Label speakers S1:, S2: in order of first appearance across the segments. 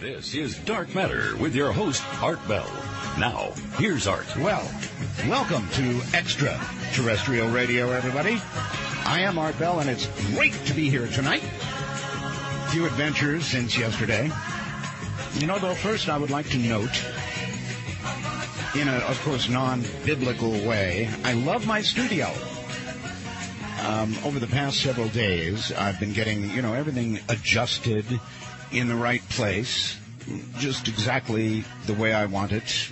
S1: This is Dark Matter with your host, Art Bell. Now, here's Art.
S2: Well, welcome to Extraterrestrial Radio, everybody. I am Art Bell, and it's great to be here tonight. A few adventures since yesterday. You know, though, first I would like to note, in a, of course, non-biblical way, I love my studio. Over the past several days, I've been getting, everything adjusted in the right place, just exactly the way I want it.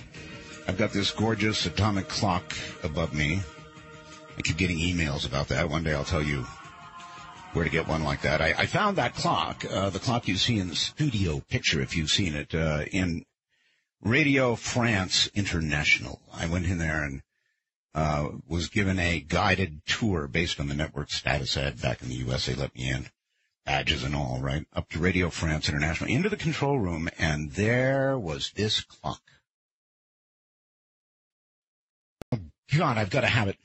S2: I've got this gorgeous atomic clock above me. I keep getting emails about that. One day I'll tell you where to get one like that. I found that clock, the clock you see in the studio picture, if you've seen it, in Radio France International. I went in there and was given a guided tour based on the network status ad back in the U.S. They let me in, badges and all, right, up to Radio France International, into the control room, and there was this clock. Oh, God, I've got to have it.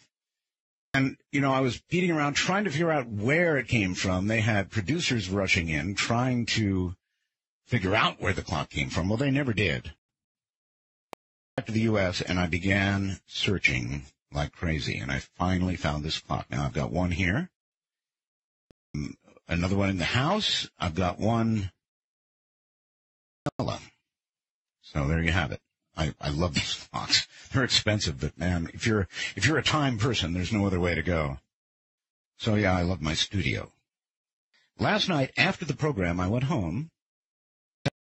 S2: And, I was beating around trying to figure out where it came from. They had producers rushing in, trying to figure out where the clock came from. Well, they never did. Back to the U.S., and I began searching like crazy, and I finally found this clock. Now, I've got one here, another one in the house. I've got one. So there you have it. I love these clocks. They're expensive, but man, if you're a time person, there's no other way to go. So yeah, I love my studio. Last night after the program, I went home,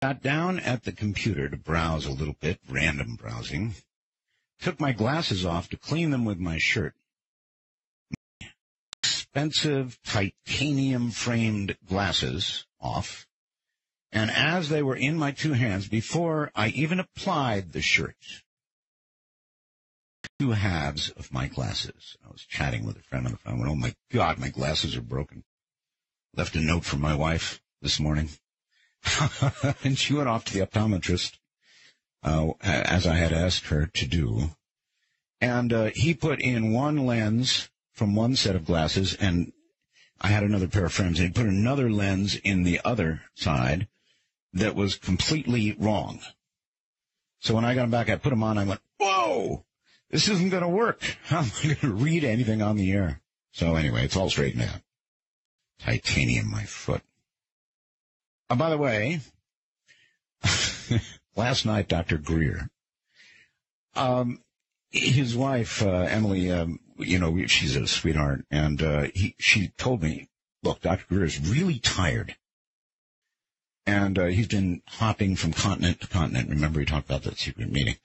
S2: sat down at the computer to browse a little bit, random browsing, took my glasses off to clean them with my shirt. Expensive titanium framed glasses off. And as they were in my two hands, before I even applied the shirt, two halves of my glasses. I was chatting with a friend on the phone. Went, oh, my God, my glasses are broken. Left a note for my wife this morning. And she went off to the optometrist, as I had asked her to do. And he put in one lens from one set of glasses, and I had another pair of frames, and he put another lens in the other side that was completely wrong. So when I got them back, I put them on, I went, whoa, this isn't going to work. How am I going to read anything on the air? So anyway, it's all straightened out. Titanium, my foot. Oh, by the way, last night, Dr. Greer, his wife, Emily, she's a sweetheart, and she told me, look, Dr. Greer is really tired. And he's been hopping from continent to continent. Remember, he talked about that secret meeting.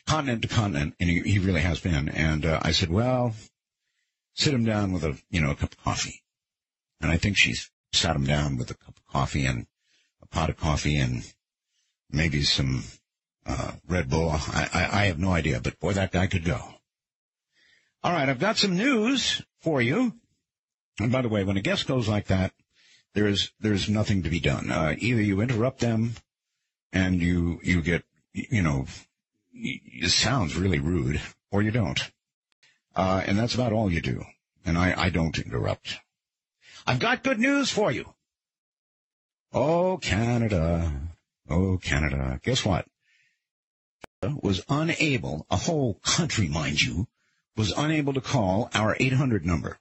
S2: Continent to continent, and he really has been. And I said, well, sit him down with a cup of coffee. And I think she's sat him down with a cup of coffee and a pot of coffee and maybe some Red Bull. I have no idea, but boy, that guy could go. All right, I've got some news for you. And by the way, when a guest goes like that, there's nothing to be done. Either you interrupt them and you get, it sounds really rude, or you don't. And that's about all you do. And I don't interrupt. I've got good news for you. Oh, Canada. Oh, Canada. Guess what? Was unable, a whole country, mind you, was unable to call our 800 number.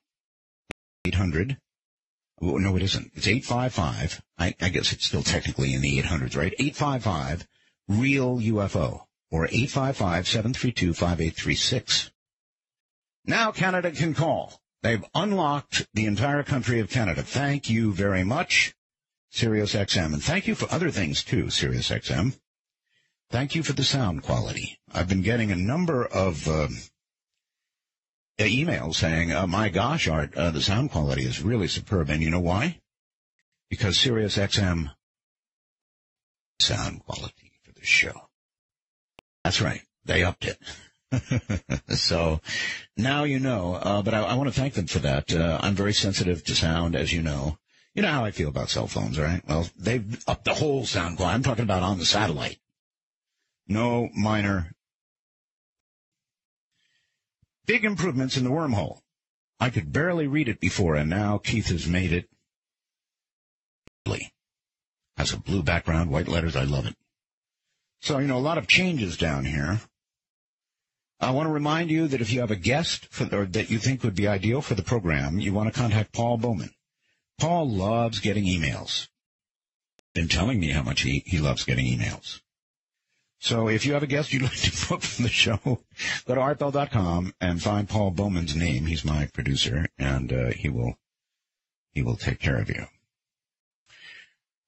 S2: 800. Oh, no, it isn't. It's 855. I guess it's still technically in the 800s, right? 855 real UFO or 855-732-5836. Now Canada can call. They've unlocked the entire country of Canada. Thank you very much, SiriusXM. And thank you for other things, too, SiriusXM. Thank you for the sound quality. I've been getting a number of emails saying, my gosh, Art, the sound quality is really superb. And you know why? Because SiriusXM sound quality for the show. That's right. They upped it. So now you know, but I want to thank them for that. I'm very sensitive to sound, as you know. You know how I feel about cell phones, right? Well, they've upped the whole sound quality. I'm talking about on the satellite. No minor. Big improvements in the wormhole. I could barely read it before, and now Keith has made it. Has a blue background, white letters. I love it. So, a lot of changes down here. I want to remind you that if you have a guest or that you think would be ideal for the program, you want to contact Paul Bowman. Paul loves getting emails. Been telling me how much he loves getting emails. So if you have a guest you'd like to book from the show, go to artbell.com and find Paul Bowman's name. He's my producer, and he will take care of you.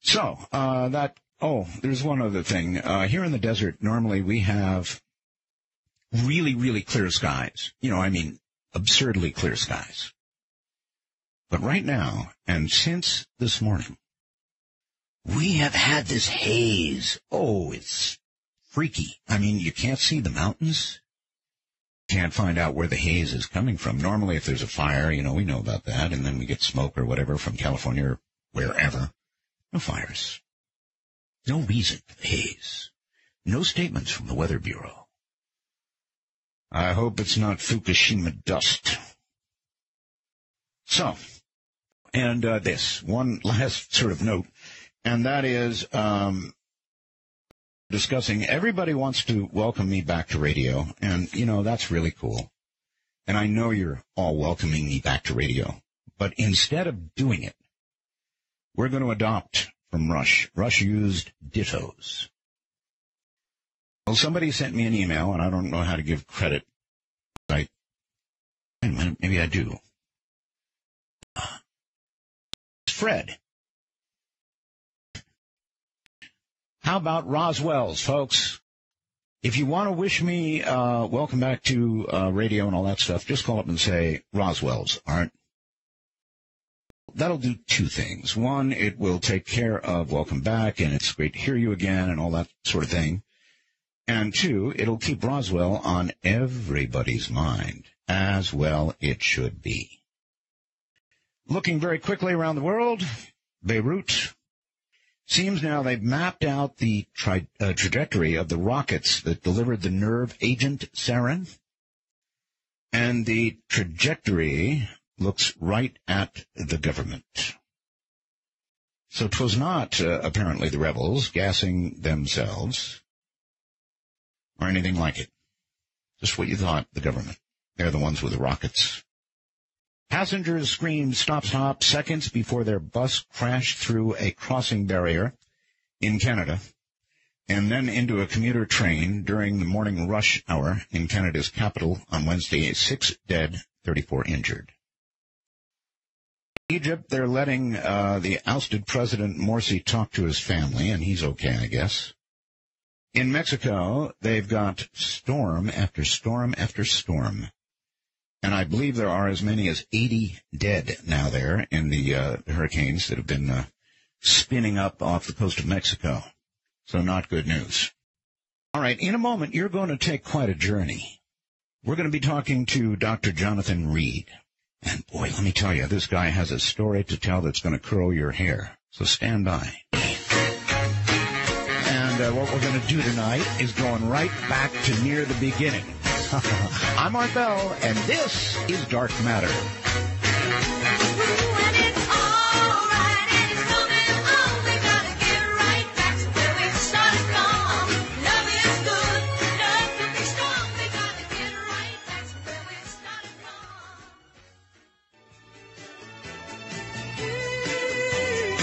S2: So there's one other thing. Here in the desert, normally we have really, really clear skies. Absurdly clear skies. But right now, and since this morning, we have had this haze. Oh, it's freaky. You can't see the mountains. Can't find out where the haze is coming from. Normally, if there's a fire, we know about that, and then we get smoke or whatever from California or wherever. No fires. No reason for the haze. No statements from the Weather Bureau. I hope it's not Fukushima dust. So, and this, one last sort of note, and that is discussing, everybody wants to welcome me back to radio, and, that's really cool. And I know you're all welcoming me back to radio. But instead of doing it, we're going to adopt from Rush. Rush used dittos. Well, somebody sent me an email, and I don't know how to give credit. Maybe I do. Fred. How about Roswell's, folks? If you want to wish me welcome back to radio and all that stuff, just call up and say Roswell's, all right? That'll do two things. One, it will take care of welcome back, and it's great to hear you again and all that sort of thing. And two, it'll keep Roswell on everybody's mind, as well it should be. Looking very quickly around the world, Beirut. Seems now they've mapped out the trajectory of the rockets that delivered the nerve agent sarin. And the trajectory looks right at the government. So 'twas not, apparently, the rebels gassing themselves or anything like it. Just what you thought, the government. They're the ones with the rockets. Passengers screamed stop, stop seconds before their bus crashed through a crossing barrier in Canada and then into a commuter train during the morning rush hour in Canada's capital on Wednesday. 6 dead, 34 injured. Egypt, they're letting the ousted President Morsi talk to his family, and he's okay, I guess. In Mexico, they've got storm after storm after storm. And I believe there are as many as 80 dead now there in the hurricanes that have been spinning up off the coast of Mexico. So not good news. All right, in a moment, you're going to take quite a journey. We're going to be talking to Dr. Jonathan Reed. And boy, let me tell you, this guy has a story to tell that's going to curl your hair. So stand by. And what we're going to do tonight is going right back to near the beginning. I'm Art Bell, and this is Dark Matter.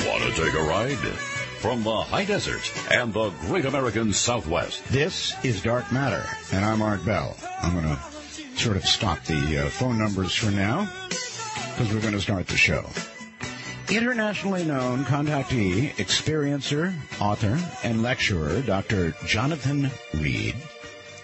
S1: Want to take a ride? From the high desert and the great American Southwest.
S2: This is Dark Matter, and I'm Art Bell. I'm going to sort of stop the phone numbers for now, because we're going to start the show. Internationally known contactee, experiencer, author, and lecturer, Dr. Jonathan Reed,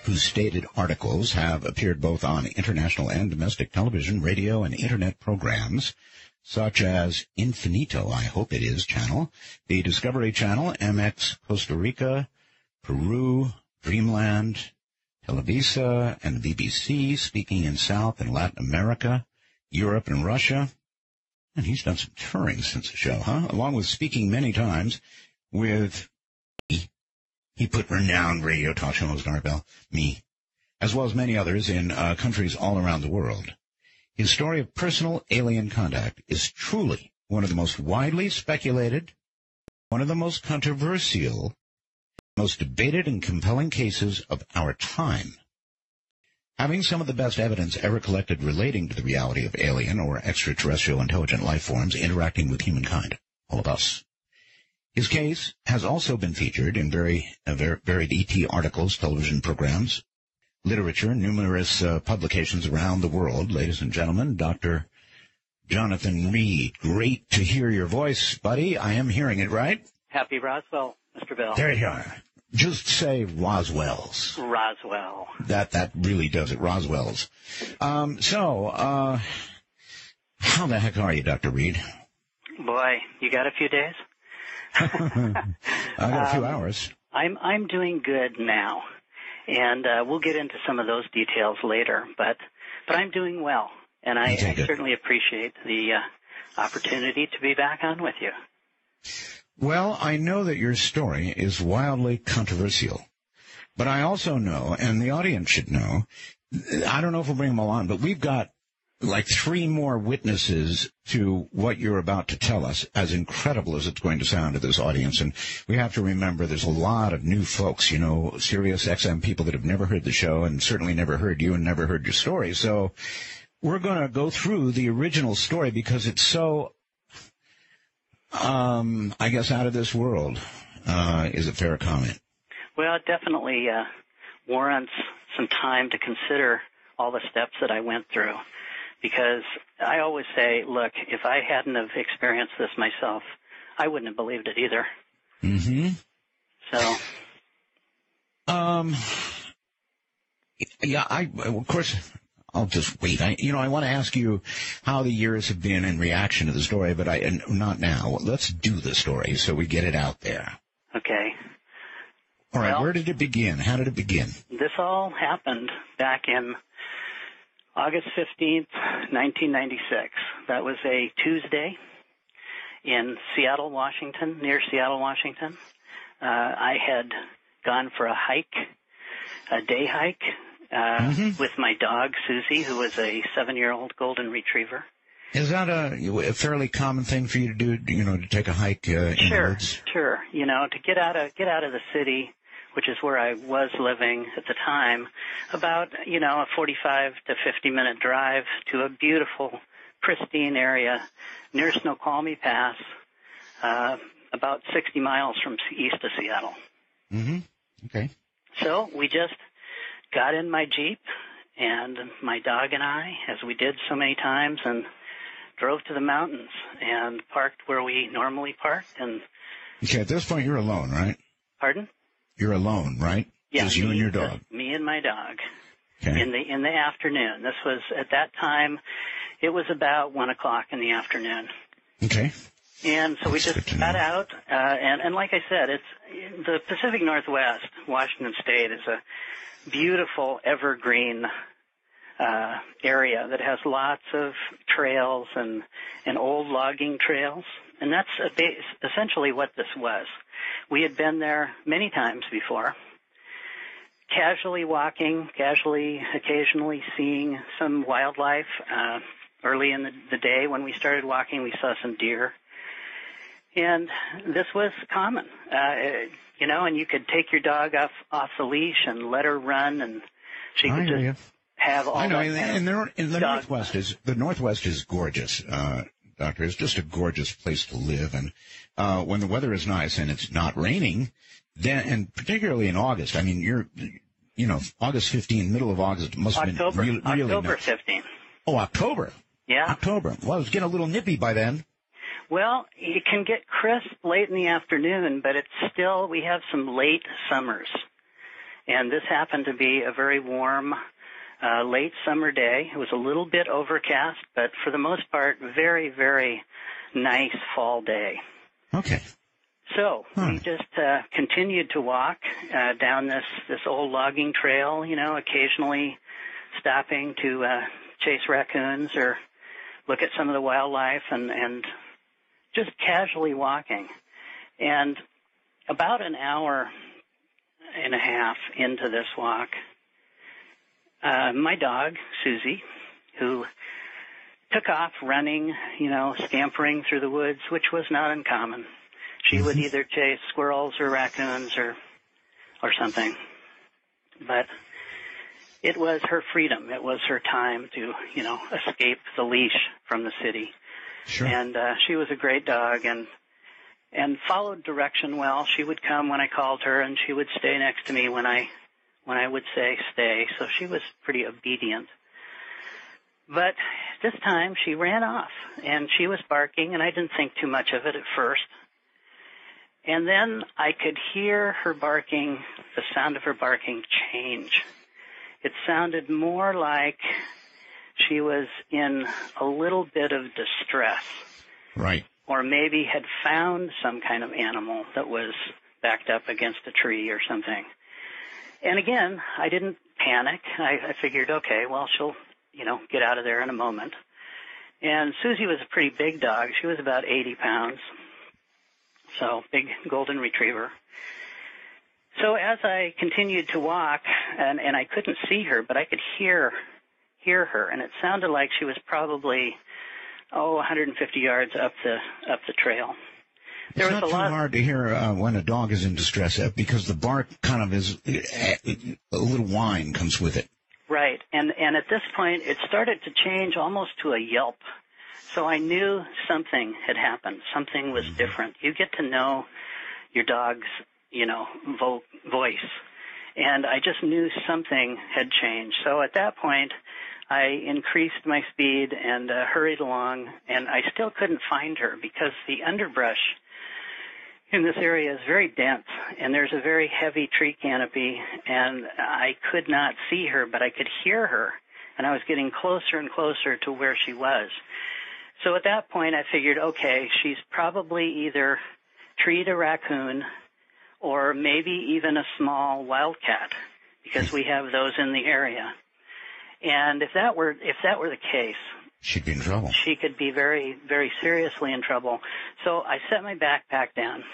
S2: whose stated articles have appeared both on international and domestic television, radio, and Internet programs, such as Infinito, I hope it is, channel, the Discovery Channel, MX Costa Rica, Peru, Dreamland, Televisa, and the BBC, speaking in South and Latin America, Europe and Russia. And he's done some touring since the show, along with speaking many times with me. He put renowned radio talk show host Art Bell, me, as well as many others in countries all around the world. His story of personal alien contact is truly one of the most widely speculated, one of the most controversial, most debated and compelling cases of our time. Having some of the best evidence ever collected relating to the reality of alien or extraterrestrial intelligent life forms interacting with humankind, all of us. His case has also been featured in varied ET articles, television programs, literature, numerous publications around the world. Ladies and gentlemen, Dr. Jonathan Reed. Great to hear your voice, buddy. I am hearing it right.
S3: Happy Roswell, Mr. Bell.
S2: There you are. Just say Roswell's.
S3: Roswell.
S2: That really does it, Roswell's. So, how the heck are you, Dr. Reed?
S3: Boy, you got a few days?
S2: I got a few hours.
S3: I'm doing good now, and we'll get into some of those details later. But I'm doing well, and I certainly appreciate the opportunity to be back on with you.
S2: Well, I know that your story is wildly controversial, but I also know, and the audience should know, I don't know if we'll bring them all on, but we've got like 3 more witnesses to what you're about to tell us, as incredible as it's going to sound to this audience. And we have to remember there's a lot of new folks, you know, Sirius XM people that have never heard the show and certainly never heard you and never heard your story. So we're going to go through the original story because it's so, I guess, out of this world. Is a fair comment? Well,
S3: it definitely warrants some time to consider all the steps that I went through. Because I always say, look, if I hadn't have experienced this myself, I wouldn't have believed it either.
S2: Mm-hmm.
S3: So.
S2: Yeah, of course, I'll just wait. I want to ask you how the years have been in reaction to the story, but not now. Let's do the story so we get it out there.
S3: Okay.
S2: All right, where did it begin? How did it begin?
S3: This all happened back in August 15th, 1996. That was a Tuesday in Seattle, Washington, near Seattle, Washington. I had gone for a day hike, with my dog, Susie, who was a 7-year-old golden retriever.
S2: Is that a fairly common thing for you to do, to take a hike in the woods?
S3: Sure. To get out of the city, which is where I was living at the time, about, a 45 to 50-minute drive to a beautiful, pristine area near Snoqualmie Pass, about 60 miles from east of Seattle.
S2: Mm-hmm. Okay.
S3: So we just got in my Jeep and my dog and I, as we did so many times, and drove to the mountains and parked where we normally parked. And
S2: okay, at this point you're alone, right?
S3: Pardon?
S2: You're alone, right?
S3: Yeah,
S2: just you and your dog.
S3: Me and my dog.
S2: Okay.
S3: In the afternoon. This was, at that time, it was about 1:00 in the afternoon.
S2: Okay.
S3: And so we just got out, and like I said, it's the Pacific Northwest, Washington State, is a beautiful evergreen area that has lots of trails and old logging trails, and that's essentially what this was. We had been there many times before, casually walking, occasionally seeing some wildlife. Early in the day when we started walking, we saw some deer. And this was common, and you could take your dog off the leash and let her run, and she could just have all that.
S2: I know, and the Northwest is gorgeous, Doctor. It's just a gorgeous place to live, and when the weather is nice and it's not raining, then, and particularly in August, I mean, August 15, middle of August must have been really
S3: October
S2: nice.
S3: 15.
S2: Oh, October.
S3: Yeah.
S2: October. Well, it was getting a little nippy by then.
S3: Well, it can get crisp late in the afternoon, but we have some late summers. And this happened to be a very warm, late summer day. It was a little bit overcast, but for the most part, very, very nice fall day.
S2: Okay.
S3: So we just continued to walk down this old logging trail, occasionally stopping to chase raccoons or look at some of the wildlife and just casually walking. And about an hour and a half into this walk, my dog, Susie, who took off running, scampering through the woods, which was not uncommon. She would either chase squirrels or raccoons or or something. But it was her freedom. It was her time to, escape the leash from the city.
S2: Sure.
S3: And she was a great dog and followed direction well. She would come when I called her, and she would stay next to me when I would say stay. So she was pretty obedient. But this time she ran off, and she was barking, and I didn't think too much of it at first. And then I could hear her barking, the sound of her barking change. It sounded more like she was in a little bit of distress.
S2: Right.
S3: Or maybe had found some kind of animal that was backed up against a tree or something. And again, I didn't panic. I figured, okay, well, she'll, get out of there in a moment. And Susie was a pretty big dog. She was about 80 pounds. So, big golden retriever. So as I continued to walk, and I couldn't see her, but I could hear her, and it sounded like she was probably 150 yards up the trail.
S2: It's not too hard to hear when a dog is in distress because the bark kind of is a little whine comes with it.
S3: Right, and at this point it started to change almost to a yelp. So I knew something had happened. Something was different. You get to know your dog's, voice. And I just knew something had changed. So at that point, I increased my speed and hurried along, and I still couldn't find her because the underbrush in this area is very dense, and there's a very heavy tree canopy, and I could not see her, but I could hear her, and I was getting closer and closer to where she was. So at that point, I figured, okay, she's probably either treed a raccoon or maybe even a small wildcat, because we have those in the area. And if that were the case,
S2: she'd be in trouble.
S3: She could be very, very seriously in trouble. So I set my backpack down,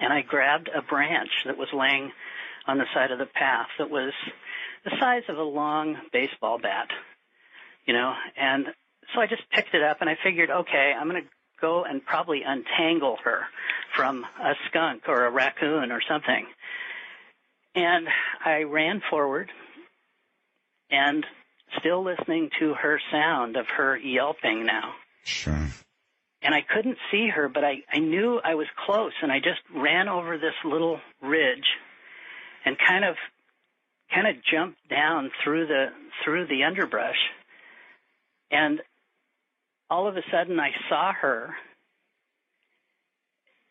S3: and I grabbed a branch that was laying on the side of the path that was the size of a long baseball bat, and so I just picked it up, and I figured, okay, I'm going to go and probably untangle her from a skunk or a raccoon or something. And I ran forward, and still listening to her sound of her yelping now.
S2: Sure.
S3: And I couldn't see her, but I knew I was close, and I just ran over this little ridge and kind of jumped down through the underbrush. And all of a sudden I saw her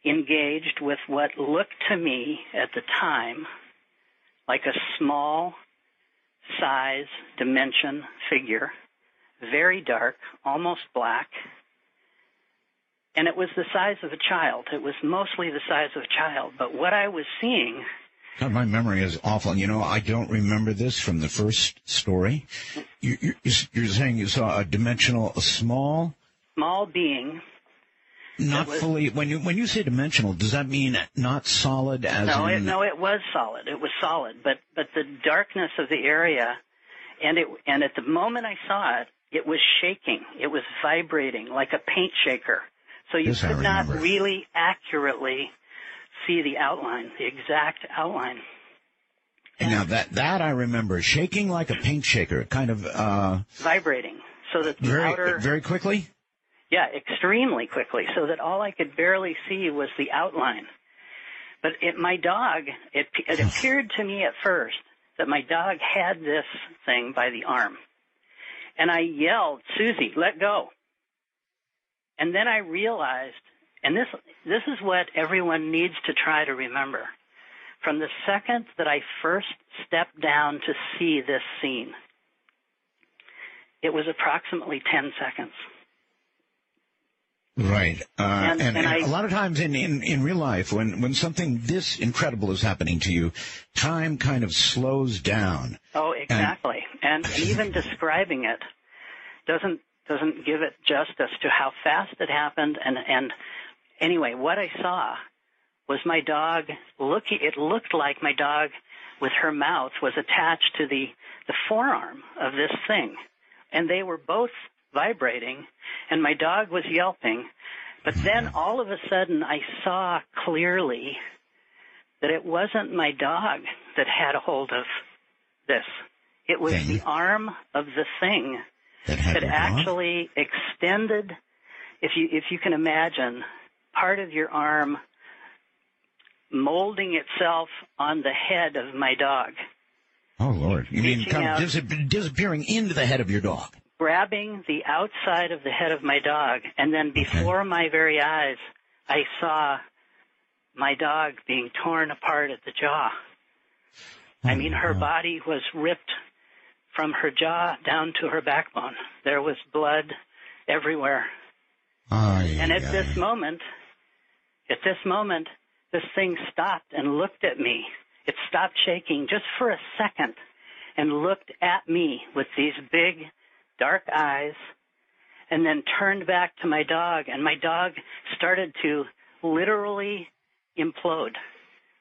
S3: engaged with what looked to me at the time like a small size dimension figure, very dark, almost black, and it was the size of a child. It was mostly the size of a child, but what I was seeing...
S2: God, my memory is awful. I don't remember this from the first story. You're saying you saw a small
S3: being.
S2: Not fully. When you say dimensional, does that mean not solid?
S3: No, it was solid. It was solid, but the darkness of the area, and at the moment I saw it, it was shaking. It was vibrating like a paint shaker. So you could not really accurately see the outline, the exact outline.
S2: And now that I remember, shaking like a paint shaker, kind of
S3: vibrating, so that
S2: very quickly.
S3: Yeah, extremely quickly, so that all I could barely see was the outline. But my dog, it appeared to me at first that my dog had this thing by the arm, and I yelled, "Susie, let go!" And then I realized. And this is what everyone needs to try to remember. From the second that I first stepped down to see this scene, it was approximately 10 seconds.
S2: Right. And a lot of times in real life, when something this incredible is happening to you, time kind of slows down.
S3: Oh, exactly. And even describing it doesn't give it justice to how fast it happened. And anyway, what I saw was my dog it looked like my dog with her mouth was attached to the forearm of this thing. And they were both vibrating, and my dog was yelping. But then all of a sudden I saw clearly that it wasn't my dog that had a hold of this. It was the arm of the thing that actually extended. If you can imagine, part of your arm molding itself on the head of my dog.
S2: Oh, Lord. You mean kind of disappearing into the head of your dog?
S3: Grabbing the outside of the head of my dog, and then before my very eyes, I saw my dog being torn apart at the jaw. I mean, her body was ripped from her jaw down to her backbone. There was blood everywhere. And at this moment, this thing stopped and looked at me. It stopped shaking just for a second and looked at me with these big, dark eyes, and then turned back to my dog, and my dog started to literally implode,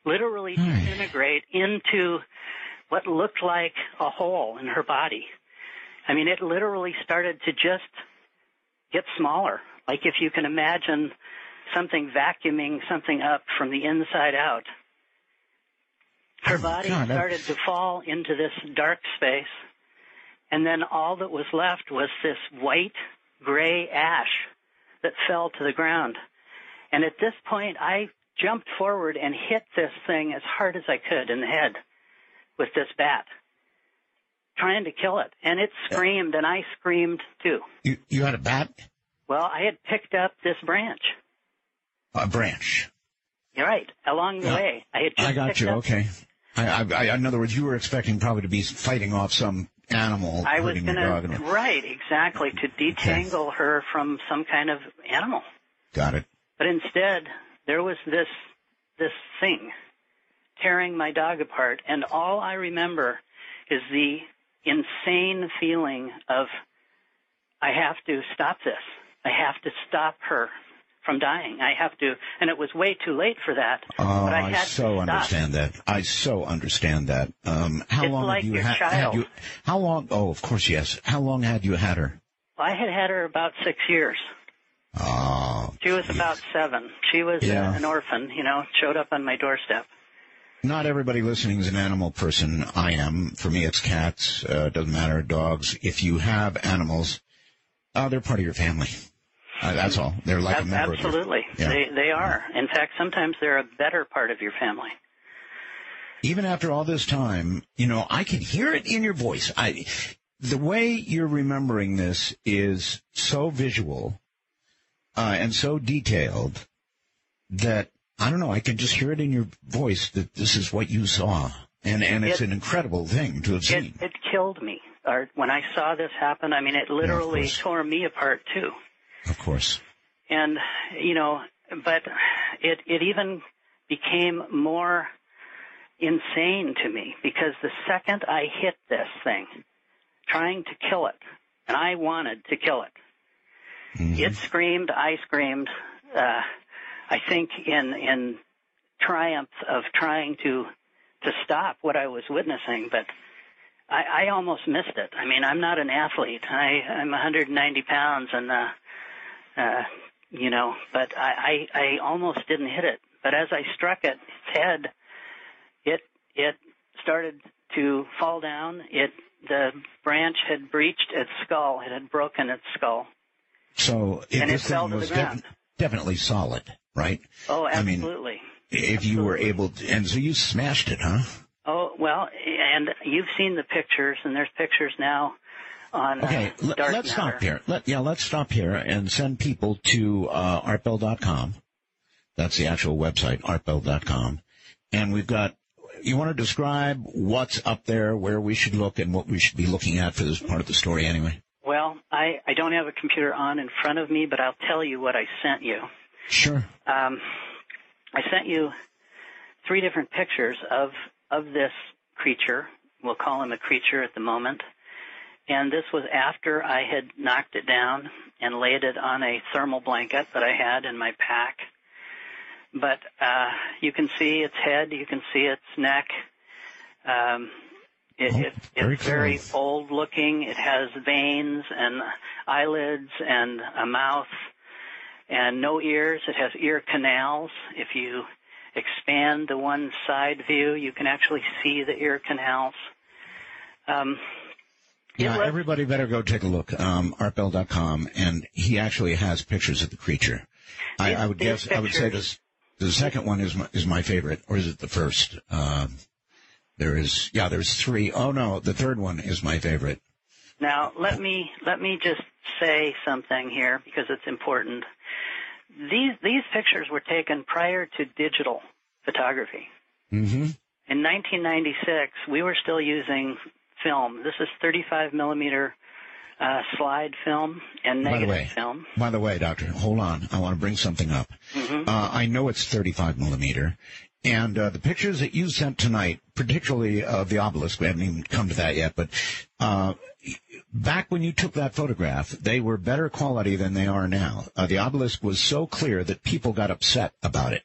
S3: literally disintegrate into what looked like a hole in her body. I mean, it literally started to just get smaller, like if you can imagine something vacuuming something up from the inside out. Her body started to fall into this dark space, and then all that was left was this white, gray ash that fell to the ground. And at this point, I jumped forward and hit this thing as hard as I could in the head with this bat, trying to kill it. And it screamed, and I screamed too.
S2: You had a bat?
S3: Well, I had picked up this branch.
S2: A branch.
S3: You're right. Along the way, I had just
S2: I got you. Okay. In other words, you were expecting probably to be fighting off some animal.
S3: I was going to, right, exactly, to detangle her from some kind of animal.
S2: Got it.
S3: But instead, there was this thing tearing my dog apart, and all I remember is the insane feeling of, I have to stop this. I have to stop her from dying. I have to, and it was way too late for that.
S2: Oh,
S3: but I
S2: understand that. I so understand that. How long
S3: like
S2: have you
S3: had you?
S2: How long? Oh, of course, yes. How long had you had her?
S3: Well, I had her about 6 years.
S2: Oh.
S3: She was about 7. She was an orphan, showed up on my doorstep.
S2: Not everybody listening is an animal person. I am. For me, it's cats. Doesn't matter. Dogs. If you have animals, they're part of your family. That's all. They're like a member
S3: Absolutely.
S2: of your,
S3: They are. In fact, sometimes they're a better part of your family.
S2: Even after all this time, I can hear it in your voice. The way you're remembering this is so visual and so detailed that, I don't know, I can just hear it in your voice that this is what you saw. And it's an incredible thing to have seen. It
S3: killed me. When I saw this happen, I mean, it literally tore me apart, too.
S2: Of course.
S3: And, but it even became more insane to me because the second I hit this thing, trying to kill it, and I wanted to kill it, it screamed, I screamed, I think in triumph of trying to stop what I was witnessing, but I almost missed it. I mean, I'm not an athlete. I'm 190 pounds and, but I almost didn't hit it. But as I struck its head, it started to fall down. The branch had breached its skull. It had broken its skull.
S2: So this thing was definitely solid, right?
S3: Oh, absolutely.
S2: I mean, if you were able to, and so you smashed it, huh?
S3: Oh, well, and you've seen the pictures, and there's pictures now on
S2: Okay, let's stop here. Let's stop here and send people to artbell.com. That's the actual website, artbell.com. And we've got, you want to describe what's up there, where we should look, and what we should be looking at for this part of the story anyway?
S3: Well, I don't have a computer on in front of me, but I'll tell you what I sent you.
S2: Sure.
S3: I sent you 3 different pictures of this creature. We'll call him a creature at the moment. And this was after I had knocked it down and laid it on a thermal blanket that I had in my pack. But you can see its head, you can see its neck. It's very old looking. It has veins and eyelids and a mouth and no ears. It has ear canals. If you expand the one side view, you can actually see the ear canals.
S2: Everybody better go take a look. ArtBell.com, and he actually has pictures of the creature. I would say this. The second one is my favorite, or is it the first? There's three. Oh no, the third one is my favorite.
S3: Now let me just say something here because it's important. These pictures were taken prior to digital photography. Mm-hmm. In 1996, we were still using film. This is 35 millimeter slide film and negative film.
S2: By the way, Doctor, hold on. I want to bring something up. Mm-hmm. I know it's 35 millimeter, and the pictures that you sent tonight, particularly of the obelisk, we haven't even come to that yet, but back when you took that photograph, they were better quality than they are now. The obelisk was so clear that people got upset about it.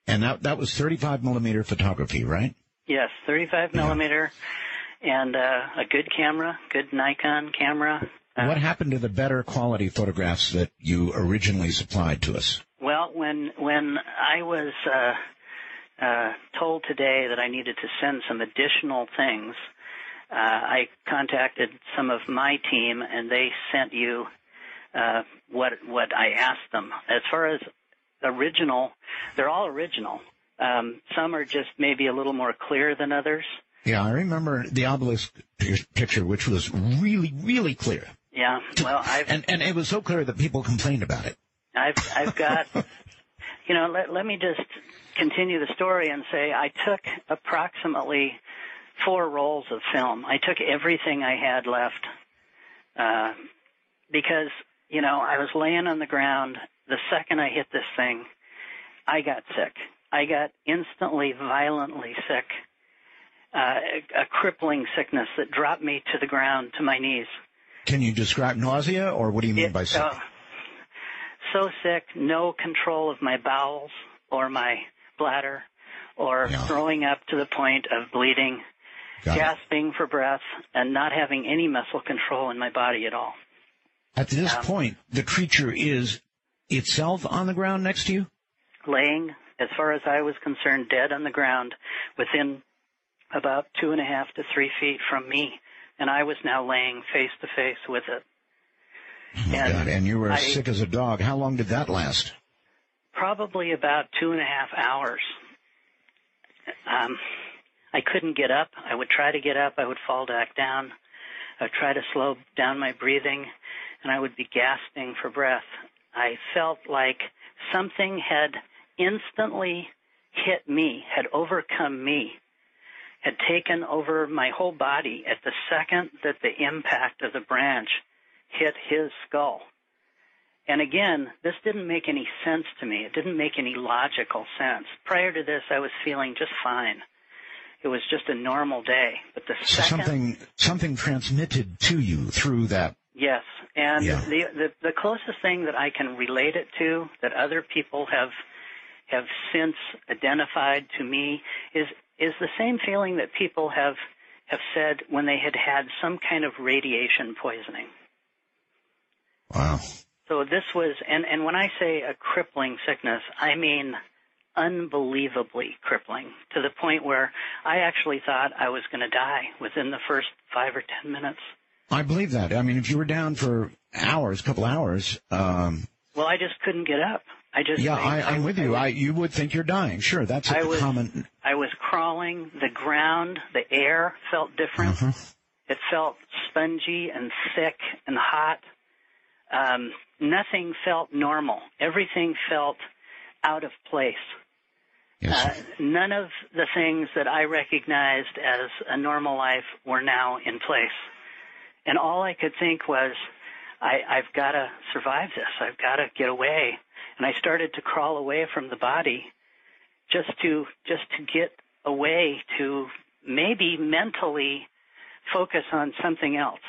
S2: And that was 35 millimeter photography, right?
S3: Yes, 35 millimeter. And a good camera, good Nikon camera.
S2: What happened to the better quality photographs that you originally supplied to us?
S3: Well, when I was told today that I needed to send some additional things, I contacted some of my team, and they sent you what I asked them. As far as original, they're all original. Some are just maybe a little more clear than others.
S2: Yeah, I remember the obelisk picture, which was really, really clear.
S3: Yeah, well,
S2: and it was so clear that people complained about it.
S3: I've got, let me just continue the story and say I took approximately 4 rolls of film. I took everything I had left because, I was laying on the ground. The second I hit this thing, I got sick. I got instantly, violently sick. A crippling sickness that dropped me to the ground, to my knees.
S2: Can you describe nausea, or what do you mean by sick?
S3: So sick, no control of my bowels or my bladder, or throwing up to the point of bleeding, gasping for breath, and not having any muscle control in my body at all.
S2: At this point, the creature is itself on the ground next to you?
S3: Laying, as far as I was concerned, dead on the ground within about 2.5 to 3 feet from me, and I was now laying face to face with it.
S2: Oh, God. And you were sick as a dog. How long did that last?
S3: Probably about 2.5 hours. I couldn't get up. I would try to get up. I would fall back down. I would try to slow down my breathing, and I would be gasping for breath. I felt like something had instantly hit me, had overcome me, had taken over my whole body at the second that the impact of the branch hit his skull. And again, this didn't make any sense to me. It didn't make any logical sense. Prior to this, I was feeling just fine. It was just a normal day. But the second...
S2: Something transmitted to you through that.
S3: Yes. And the closest thing that I can relate it to, that other people have since identified to me, is the same feeling that people have said when they had some kind of radiation poisoning.
S2: Wow.
S3: So this was, and when I say a crippling sickness, I mean unbelievably crippling, to the point where I actually thought I was going to die within the first 5 or 10 minutes.
S2: I believe that. I mean, if you were down for hours, couple hours.
S3: Well, I just couldn't get up.
S2: I'm with you. You would think you're dying. Sure, that's common.
S3: I was crawling. The ground, the air felt different. Uh-huh. It felt spongy and thick and hot. Nothing felt normal. Everything felt out of place.
S2: Yes.
S3: None of the things that I recognized as a normal life were now in place. And all I could think was, I've got to survive this. I've got to get away. And I started to crawl away from the body just to get away, to maybe mentally focus on something else.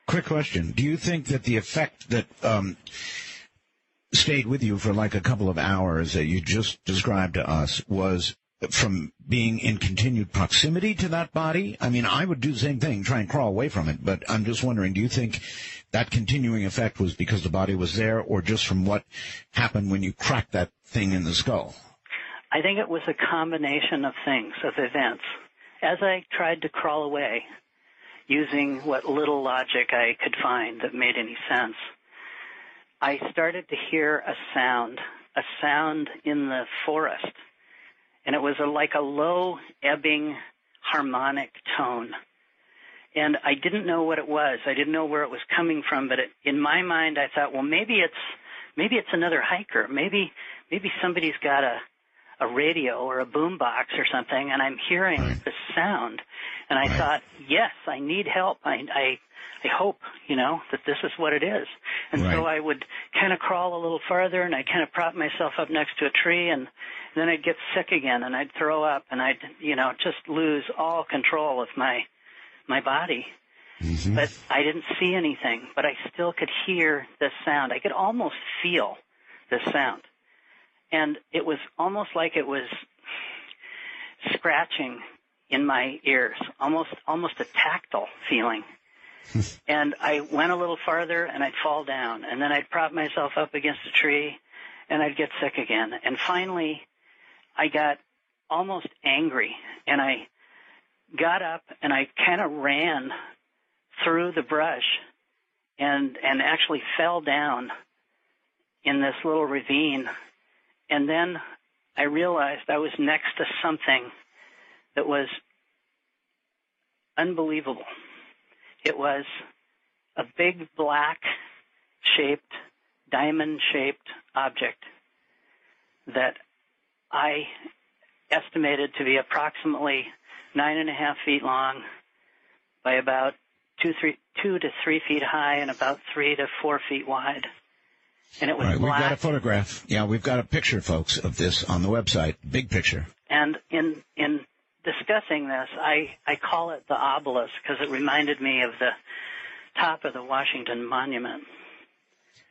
S2: Quick question. Do you think that the effect that stayed with you for like a couple of hours that you just described to us was from being in continued proximity to that body? I mean, I would do the same thing, try and crawl away from it, but I'm just wondering, do you think that continuing effect was because the body was there, or just from what happened when you cracked that thing in the skull?
S3: I think it was a combination of things, of events. As I tried to crawl away, using what little logic I could find that made any sense, I started to hear a sound in the forest. And it was like a low, ebbing, harmonic tone. And I didn't know what it was. I didn't know where it was coming from, but in my mind I thought, well, maybe it's another hiker. Maybe somebody's got a radio or a boombox or something, and I'm hearing this sound. And I thought, yes, I need help. I hope, that this is what it is. And so I would kind of crawl a little farther, and I'd kind of prop myself up next to a tree, and then I'd get sick again, and I'd throw up, and I'd, just lose all control of my body. Mm-hmm. But I didn't see anything, but I still could hear this sound. I could almost feel this sound. And it was almost like it was scratching in my ears, almost a tactile feeling. And I went a little farther, and I'd fall down, and then I'd prop myself up against a tree, and I'd get sick again. And finally, I got almost angry, and I got up, and I kind of ran through the brush and actually fell down in this little ravine. And then I realized I was next to something that was unbelievable. It was a big black-shaped, diamond-shaped object that I estimated to be approximately 9.5 feet long by about 2 to 3 feet high and about 3 to 4 feet wide. And it was black.
S2: We've got a photograph. Yeah, we've got a picture, folks, of this on the website. Big picture.
S3: And in discussing this, I call it the obelisk because it reminded me of the top of the Washington Monument.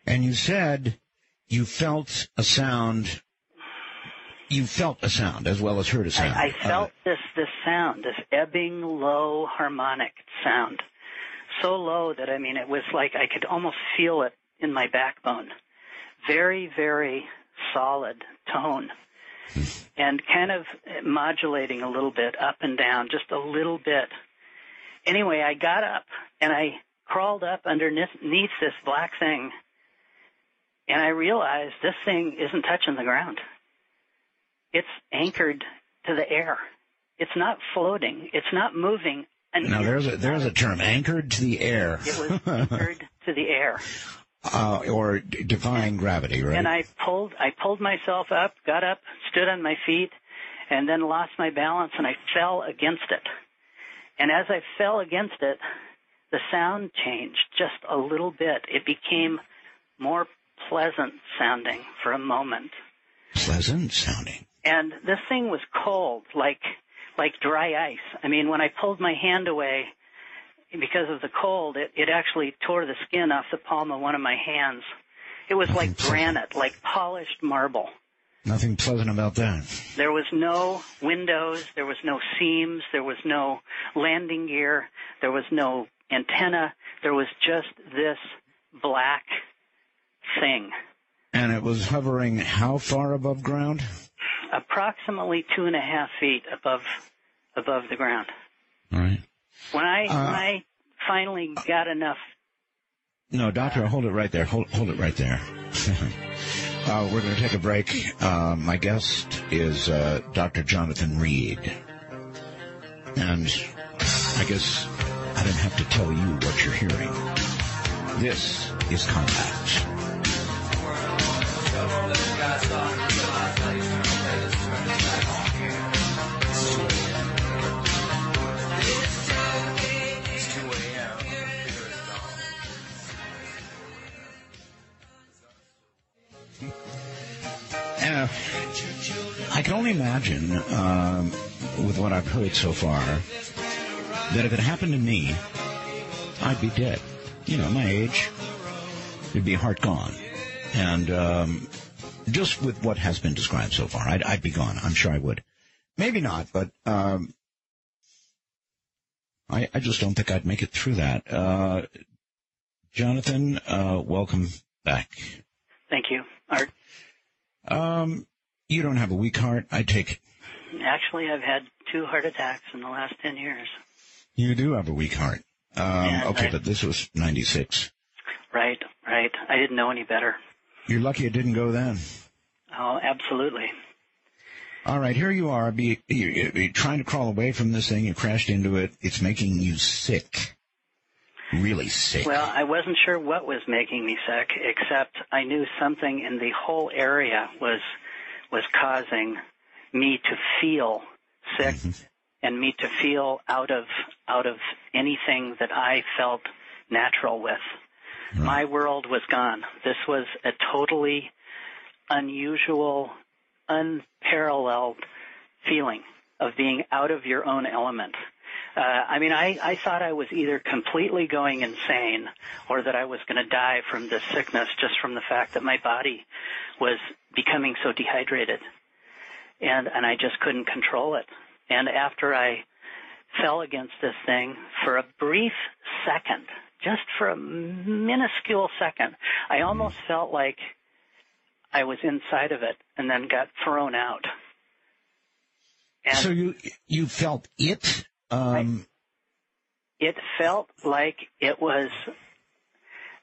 S2: And you said you felt a sound. You felt a sound as well as heard a sound.
S3: I felt this sound, this ebbing, low, harmonic sound. So low that, it was like I could almost feel it in my backbone. Very, very solid tone. And kind of modulating a little bit up and down, just a little bit. Anyway, I got up, and I crawled up underneath this black thing, and I realized this thing isn't touching the ground. It's anchored to the air. It's not floating. It's not moving. And
S2: now, there's a term, anchored to the air.
S3: It was anchored to the air.
S2: Or defying gravity, right?
S3: And I pulled myself up, got up, stood on my feet, and then lost my balance, and I fell against it. And as I fell against it, the sound changed just a little bit. It became more pleasant sounding for a moment.
S2: Pleasant sounding.
S3: And this thing was cold, like dry ice. When I pulled my hand away, because of the cold, it actually tore the skin off the palm of one of my hands. It was like granite, like polished marble.
S2: Nothing pleasant about that.
S3: There was no windows, there was no seams, there was no landing gear, there was no antenna, there was just this black thing.
S2: And it was hovering how far above ground?
S3: Approximately 2.5 feet above the ground.
S2: All right.
S3: When I finally got enough.
S2: No, Doctor, hold it right there. Hold it right there. We're going to take a break. My guest is Dr. Jonathan Reed. And I guess I didn't have to tell you what you're hearing. This is Contact. I can only imagine, with what I've heard so far, that if it happened to me, I'd be dead. My age, it'd be heart gone. And just with what has been described so far, I'd be gone. I'm sure I would. Maybe not, but I just don't think I'd make it through that. Jonathan, welcome back.
S3: Thank you, Art.
S2: you don't have a weak heart, I take it.
S3: Actually, I've had 2 heart attacks in the last 10 years.
S2: You do have a weak heart. Okay, but this was 96.
S3: Right. I didn't know any better.
S2: You're lucky it didn't go then.
S3: Oh, absolutely.
S2: All right, here you are. You're trying to crawl away from this thing. You crashed into it. It's making you sick. Really sick.
S3: Well, I wasn't sure what was making me sick, except I knew something in the whole area was causing me to feel sick and me to feel out of anything that I felt natural with. Right. My world was gone. This was a totally unusual, unparalleled feeling of being out of your own element. I thought I was either completely going insane or that I was going to die from this sickness just from the fact that my body was becoming so dehydrated. And I just couldn't control it. And after I fell against this thing for a brief second, just for a minuscule second, I almost felt like I was inside of it and then got thrown out. And
S2: so you felt it?
S3: It felt like it was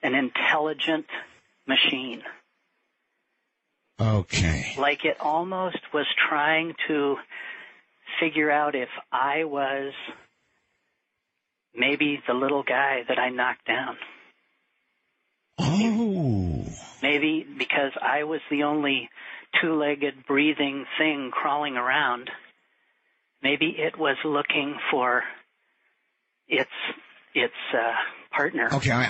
S3: an intelligent machine.
S2: Okay.
S3: Like it almost was trying to figure out if I was maybe the little guy that I knocked down.
S2: Oh.
S3: Maybe because I was the only 2-legged breathing thing crawling around, maybe it was looking for its partner.
S2: Okay,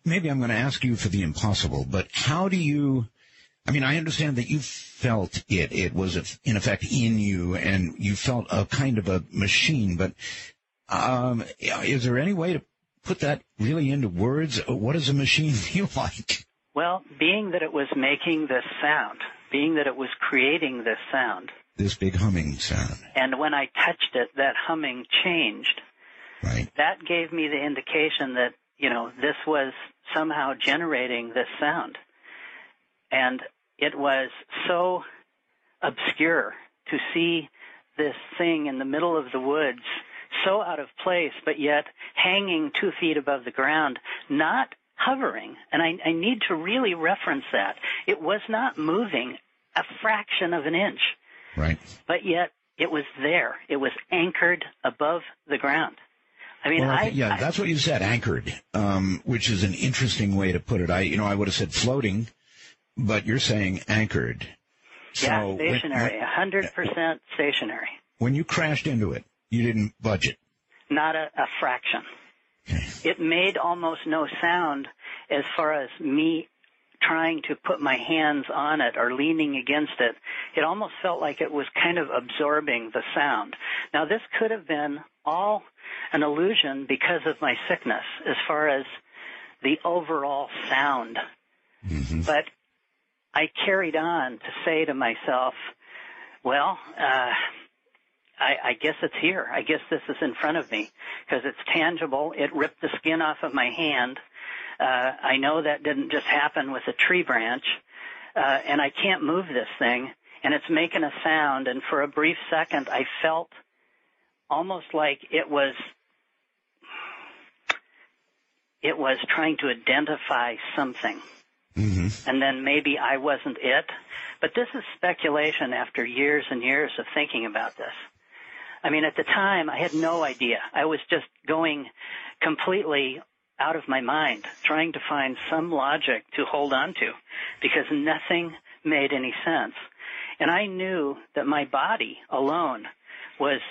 S2: maybe I'm going to ask you for the impossible, but how do you... I understand that you felt it. It was, in effect, in you, and you felt a kind of a machine. But is there any way to put that really into words? What does a machine feel like?
S3: Well, being that it was making this sound, being that it was creating this sound.
S2: This big humming sound.
S3: And when I touched it, that humming changed.
S2: Right.
S3: That gave me the indication that, this was somehow generating this sound. And it was so obscure to see this thing in the middle of the woods, so out of place, but yet hanging 2 feet above the ground, not hovering. And I need to really reference that. It was not moving a fraction of an inch.
S2: Right.
S3: But yet it was there. It was anchored above the ground.
S2: That's what you said, anchored, which is an interesting way to put it. I would have said floating. But you're saying anchored.
S3: Yeah, stationary, 100% stationary.
S2: When you crashed into it, you didn't budge it?
S3: Not a fraction.
S2: Okay.
S3: It made almost no sound as far as me trying to put my hands on it or leaning against it. It almost felt like it was kind of absorbing the sound. Now, this could have been all an illusion because of my sickness as far as the overall sound.
S2: Mm-hmm.
S3: But I carried on to say to myself, well, I guess it's here. I guess this is in front of me because it's tangible. It ripped the skin off of my hand. I know that didn't just happen with a tree branch, and I can't move this thing, and it's making a sound. And for a brief second, I felt almost like it was trying to identify something.
S2: Mm-hmm.
S3: And then maybe I wasn't it. But this is speculation after years and years of thinking about this. At the time, I had no idea. I was just going completely out of my mind, trying to find some logic to hold on to, because nothing made any sense. And I knew that my body alone was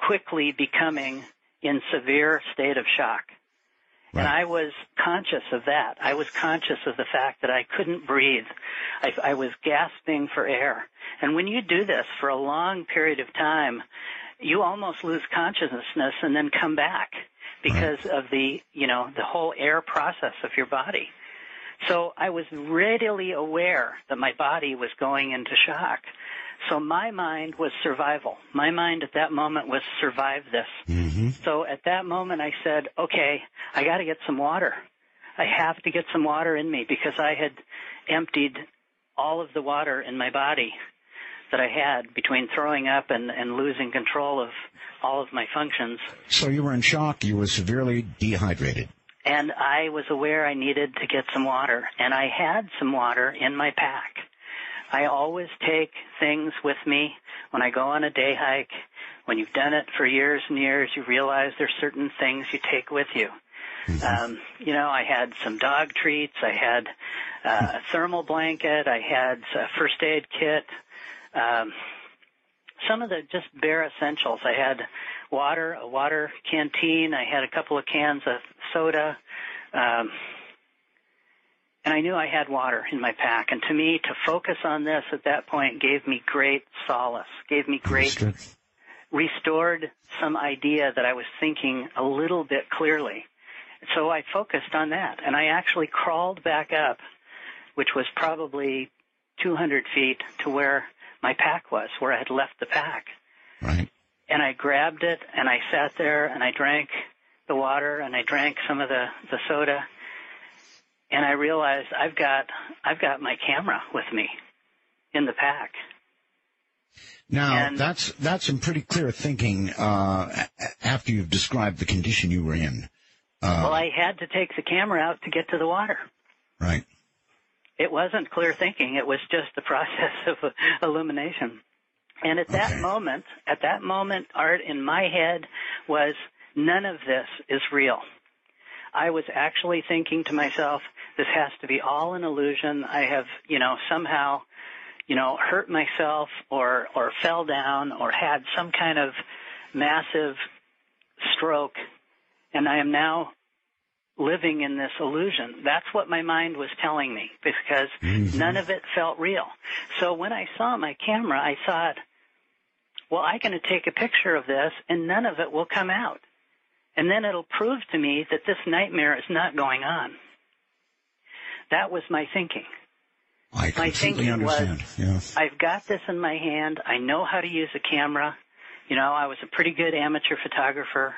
S3: quickly becoming in severe state of shock.
S2: Right.
S3: And I was conscious of that. I was conscious of the fact that I couldn't breathe. I was gasping for air. And when you do this for a long period of time, you almost lose consciousness and then come back because of the whole air process of your body. So I was readily aware that my body was going into shock. So my mind was survival. My mind at that moment was survive this.
S2: Mm-hmm.
S3: So at that moment I said, okay, I got to get some water. I have to get some water in me because I had emptied all of the water in my body. that I had between throwing up and losing control of all of my functions.
S2: So you were in shock. You were severely dehydrated.
S3: And I was aware I needed to get some water, and I had some water in my pack. I always take things with me when I go on a day hike. When you've done it for years and years, you realize there's certain things you take with you. I had some dog treats. I had a thermal blanket. I had a first aid kit. Some of the just bare essentials. I had water, a water canteen. I had a couple of cans of soda. And I knew I had water in my pack. And to me, to focus on this at that point gave me great solace, gave me great, restored some idea that I was thinking a little bit clearly. So I focused on that. And I actually crawled back up, which was probably 200 feet to where my pack was, where I had left the pack.
S2: Right.
S3: And I grabbed it, and I sat there, and I drank the water, and I drank some of the soda, and I realized I've got my camera with me in the pack.
S2: Now, that's some pretty clear thinking after you've described the condition you were in.
S3: Well, I had to take the camera out to get to the water.
S2: Right.
S3: It wasn't clear thinking. It was just the process of illumination. And at that moment, Art, in my head was, none of this is real. I was actually thinking to myself, this has to be all an illusion. I have, somehow, hurt myself or fell down or had some kind of massive stroke, and I am now living in this illusion. That's what my mind was telling me, because none of it felt real. So when I saw my camera, I thought, well, I'm going to take a picture of this, and none of it will come out. And then it'll prove to me that this nightmare is not going on. That was my thinking.
S2: I completely understand.
S3: Was, I've got this in my hand. I know how to use a camera. I was a pretty good amateur photographer.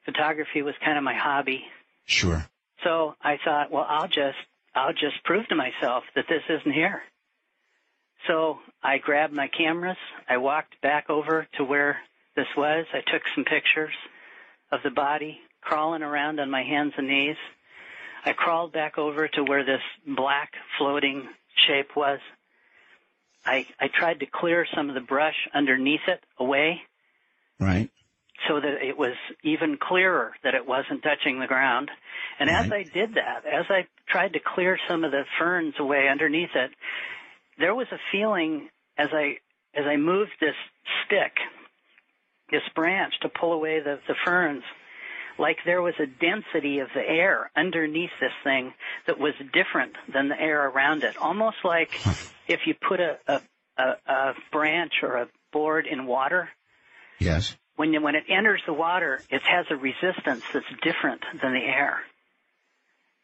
S3: Photography was kind of my hobby.
S2: Sure.
S3: So I thought, well, I'll just prove to myself that this isn't here. So I grabbed my cameras. I walked back over to where this was. I took some pictures of the body crawling around on my hands and knees. I crawled back over to where this black floating shape was. I tried to clear some of the brush underneath it away. Right. So that it was even clearer that it wasn't touching the ground. And as I did that, as I tried to clear some of the ferns away underneath it, there was a feeling as I moved this stick, this branch to pull away the ferns, like there was a density of the air underneath this thing that was different than the air around it. Almost like if you put a branch or a board in water. Yes. When it enters the water, it has a resistance that's different than the air.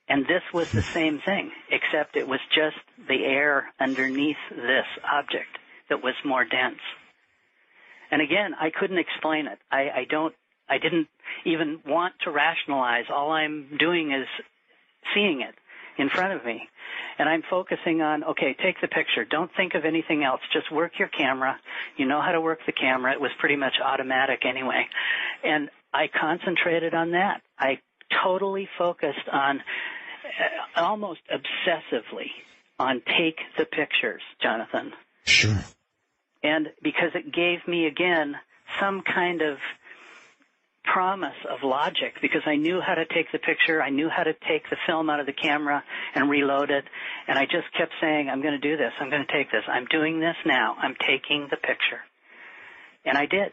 S3: And this was the same thing, except it was just the air underneath this object that was more dense. And again, I couldn't explain it. I didn't even want to rationalize. All I'm doing is seeing it in front of me. And I'm focusing on, okay, take the picture. Don't think of anything else. Just work your camera. You know how to work the camera. It was pretty much automatic anyway. And I concentrated on that. I totally focused on, almost obsessively, on take the pictures, Jonathan. Sure. And because it gave me, again, some kind of promise of logic, because I knew how to take the picture, I knew how to take the film out of the camera and reload it, and I just kept saying, I'm going to do this, I'm going to take this, I'm doing this now, I'm taking the picture. And I did.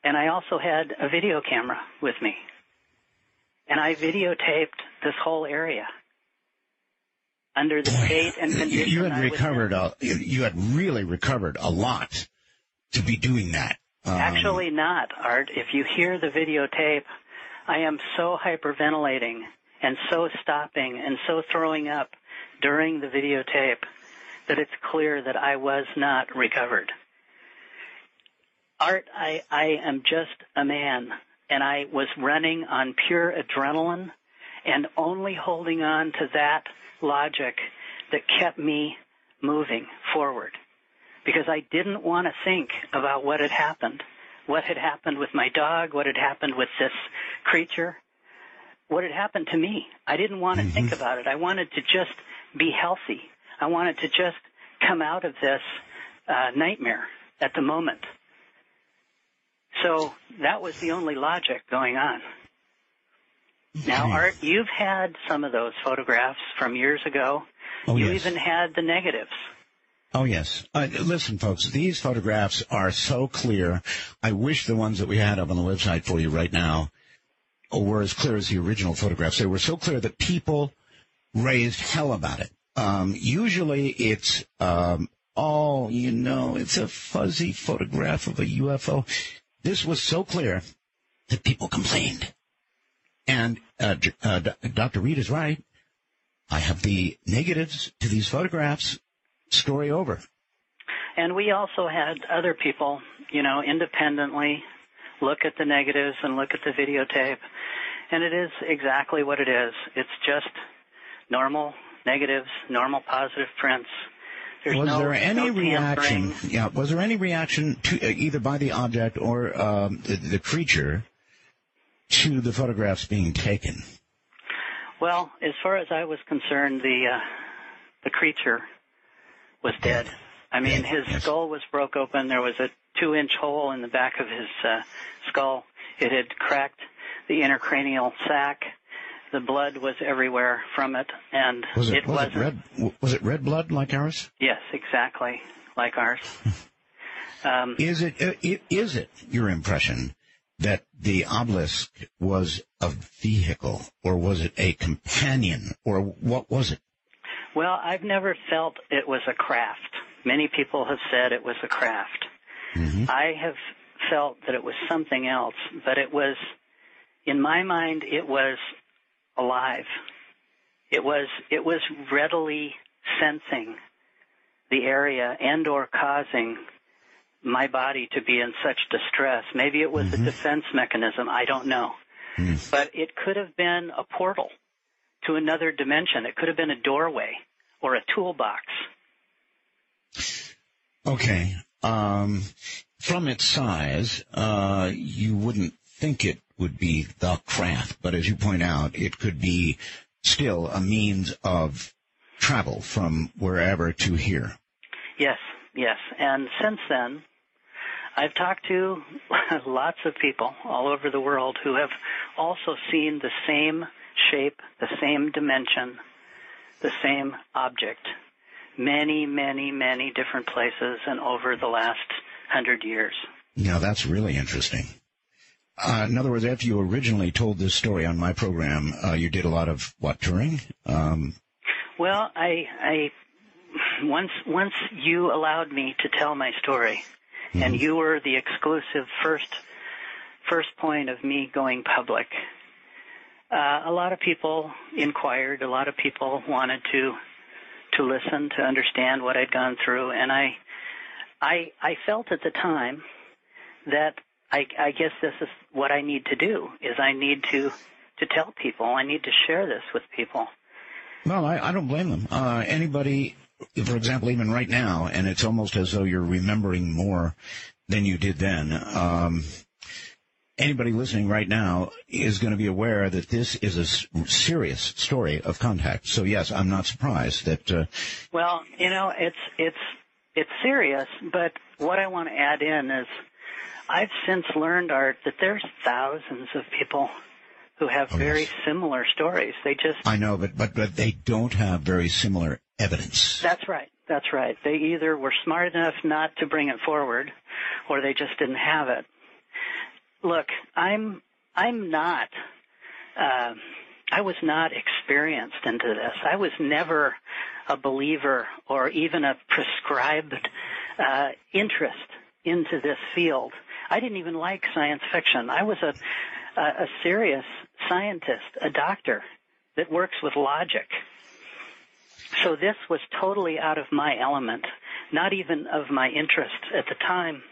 S3: And I also had a video camera with me. And I videotaped this whole area under the state and condition. You had really recovered a lot to be doing that. Actually not, Art. If you hear the videotape, I am so hyperventilating and so stopping and so throwing up during the videotape that it's clear that I was not recovered. Art, I am just a man, and I was running on pure adrenaline and only holding on to that logic that kept me moving forward. because I didn't want to think about what had happened with my dog, what had happened with this creature, what had happened to me. I didn't want to think about it. I wanted to just be healthy. I wanted to just come out of this nightmare at the moment. So that was the only logic going on. Now, Art, you've had some of those photographs from years ago.
S2: Oh,
S3: you
S2: yes.
S3: even had the negatives.
S2: Oh, yes. Listen, folks, these photographs are so clear. I wish the ones that we had up on the website for you right now were as clear as the original photographs. They were so clear that people raised hell about it. Usually it's, it's a fuzzy photograph of a UFO. This was so clear that people complained. And Dr. Reed is right. I have the negatives to these photographs. Story over.
S3: And we also had other people, independently look at the negatives and look at the videotape. And it is exactly what it is. It's just normal negatives, normal positive prints.
S2: Was there any reaction? Yeah. Was there any reaction to either by the object or the creature to the photographs being taken?
S3: Well, as far as I was concerned, the creature was dead. I mean, his skull was broke open. There was a 2-inch hole in the back of his skull. It had cracked the intracranial sac. The blood was everywhere from it, and was it red blood like ours? Yes, exactly like ours.
S2: Is it your impression that the obelisk was a vehicle, or was it a companion, or what was it?
S3: Well, I've never felt it was a craft. Many people have said it was a craft. I have felt that it was something else, but it was, in my mind, it was alive. It was readily sensing the area and or causing my body to be in such distress. Maybe it was a defense mechanism. I don't know. But it could have been a portal to another dimension. It could have been a doorway or a toolbox.
S2: Okay. From its size, you wouldn't think it would be the craft, but as you point out, it could be still a means of travel from wherever to here.
S3: Yes. And since then, I've talked to lots of people all over the world who have also seen the same shape, the same dimension, the same object, many, many, many different places and over the last 100 years.
S2: Now, that's really interesting. In other words, after you originally told this story on my program, you did a lot of, touring?
S3: Well, I once you allowed me to tell my story, and you were the exclusive first point of me going public. A lot of people inquired. A lot of people wanted to listen, to understand what I'd gone through, and I felt at the time that I guess this is what I need to do, is I need to tell people. I need to share this with people.
S2: Well, I don't blame them. Anybody, for example, even right now, and it's almost as though you're remembering more than you did then, anybody listening right now is going to be aware that this is a serious story of contact. So, yes, I'm not surprised that...
S3: Well, it's serious, but what I want to add in is I've since learned, Art, that there's thousands of people who have very similar stories.
S2: I know, but they don't have very similar evidence.
S3: That's right. They either were smart enough not to bring it forward, or they just didn't have it. Look, I'm not, I was not experienced into this. I was never a believer or even a prescribed interest into this field. I didn't even like science fiction. I was a serious scientist, a doctor that works with logic. So this was totally out of my element, not even of my interest at the time.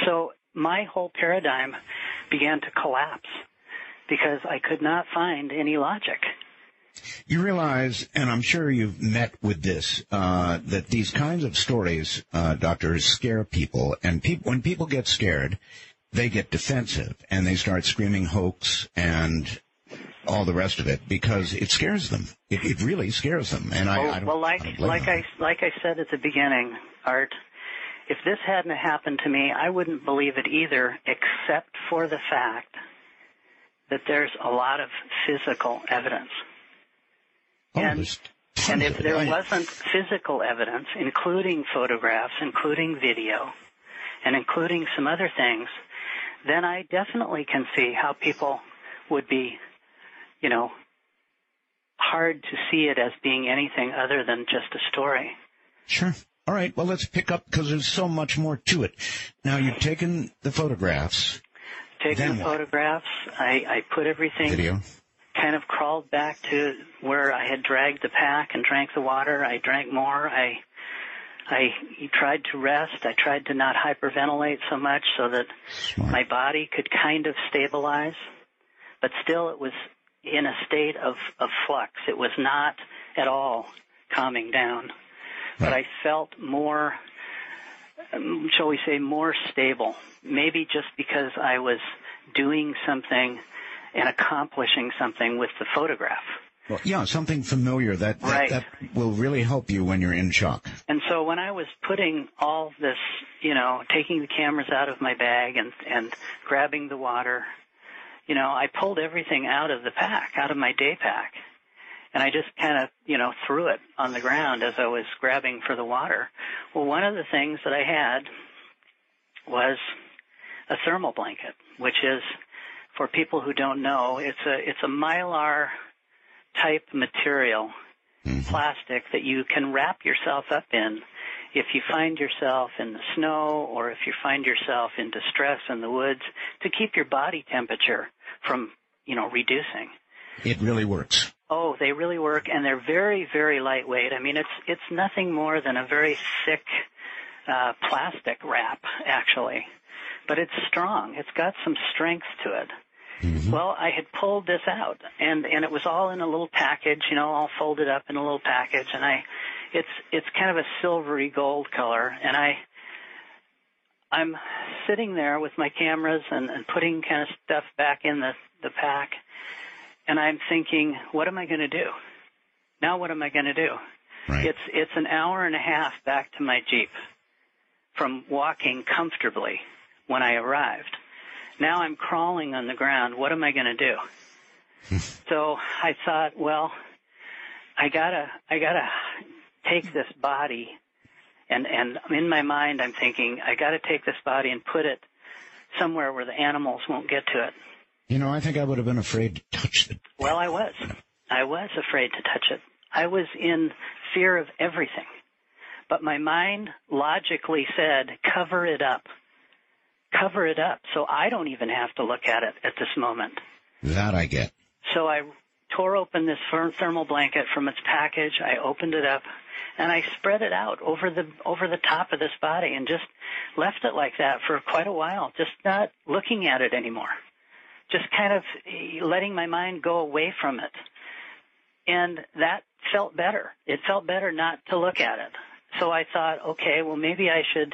S3: So my whole paradigm began to collapse because I could not find any logic.
S2: You realize, and I'm sure you've met with this, that these kinds of stories, doctors, scare people, and when people get scared, they get defensive, and they start screaming hoax and all the rest of it because it scares them. It really scares them, and I don't. Well, like
S3: I said at the beginning, Art, if this hadn't happened to me, I wouldn't believe it either, except for the fact that there's a lot of physical evidence. And if there wasn't physical evidence, including photographs, including video, and including some other things, then I definitely can see how people would be, hard to see it as being anything other than just a story.
S2: Sure. All right. Well, let's pick up because there's so much more to it. Now, you've taken the photographs.
S3: I put everything.
S2: Video.
S3: Kind of crawled back to where I had dragged the pack and drank the water. I drank more. I tried to rest. I tried to not hyperventilate so much so that my body could kind of stabilize. But still, it was in a state of flux. It was not at all calming down. Right. But I felt more, shall we say, more stable. Maybe just because I was doing something and accomplishing something with the photograph.
S2: Well, yeah, something familiar that will really help you when you're in shock.
S3: And so when I was putting all this, taking the cameras out of my bag and grabbing the water, I pulled everything out of the pack, out of my day pack. And I just kind of, threw it on the ground as I was grabbing for the water. Well, one of the things that I had was a thermal blanket, which is, for people who don't know, it's a mylar type material, plastic that you can wrap yourself up in if you find yourself in the snow or if you find yourself in distress in the woods, to keep your body temperature from, reducing.
S2: It really works.
S3: Oh, they really work, and they're very, very lightweight. I mean, it's nothing more than a very thick plastic wrap, actually. But it's strong. It's got some strength to it. Mm-hmm. Well, I had pulled this out, and it was all in a little package, all folded up in a little package, and it's kind of a silvery gold color, and I'm sitting there with my cameras and putting kind of stuff back in the pack, and I'm thinking, what am I going to do? Now what am I going to do?
S2: Right.
S3: It's an hour and a half back to my Jeep from walking comfortably when I arrived. Now I'm crawling on the ground. What am I going to do? So I thought, well, I gotta take this body, and in my mind I'm thinking, I gotta take this body and put it somewhere where the animals won't get to it.
S2: I think I would have been afraid to touch it.
S3: Well, I was afraid to touch it. I was in fear of everything. But my mind logically said, cover it up. Cover it up so I don't even have to look at it at this moment.
S2: That I get.
S3: So I tore open this thermal blanket from its package. I opened it up, and I spread it out over the top of this body and just left it like that for quite a while, just not looking at it anymore, just kind of letting my mind go away from it. And that felt better. It felt better not to look at it. So I thought, okay, well, maybe I should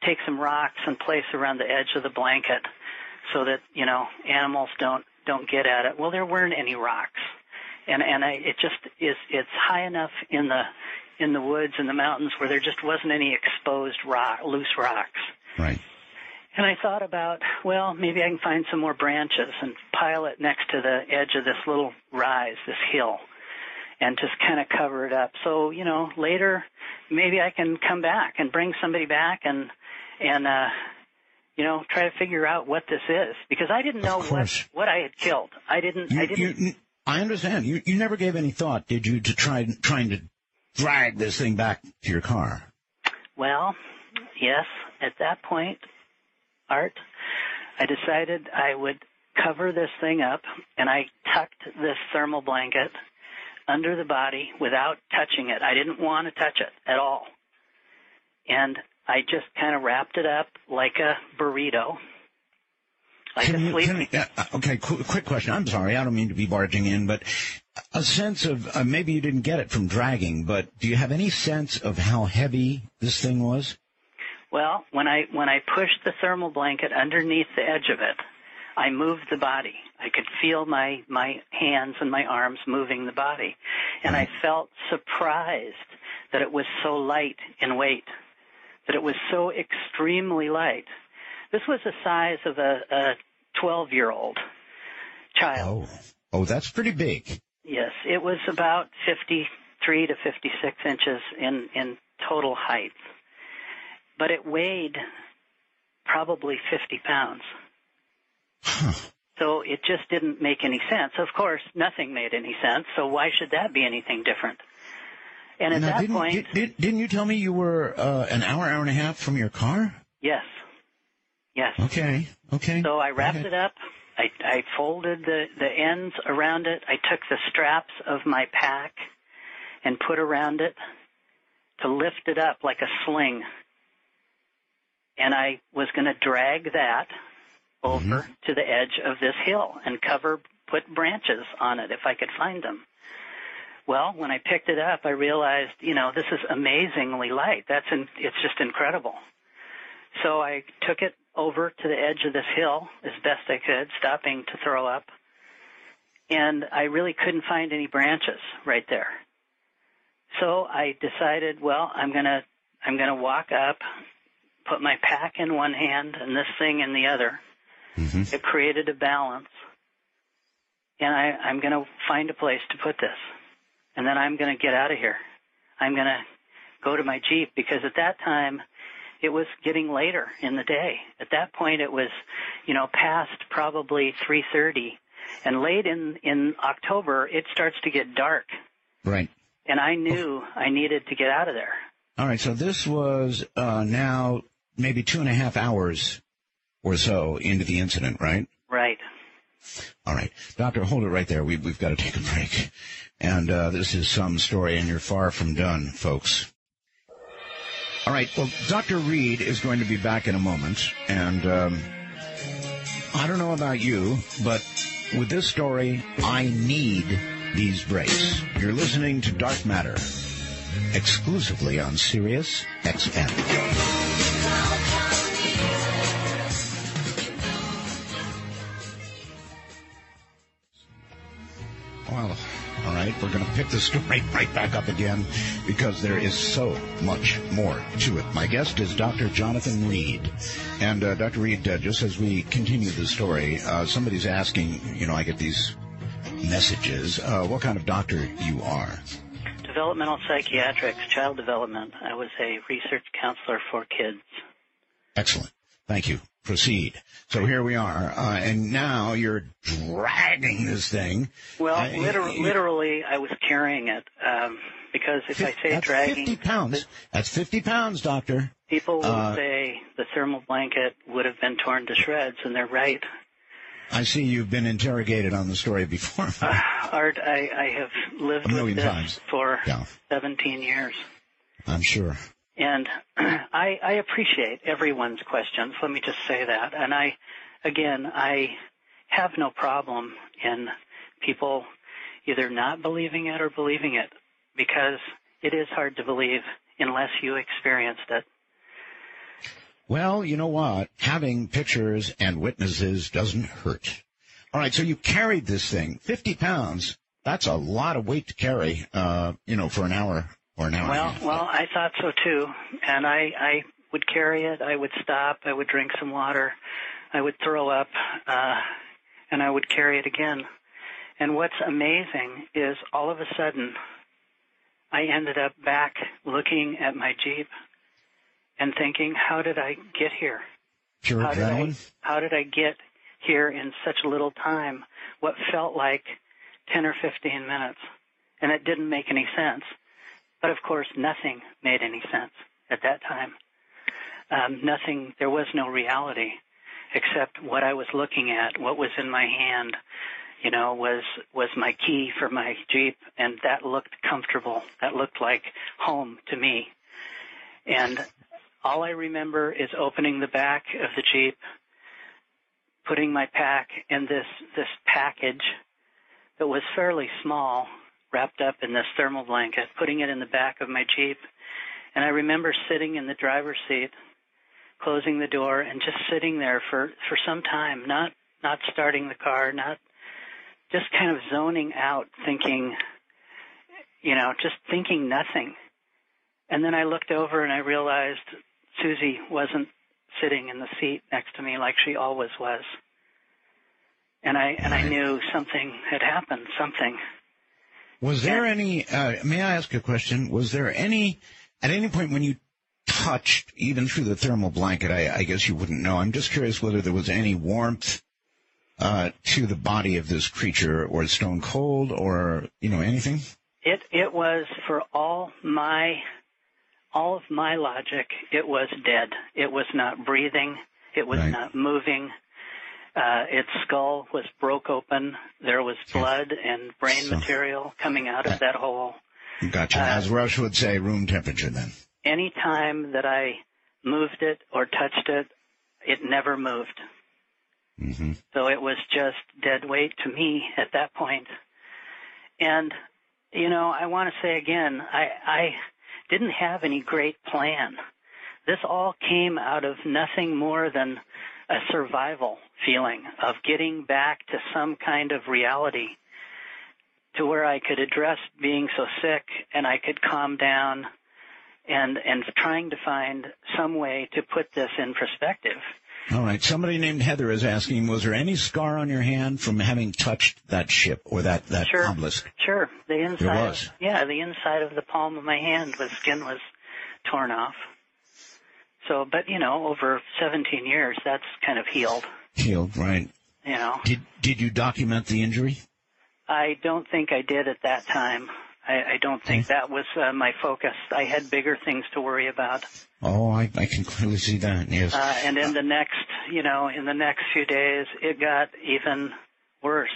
S3: take some rocks and place around the edge of the blanket so that, animals don't get at it. Well, there weren't any rocks. It's high enough in the woods and the mountains where there just wasn't any exposed loose rocks.
S2: Right.
S3: And I thought about, well, maybe I can find some more branches and pile it next to the edge of this little rise, this hill, and just kind of cover it up. So, later maybe I can come back and bring somebody back and try to figure out what this is, because I didn't know what I had killed. I didn't.
S2: I understand. You never gave any thought, did you, to trying to drag this thing back to your car? Well,
S3: yes. At that point, Art, I decided I would cover this thing up, and I tucked this thermal blanket under the body without touching it. I didn't want to touch it at all. And I just kind of wrapped it up like a burrito like a sleeping.
S2: Okay, quick question. I'm sorry, I don't mean to be barging in, but a sense of, maybe you didn't get it from dragging, but do you have any sense of how heavy this thing was?
S3: Well, when I pushed the thermal blanket underneath the edge of it, I moved the body. I could feel my hands and my arms moving the body. And I felt surprised that it was so light in weight, that it was so extremely light. This was the size of a 12-year-old child.
S2: Oh, that's pretty big.
S3: Yes, it was about 53 to 56 inches in total height. But it weighed probably 50 pounds.
S2: Huh.
S3: So it just didn't make any sense. Of course, nothing made any sense, so why should that be anything different? And at that point...
S2: Didn't you tell me you were an hour and a half from your car?
S3: Yes.
S2: Okay.
S3: So I wrapped it up. I folded the ends around it. I took the straps of my pack and put around it to lift it up like a sling. And I was going to drag that over to the edge of this hill and put branches on it if I could find them. Well, when I picked it up, I realized, this is amazingly light. It's just incredible. So I took it over to the edge of this hill as best I could, stopping to throw up. And I really couldn't find any branches right there. So I decided, well, I'm going to walk up, put my pack in one hand and this thing in the other. Mm-hmm. It created a balance. And I'm going to find a place to put this. And then I'm going to get out of here. I'm going to go to my Jeep because at that time it was getting later in the day. At that point it was, past probably 3:30. And late in October it starts to get dark.
S2: Right.
S3: And I knew I needed to get out of there.
S2: All right, so this was now maybe 2.5 hours or so into the incident, right?
S3: Right.
S2: All right. Doctor, hold it right there. We've got to take a break. And this is some story, and you're far from done, folks. All right, well, Dr. Reed is going to be back in a moment. And I don't know about you, but with this story, I need these breaks. You're listening to Dark Matter, exclusively on Sirius XM. Well, all right, we're going to pick the story right back up again because there is so much more to it. My guest is Dr. Jonathan Reed. And Dr. Reed, just as we continue the story, somebody's asking, I get these messages, what kind of doctor you are.
S3: Developmental psychiatrics, child development. I was a research counselor for kids.
S2: Excellent. Thank you. Proceed. So here we are, and now you're dragging this thing.
S3: Well, literally, I was carrying it, because if I say
S2: that's
S3: dragging...
S2: 50 pounds. That's 50 pounds, Doctor.
S3: People will say the thermal blanket would have been torn to shreds, and they're right.
S2: I see you've been interrogated on the story before.
S3: Art, I have lived with this for 17 years.
S2: I'm sure.
S3: And I appreciate everyone's questions. Let me just say that. And I have no problem in people either not believing it or believing it, because it is hard to believe unless you experienced it.
S2: Well, you know what? Having pictures and witnesses doesn't hurt. All right, so you carried this thing, 50 pounds. That's a lot of weight to carry, for an hour. Or an hour.
S3: Well, I thought so too. And I would carry it. I would stop. I would drink some water. I would throw up, and I would carry it again. And what's amazing is all of a sudden, I ended up back looking at my Jeep and thinking, how did I get here?
S2: Pure adrenaline?
S3: How did I get here in such little time? What felt like 10 or 15 minutes. And it didn't make any sense. But, of course, nothing made any sense at that time. There was no reality except what I was looking at, what was in my hand, was my key for my Jeep, and that looked comfortable. That looked like home to me. And all I remember is opening the back of the Jeep, putting my pack in this package that was fairly small, wrapped up in this thermal blanket, putting it in the back of my Jeep. And I remember sitting in the driver's seat, closing the door, and just sitting there for some time, not starting the car, not just kind of zoning out, thinking, just thinking nothing. And then I looked over and I realized Susie wasn't sitting in the seat next to me like she always was. And I knew something had happened, something.
S2: Was there any, may I ask a question? Was there at any point when you touched, even through the thermal blanket, I guess you wouldn't know. I'm just curious whether there was any warmth to the body of this creature, or stone cold, or, anything?
S3: It was, for all of my logic, it was dead. It was not breathing. It was not moving. Its skull was broke open. There was blood and brain material coming out of that hole.
S2: Gotcha. As Rush would say, room temperature then.
S3: Any time that I moved it or touched it, it never moved.
S2: Mm-hmm.
S3: So it was just dead weight to me at that point. And, I want to say again, I didn't have any great plan. This all came out of nothing more than a survival feeling of getting back to some kind of reality, to where I could address being so sick and I could calm down, and trying to find some way to put this in perspective.
S2: All right. Somebody named Heather is asking, was there any scar on your hand from having touched that ship or that obelisk?
S3: Sure. The inside.
S2: There was?
S3: The inside of the palm of my hand, the skin was torn off. So, but, over 17 years, that's kind of healed.
S2: Healed, right. Did you document the injury?
S3: I don't think I did at that time. I don't think that was my focus. I had bigger things to worry about.
S2: Oh, I can clearly see that, yes.
S3: And in the next few days, it got even worse.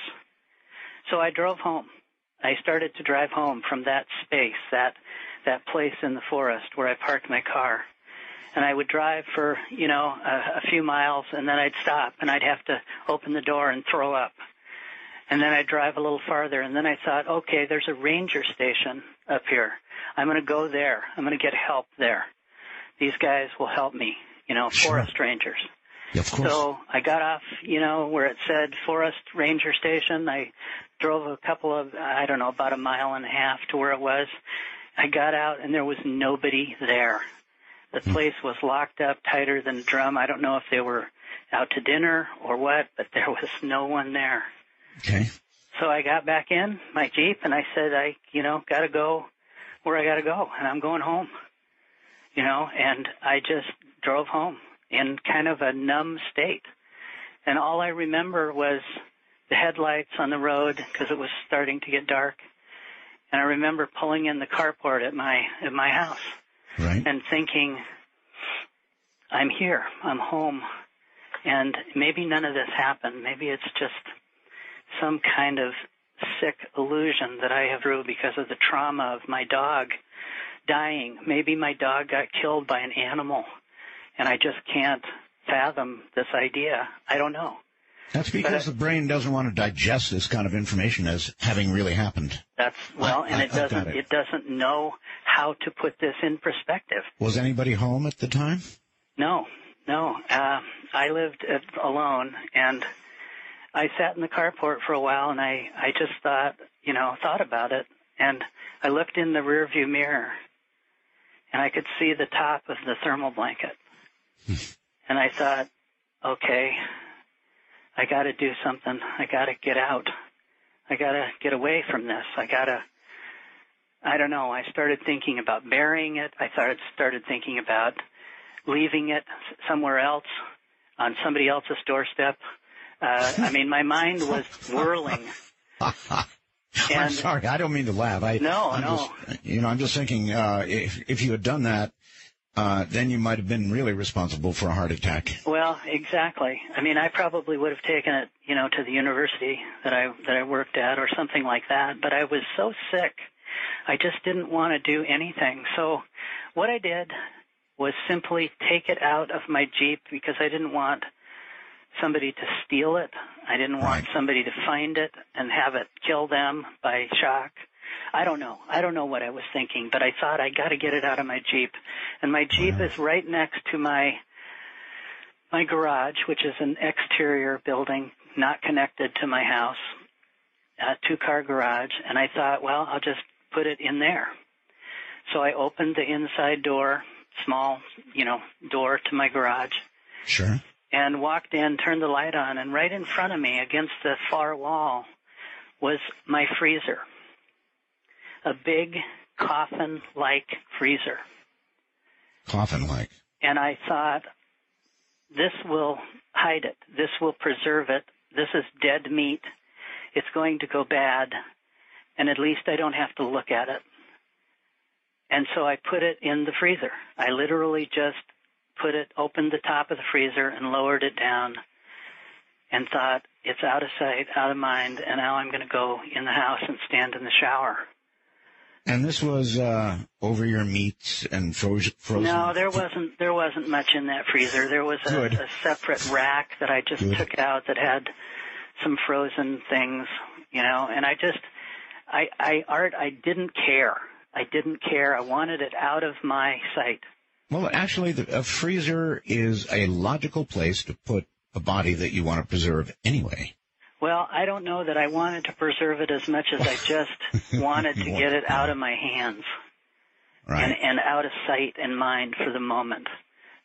S3: So I drove home. I started to drive home from that space, that place in the forest where I parked my car. And I would drive for, a few miles, and then I'd stop, and I'd have to open the door and throw up. And then I'd drive a little farther, and then I thought, okay, there's a ranger station up here. I'm going to go there. I'm going to get help there. These guys will help me, forest rangers.
S2: Yeah, of course.
S3: So I got off, where it said Forest Ranger Station. I drove about a mile and a half to where it was. I got out, and there was nobody there. The place was locked up tighter than a drum. I don't know if they were out to dinner or what, but there was no one there.
S2: Okay.
S3: So I got back in my Jeep, and I said, I got to go where I got to go, and I'm going home. And I just drove home in kind of a numb state. And all I remember was the headlights on the road because it was starting to get dark. And I remember pulling in the carport at my house.
S2: Right.
S3: And thinking, I'm here, I'm home, and maybe none of this happened. Maybe it's just some kind of sick illusion that I have through because of the trauma of my dog dying. Maybe my dog got killed by an animal, and I just can't fathom this idea. I don't know.
S2: That's because the brain doesn't want to digest this kind of information as having really happened.
S3: It doesn't know how to put this in perspective.
S2: Was anybody home at the time?
S3: No. I lived alone, and I sat in the carport for a while, and I just thought about it, and I looked in the rearview mirror, and I could see the top of the thermal blanket, and I thought, okay, I got to do something. I got to get out. I got to get away from this. I don't know. I started thinking about burying it. I started thinking about leaving it somewhere else on somebody else's doorstep. My mind was whirling.
S2: I'm sorry. I don't mean to laugh. I'm just thinking, if you had done that, then you might have been really responsible for a heart attack.
S3: Well, exactly. I probably would have taken it, to the university that I worked at or something like that. But I was so sick, I just didn't want to do anything. So what I did was simply take it out of my Jeep because I didn't want somebody to steal it. I didn't want somebody to find it and have it kill them by shock. I don't know. I don't know what I was thinking, but I thought I got to get it out of my Jeep. And my Jeep is right next to my garage, which is an exterior building, not connected to my house, a 2-car garage. And I thought, well, I'll just put it in there. So I opened the inside door, small, door to my garage.
S2: Sure.
S3: And walked in, turned the light on, and right in front of me against the far wall was my freezer. A big coffin-like freezer.
S2: Coffin-like.
S3: And I thought, this will hide it. This will preserve it. This is dead meat. It's going to go bad, and at least I don't have to look at it. And so I put it in the freezer. I literally just opened the top of the freezer and lowered it down and thought, it's out of sight, out of mind, and now I'm going to go in the house and stand in the shower.
S2: And this was over your meats and frozen?
S3: No, there wasn't much in that freezer. There was a separate rack that I just took out that had some frozen things, and Art, I didn't care. I didn't care. I wanted it out of my sight.
S2: Well, actually, a freezer is a logical place to put a body that you want to preserve anyway.
S3: Well, I don't know that I wanted to preserve it as much as I just wanted to get it out of my hands and out of sight and mind for the moment.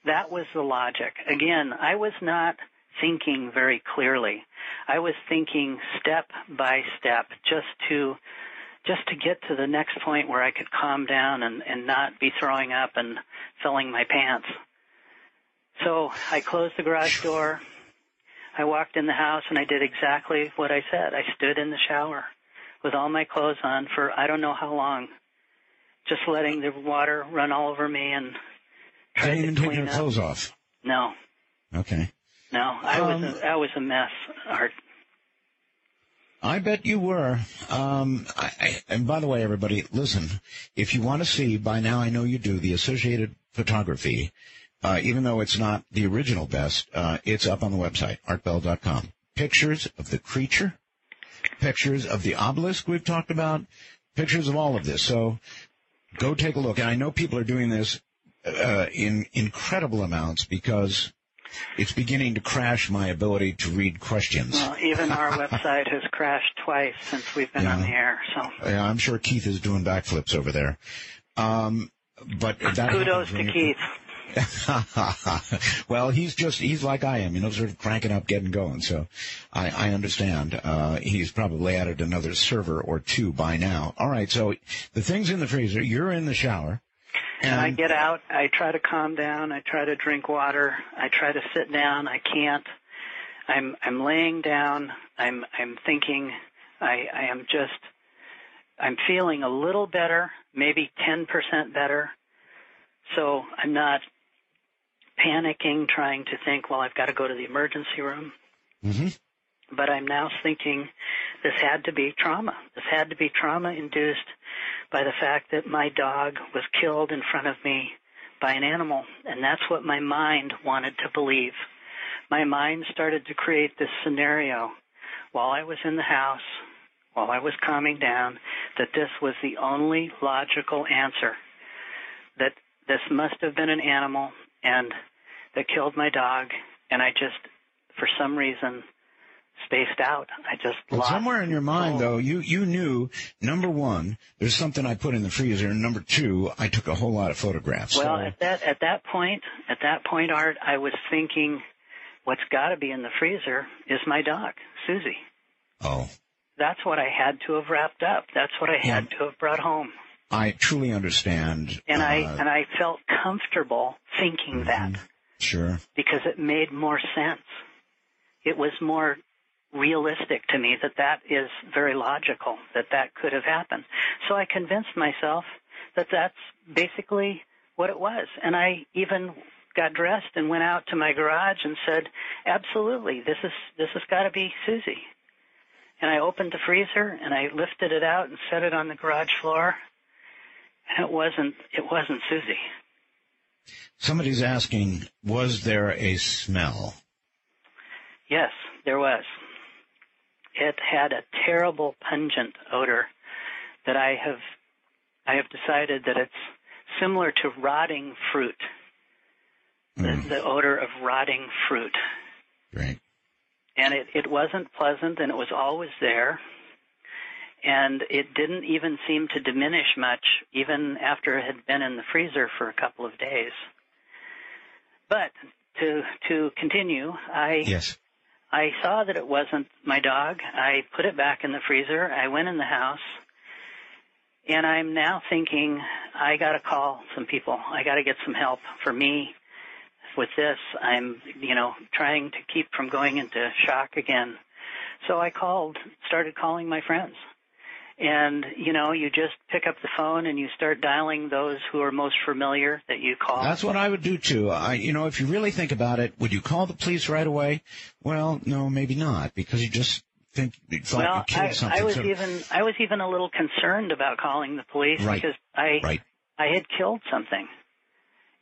S3: That was the logic. Again, I was not thinking very clearly. I was thinking step by step just to get to the next point where I could calm down and not be throwing up and filling my pants. So I closed the garage door. I walked in the house, and I did exactly what I said. I stood in the shower with all my clothes on for I don't know how long, just letting the water run all over me and tried to clean up.
S2: Didn't even take your clothes off?
S3: No.
S2: Okay.
S3: No, I was a mess, Art.
S2: I bet you were. And by the way, everybody, listen, if you want to see, by now I know you do, the Associated Photography, even though it's not the original best, it's up on the website, artbell.com. Pictures of the creature, pictures of the obelisk we've talked about, pictures of all of this. So go take a look. And I know people are doing this in incredible amounts because it's beginning to crash my ability to read questions.
S3: Well, even our website has crashed twice since we've been on the air. So
S2: yeah, I'm sure Keith is doing backflips over there. But that
S3: kudos to Keith.
S2: Well, he's like I am, sort of cranking up, getting going. So I understand. He's probably added another server or two by now. All right. So the thing's in the freezer. You're in the shower.
S3: And I get out. I try to calm down. I try to drink water. I try to sit down. I can't. I'm laying down. I'm thinking. I'm feeling a little better, maybe 10% better. So I'm not panicking, trying to think, well, I've got to go to the emergency room.
S2: Mm-hmm.
S3: But I'm now thinking this had to be trauma. This had to be trauma-induced by the fact that my dog was killed in front of me by an animal, and that's what my mind wanted to believe. My mind started to create this scenario while I was in the house, while I was calming down, that this was the only logical answer, that this must have been an animal and that killed my dog, and I just, for some reason, spaced out. I just lost.
S2: Somewhere in your mind, though, you knew, number one, there's something I put in the freezer, and number two, I took a whole lot of photographs.
S3: Well, at that point, Art, I was thinking, what's got to be in the freezer is my dog, Susie.
S2: Oh.
S3: That's what I had to have wrapped up. That's what I had to have brought home.
S2: I truly understand.
S3: And I felt comfortable thinking that.
S2: Sure.
S3: Because it made more sense. It was more realistic to me that is very logical, that could have happened. So I convinced myself that that's basically what it was. And I even got dressed and went out to my garage and said, absolutely, this has got to be Susie. And I opened the freezer and I lifted it out and set it on the garage floor. And it wasn't Susie.
S2: Somebody's asking, was there a smell?
S3: Yes, there was. It had a terrible pungent odor that I have decided that it's similar to rotting fruit. The odor of rotting fruit.
S2: Right.
S3: And it wasn't pleasant, and it was always there. And it didn't even seem to diminish much, even after it had been in the freezer for a couple of days. But to continue,
S2: Yes.
S3: I saw that it wasn't my dog. I put it back in the freezer. I went in the house, and I'm now thinking, I got to call some people. I got to get some help for me with this. I'm, trying to keep from going into shock again. So I started calling my friends. And, you just pick up the phone and you start dialing those who are most familiar that you call.
S2: That's what I would do, too. If you really think about it, would you call the police right away? Well, no, maybe not, because you just think you thought you killed something.
S3: I was even a little concerned about calling the police because I had killed something.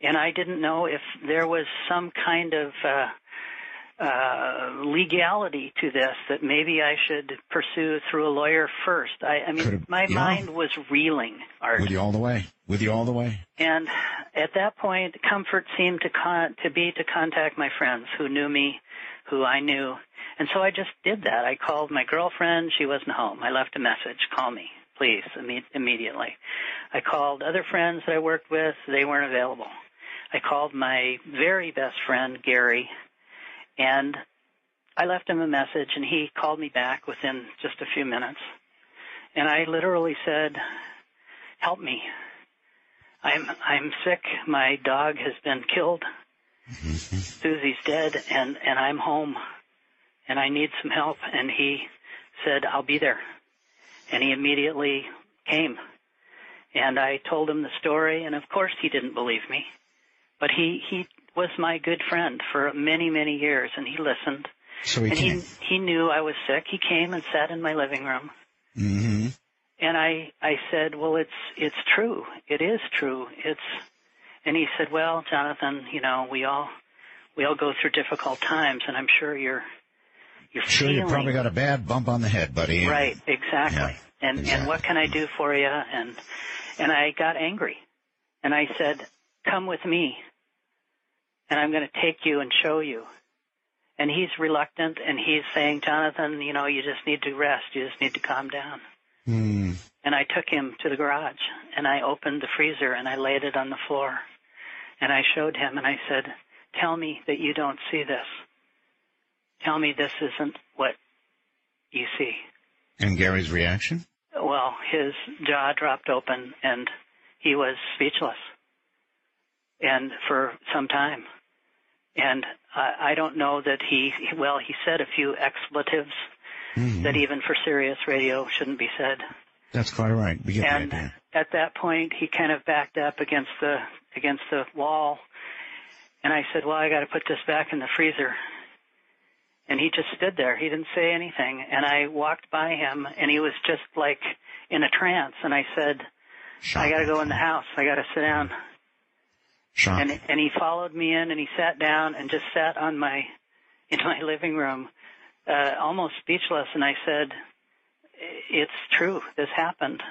S3: And I didn't know if there was some kind of legality to this that maybe I should pursue through a lawyer first. My mind was reeling, Art.
S2: With you all the way.
S3: And at that point, comfort seemed to be to contact my friends who knew me, who I knew. And so I just did that. I called my girlfriend. She wasn't home. I left a message. Call me, please, immediately. I called other friends that I worked with. They weren't available. I called my very best friend, Gary, and I left him a message, and he called me back within just a few minutes. And I literally said, help me. I'm sick. My dog has been killed. Susie's dead, and I'm home, and I need some help. And he said, I'll be there. And he immediately came. And I told him the story, and of course he didn't believe me. But he was my good friend for many, many years, and he listened.
S2: So
S3: he knew I was sick. He came and sat in my living room.
S2: Mm-hmm.
S3: And I said, well, it's true. It is true. And he said, well, Jonathan, we all go through difficult times, and I'm sure you're
S2: sure
S3: feeling.
S2: You probably got a bad bump on the head, buddy.
S3: Right, exactly.
S2: Yeah,
S3: and what can I do for you? And I got angry, and I said, come with me, and I'm going to take you and show you. And he's reluctant, and he's saying, Jonathan, you just need to rest. You just need to calm down.
S2: Mm.
S3: And I took him to the garage, and I opened the freezer, and I laid it on the floor. And I showed him, and I said, tell me that you don't see this. Tell me this isn't what you see.
S2: And Gary's reaction?
S3: Well, his jaw dropped open, and he was speechless. And for some time. And I don't know that he said a few expletives that even for Sirius radio shouldn't be said.
S2: That's quite right. We get the
S3: and
S2: idea.
S3: At that point, he kind of backed up against the wall. And I said, well, I got to put this back in the freezer. And he just stood there. He didn't say anything. And I walked by him, and he was just like in a trance. And I said, I got to go in the house. I got to sit down. And he followed me in, and he sat down and just sat in my living room, almost speechless. And I said, it's true. This happened.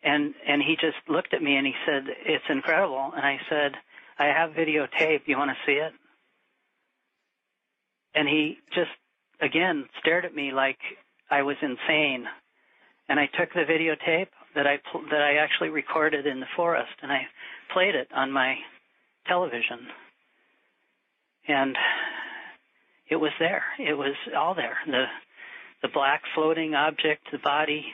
S3: And he just looked at me, and he said, it's incredible. And I said, I have videotape. You want to see it? And he just, again, stared at me like I was insane. And I took the videotape that I actually recorded in the forest, and I played it on my television. And it was there. It was all there. The black floating object, the body,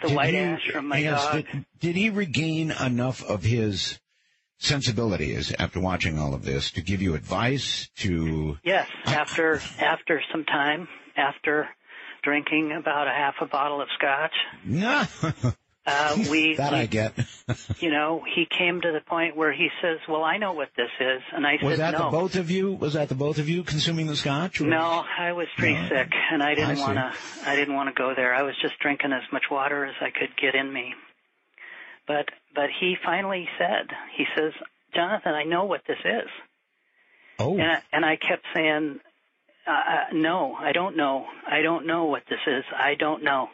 S3: the white ash from my dog.
S2: Did he regain enough of his sensibilities after watching all of this to give you advice to?
S3: Yes, after some time, after drinking about a half a bottle of scotch.
S2: No. I get.
S3: He came to the point where he says, well, I know what this is. And I said, no.
S2: Was that the both of you consuming the scotch?
S3: No, I was pretty sick, and I didn't want to go there. I was just drinking as much water as I could get in me. But he finally says, Jonathan, I know what this is.
S2: Oh.
S3: And I kept saying, no, I don't know. I don't know what this is. I don't know.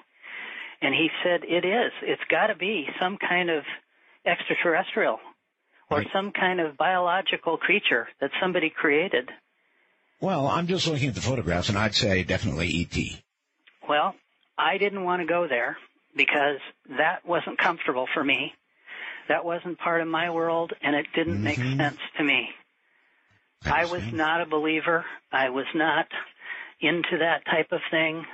S3: And he said, it is. It's got to be some kind of extraterrestrial or
S2: Right.
S3: some kind of biological creature that somebody created.
S2: Well, I'm just looking at the photographs, and I'd say definitely E.T.
S3: Well, I didn't want to go there because that wasn't comfortable for me. That wasn't part of my world, and it didn't make sense to me. I was not a believer. I was not into that type of thing.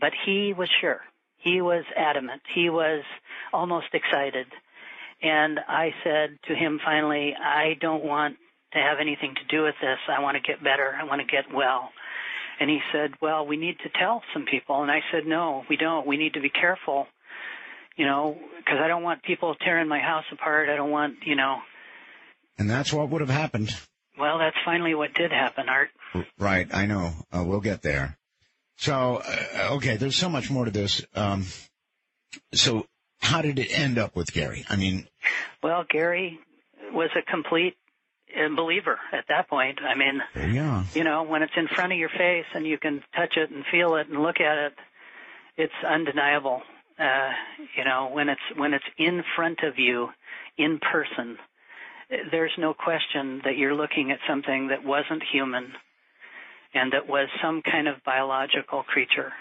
S3: But he was sure. He was adamant. He was almost excited. And I said to him finally, I don't want to have anything to do with this. I want to get better. I want to get well. And he said, well, we need to tell some people. And I said, no, we don't. We need to be careful, because I don't want people tearing my house apart. I don't want,
S2: And that's what would have happened.
S3: Well, that's finally what did happen, Art.
S2: Right, I know. We'll get there. So, okay, there's so much more to this. So how did it end up with Gary? I mean...
S3: Well, Gary was a complete believer at that point. I mean,
S2: yeah.
S3: When it's in front of your face and you can touch it and feel it and look at it, it's undeniable. When it's in front of you in person, there's no question that you're looking at something that wasn't human and that was some kind of biological creature.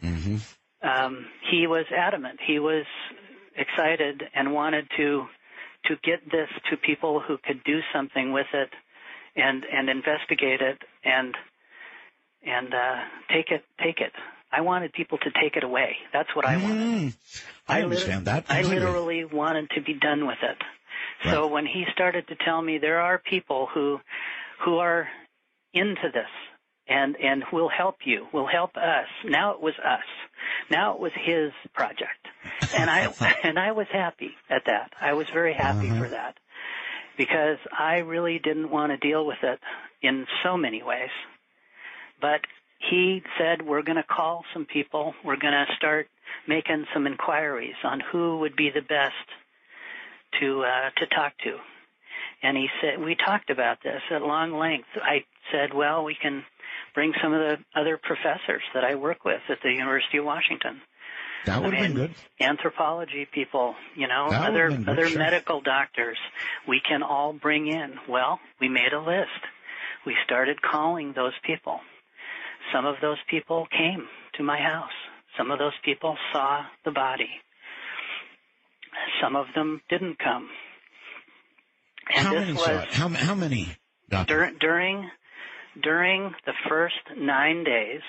S2: Mm-hmm.
S3: He was adamant. He was excited and wanted to get this to people who could do something with it and investigate it and take it. I wanted people to take it away. That's what I wanted.
S2: I understand that.
S3: I literally wanted to be done with it. Right. So when he started to tell me there are people who are into this and will help you, will help us. Now it was us. Now it was his project. And I was happy at that. I was very happy for that because I really didn't want to deal with it in so many ways. But he said, we're going to call some people. We're going to start making some inquiries on who would be the best to talk to. And he said, we talked about this at long length. I said, well, we can bring some of the other professors that I work with at the University of Washington.
S2: That would have been good.
S3: Anthropology people, other medical doctors, we can all bring in. Well, we made a list. We started calling those people. Some of those people came to my house. Some of those people saw the body. Some of them didn't come. And
S2: how many saw it? How many?
S3: During the first 9 days,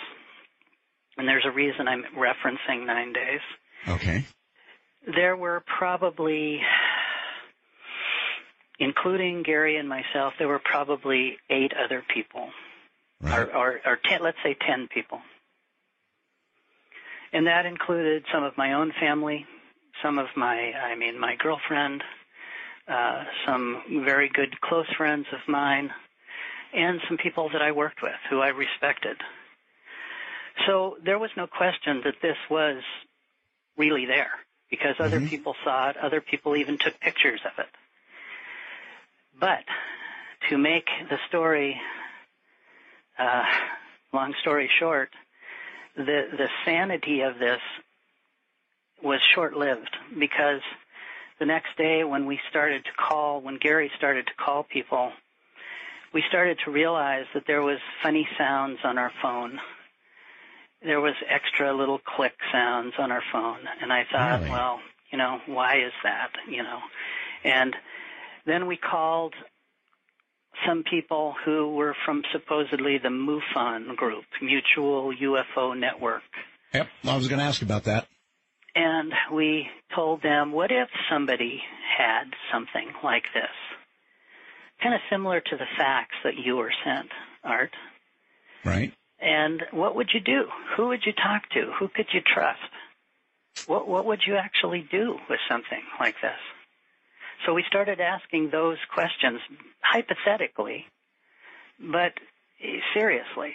S3: and there's a reason I'm referencing 9 days.
S2: Okay.
S3: There were probably, including Gary and myself, there were probably 8 other people,
S2: right.
S3: or 10, let's say 10 people. And that included some of my own family, some of my girlfriend, some very good close friends of mine, and some people that I worked with who I respected. So there was no question that this was really there because other people saw it. Other people even took pictures of it. But to make the story, long story short, the sanity of this was short-lived because the next day when Gary started to call people, we started to realize that there was funny sounds on our phone. There was extra little click sounds on our phone. And I thought,
S2: really?
S3: Well, why is that, And then we called some people who were from supposedly the MUFON group, Mutual UFO Network.
S2: Yep, I was going to ask about that.
S3: And we told them, what if somebody had something like this? Kind of similar to the fax that you were sent, Art.
S2: Right.
S3: And what would you do? Who would you talk to? Who could you trust? What would you actually do with something like this? So we started asking those questions hypothetically, but seriously.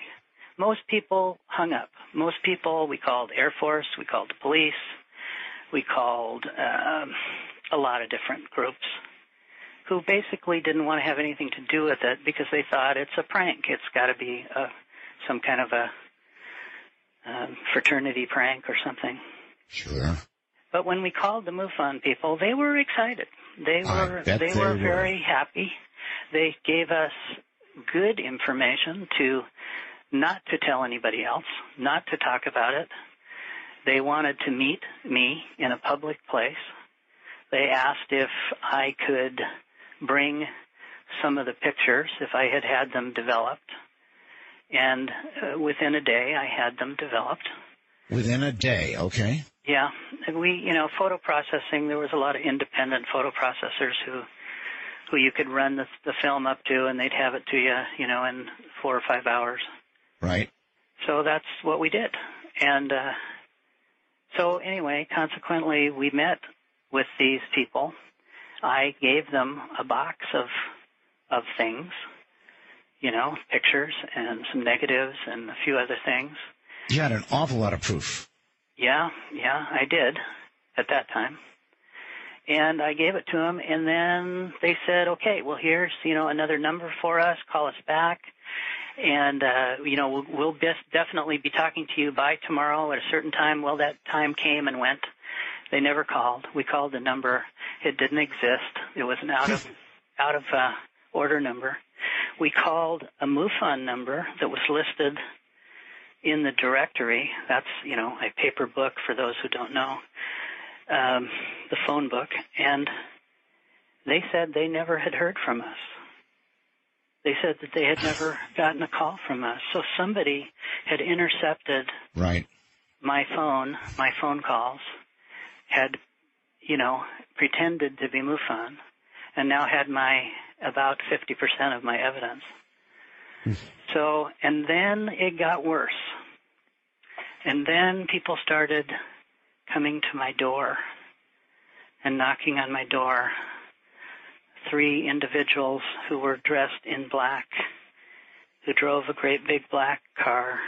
S3: Most people hung up. Most people, we called Air Force, we called the police, we called a lot of different groups who basically didn't want to have anything to do with it because they thought it's a prank. It's got to be some kind of a fraternity prank or something.
S2: Sure.
S3: But when we called the MUFON people, they were excited. They were very happy. They gave us good information not to tell anybody else, not to talk about it. They wanted to meet me in a public place. They asked if I could bring some of the pictures, if I had them developed. And within a day, I had them developed.
S2: Within a day, okay.
S3: Yeah. And photo processing, there was a lot of independent photo processors who you could run the film up to, and they'd have it to you, in 4 or 5 hours.
S2: Right.
S3: So that's what we did. And so anyway, consequently, we met with these people. I gave them a box of things, pictures and some negatives and a few other things.
S2: You had an awful lot of proof.
S3: Yeah, I did at that time. And I gave it to them, and then they said, okay, well, here's, another number for us. Call us back. And, we'll definitely be talking to you by tomorrow at a certain time. Well, that time came and went. They never called. We called the number. It didn't exist. It was an out of order number. We called a MUFON number that was listed in the directory. That's, a paper book for those who don't know, the phone book. And they said they never had heard from us. They said that they had never gotten a call from us. So somebody had intercepted my phone calls, had, pretended to be MUFON, and now had about 50% of my evidence. So, and then it got worse. And then people started coming to my door and knocking on my door. 3 individuals who were dressed in black, who drove a great big black car,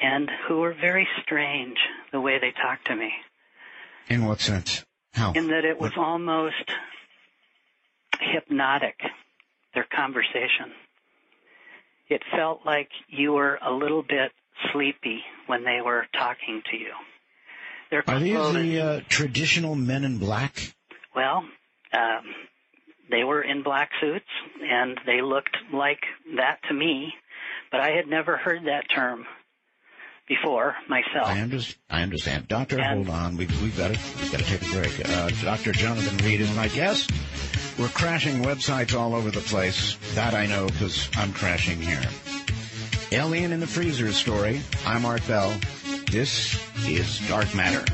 S3: and who were very strange the way they talked to me.
S2: In what sense? How?
S3: In that it was almost hypnotic, their conversation. It felt like you were a little bit sleepy when they were talking to you.
S2: Are these the traditional men in black?
S3: Well, they were in black suits, and they looked like that to me, but I had never heard that term before myself.
S2: I understand. Doctor, hold on. We've got to take a break. Dr. Jonathan Reed is my guest. We're crashing websites all over the place. That I know because I'm crashing here. Alien in the Freezer story. I'm Art Bell. This is Dark Matter.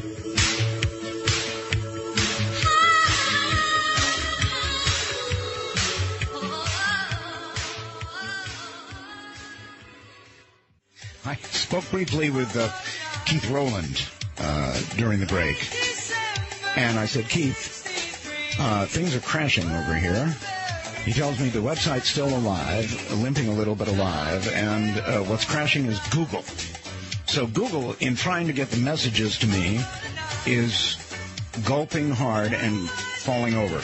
S2: I spoke briefly with Keith Rowland during the break, and I said, Keith, things are crashing over here. He tells me the website's still alive, limping a little but alive, and what's crashing is Google. So Google, in trying to get the messages to me, is gulping hard and falling over.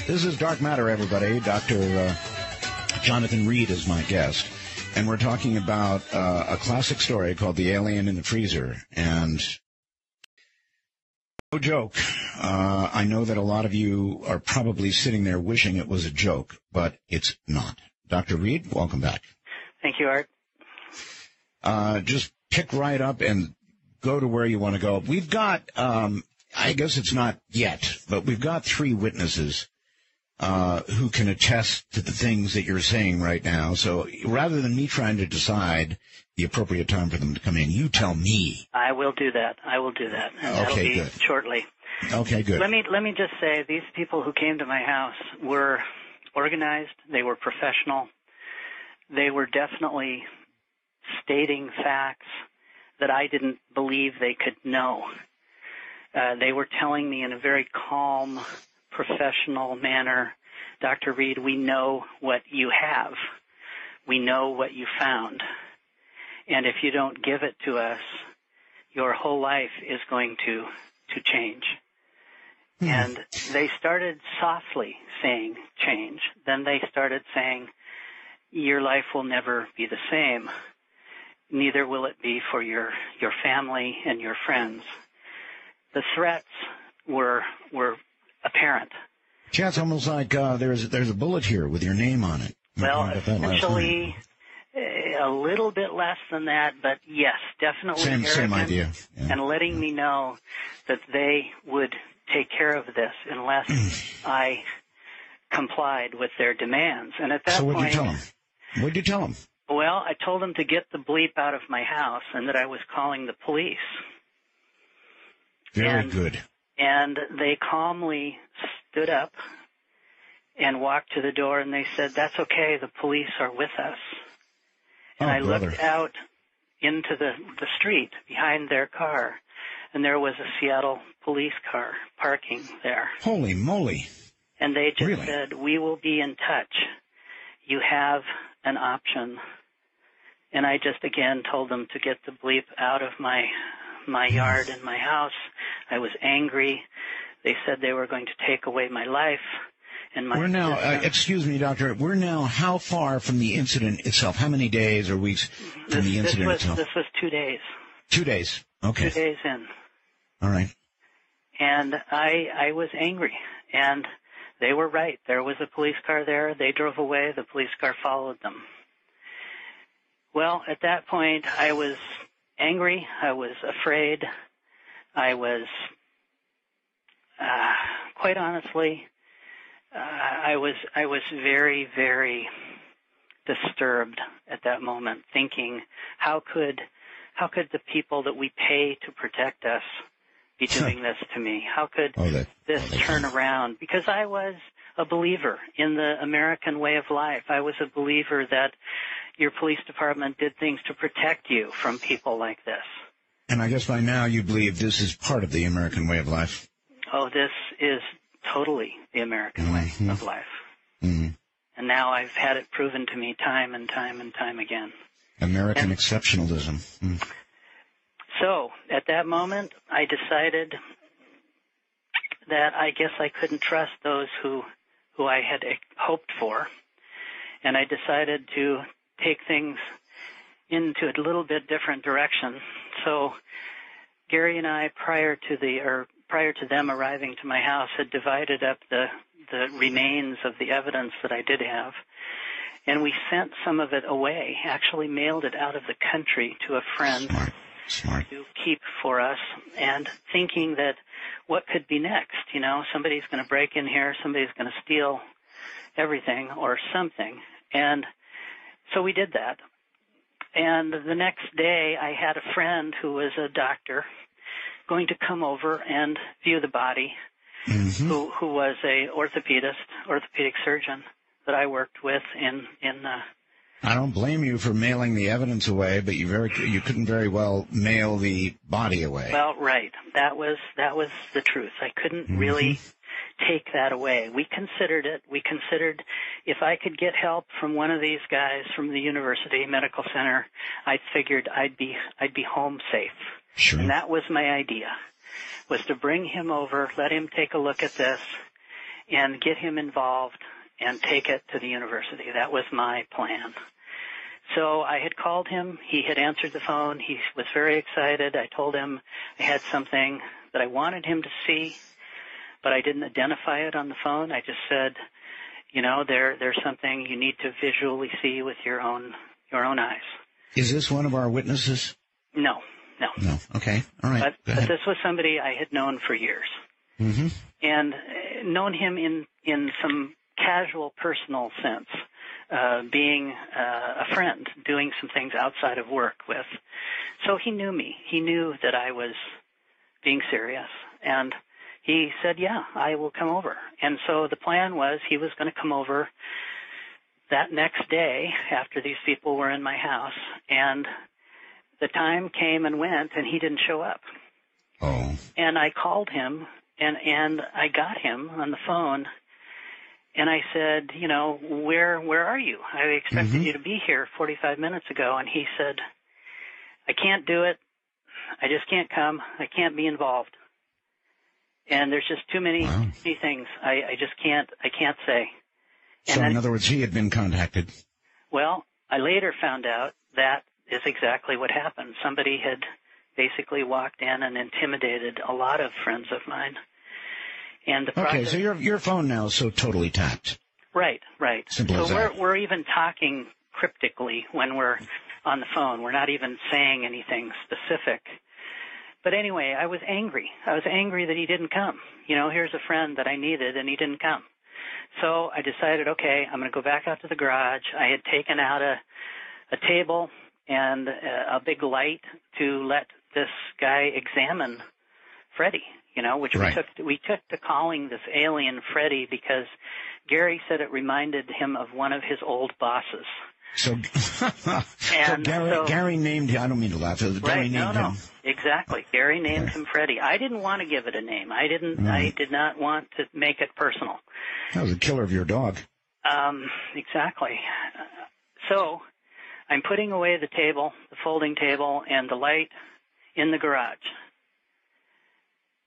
S2: This is Dark Matter, everybody. Dr. Jonathan Reed is my guest. And we're talking about a classic story called The Alien in the Freezer. And no joke. I know that a lot of you are probably sitting there wishing it was a joke, but it's not. Dr. Reed, welcome back.
S3: Thank you, Art.
S2: Just pick right up and go to where you want to go. We've got, I guess it's not yet, but we've got 3 witnesses who can attest to the things that you're saying right now. So rather than me trying to decide the appropriate time for them to come in, you tell me.
S3: I will do that. And that'll be
S2: good.
S3: Shortly.
S2: Okay, good.
S3: Let me just say, these people who came to my house were organized. They were professional. They were definitely stating facts that I didn't believe they could know. They were telling me in a very calm, professional manner, Dr. Reed, we know what you have. We know what you found. And if you don't give it to us, your whole life is going to change. And they started softly saying change. Then they started saying, your life will never be the same. Neither will it be for your family and your friends. The threats were apparent.
S2: Yeah, it's almost like there's a bullet here with your name on it.
S3: Well, essentially, a little bit less than that, but yes, definitely
S2: same idea. Yeah.
S3: And letting me know that they would take care of this unless I complied with their demands. And at that point,
S2: what did you tell them? What did you tell them?
S3: Well, I told them to get the bleep out of my house and that I was calling the police.
S2: Very good.
S3: And they calmly stood up and walked to the door, and they said, "That's okay, the police are with us." And I looked out into the street behind their car, and there was a Seattle police car parking there.
S2: Holy moly.
S3: And they just said, "We will be in touch. You have an option." And I just again told them to get the bleep out of my yard and my house. I was angry. They said they were going to take away my life. And my
S2: We're now, excuse me, Doctor, we're now how far from the incident itself? How many days or weeks from the incident itself?
S3: This was 2 days.
S2: 2 days. Okay.
S3: 2 days in.
S2: All right.
S3: And I was angry. And they were right. There was a police car there. They drove away. The police car followed them. Well, at that point, I was angry. I was afraid. I was, quite honestly, I was very, very disturbed at that moment, thinking, how could the people that we pay to protect us be doing this to me? How could this turn around? Because I was a believer in the American way of life. I was a believer that your police department did things to protect you from people like this.
S2: And I guess by now you believe this is part of the American way of life.
S3: Oh, this is totally the American way of life. Mm-hmm. And now I've had it proven to me time and time and time again.
S2: American exceptionalism. Mm.
S3: So at that moment, I decided that I guess I couldn't trust those who I had hoped for. And I decided to take things into a little bit different direction. So Gary and I, prior to them arriving to my house, had divided up the remains of the evidence that I did have, and we sent some of it away, actually mailed it out of the country to a friend
S2: Smart.
S3: to keep for us, and thinking that what could be next? You know, somebody's going to break in here, somebody's going to steal everything or something. And so we did that. And the next day I had a friend who was a doctor going to come over and view the body, who was a orthopedic surgeon that I worked with in
S2: I don't blame you for mailing the evidence away, but you couldn't very well mail the body away.
S3: Well, right. That was the truth. I couldn't really take that away. We considered it. We considered if I could get help from one of these guys from the university medical center, I figured I'd be home safe.
S2: Sure.
S3: And that was my idea, was to bring him over, let him take a look at this, and get him involved and take it to the university. That was my plan. So I had called him. He had answered the phone. He was very excited. I told him I had something that I wanted him to see, but I didn't identify it on the phone. I just said, you know, there's something you need to visually see with your own eyes.
S2: Is this one of our witnesses?
S3: No.
S2: Okay. All right.
S3: But this was somebody I had known for years, and known him in some casual personal sense, being a friend, doing some things outside of work with. So he knew me. He knew that I was being serious, and he said, yeah, I will come over. And so the plan was he was going to come over that next day after these people were in my house, and the time came and went, and he didn't show up.
S2: Oh.
S3: And I called him, and I got him on the phone, and I said, you know, where are you? I expected you to be here 45 minutes ago. And he said, I can't do it. I just can't come. I can't be involved. And there's just too many things I can't say. And
S2: so in other words, he had been contacted.
S3: Well, I later found out that is exactly what happened. Somebody had basically walked in and intimidated a lot of friends of mine. And the process,
S2: okay, so your phone now is so totally tapped.
S3: Right.
S2: Simple as that.
S3: We're even talking cryptically when we're on the phone. We're not even saying anything specific. But anyway, I was angry. I was angry that he didn't come. Here's a friend that I needed, and he didn't come. So I decided, okay, I'm going to go back out to the garage. I had taken out a table and a big light to let this guy examine Freddie, which
S2: right.
S3: we took to calling this alien Freddie because Gary said it reminded him of one of his old bosses.
S2: So Gary named him. I don't mean to laugh. Gary named him.
S3: Exactly. Gary named him Freddie. I didn't want to give it a name. I did not want to make it personal.
S2: That was the killer of your dog.
S3: Exactly. So I'm putting away the table, the folding table, and the light in the garage.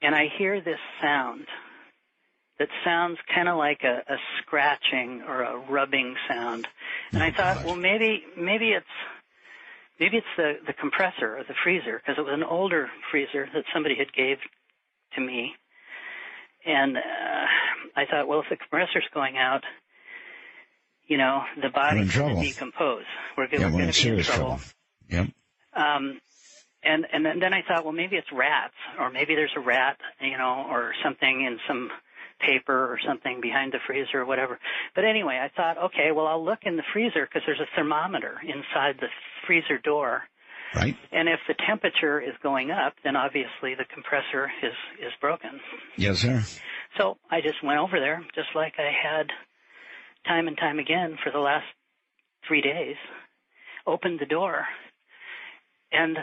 S3: And I hear this sound that sounds kind of like a scratching or a rubbing sound. And I thought, well, maybe it's the compressor or the freezer, because it was an older freezer that somebody had gave to me. And I thought, well, if the compressor's going out, the body's going to decompose. We're going to be in trouble.
S2: Yep.
S3: And then I thought, well, maybe it's rats, or maybe there's a rat, or something in some paper or something behind the freezer or whatever. But anyway, I thought, okay, well, I'll look in the freezer because there's a thermometer inside the freezer door.
S2: Right.
S3: And if the temperature is going up, then obviously the compressor is broken.
S2: Yes, sir.
S3: So I just went over there, just like I had time and time again for the last 3 days, opened the door, and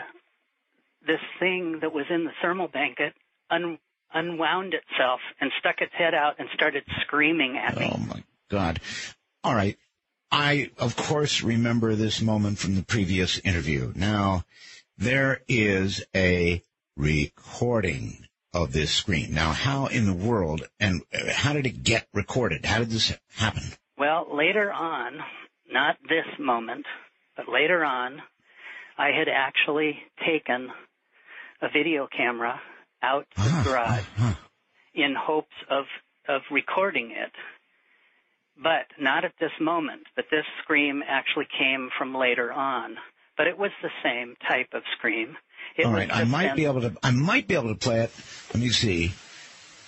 S3: this thing that was in the thermal blanket unwound itself and stuck its head out and started screaming at me.
S2: Oh, my God. All right. I, of course, remember this moment from the previous interview. Now, there is a recording of this scream. Now, how in the world and how did it get recorded? How did this happen?
S3: Well, later on, not this moment, but later on, I had actually taken a video camera out to the garage in hopes of recording it. But not at this moment. But this scream actually came from later on. But it was the same type of scream.
S2: All right, I might be able to play it. Let me see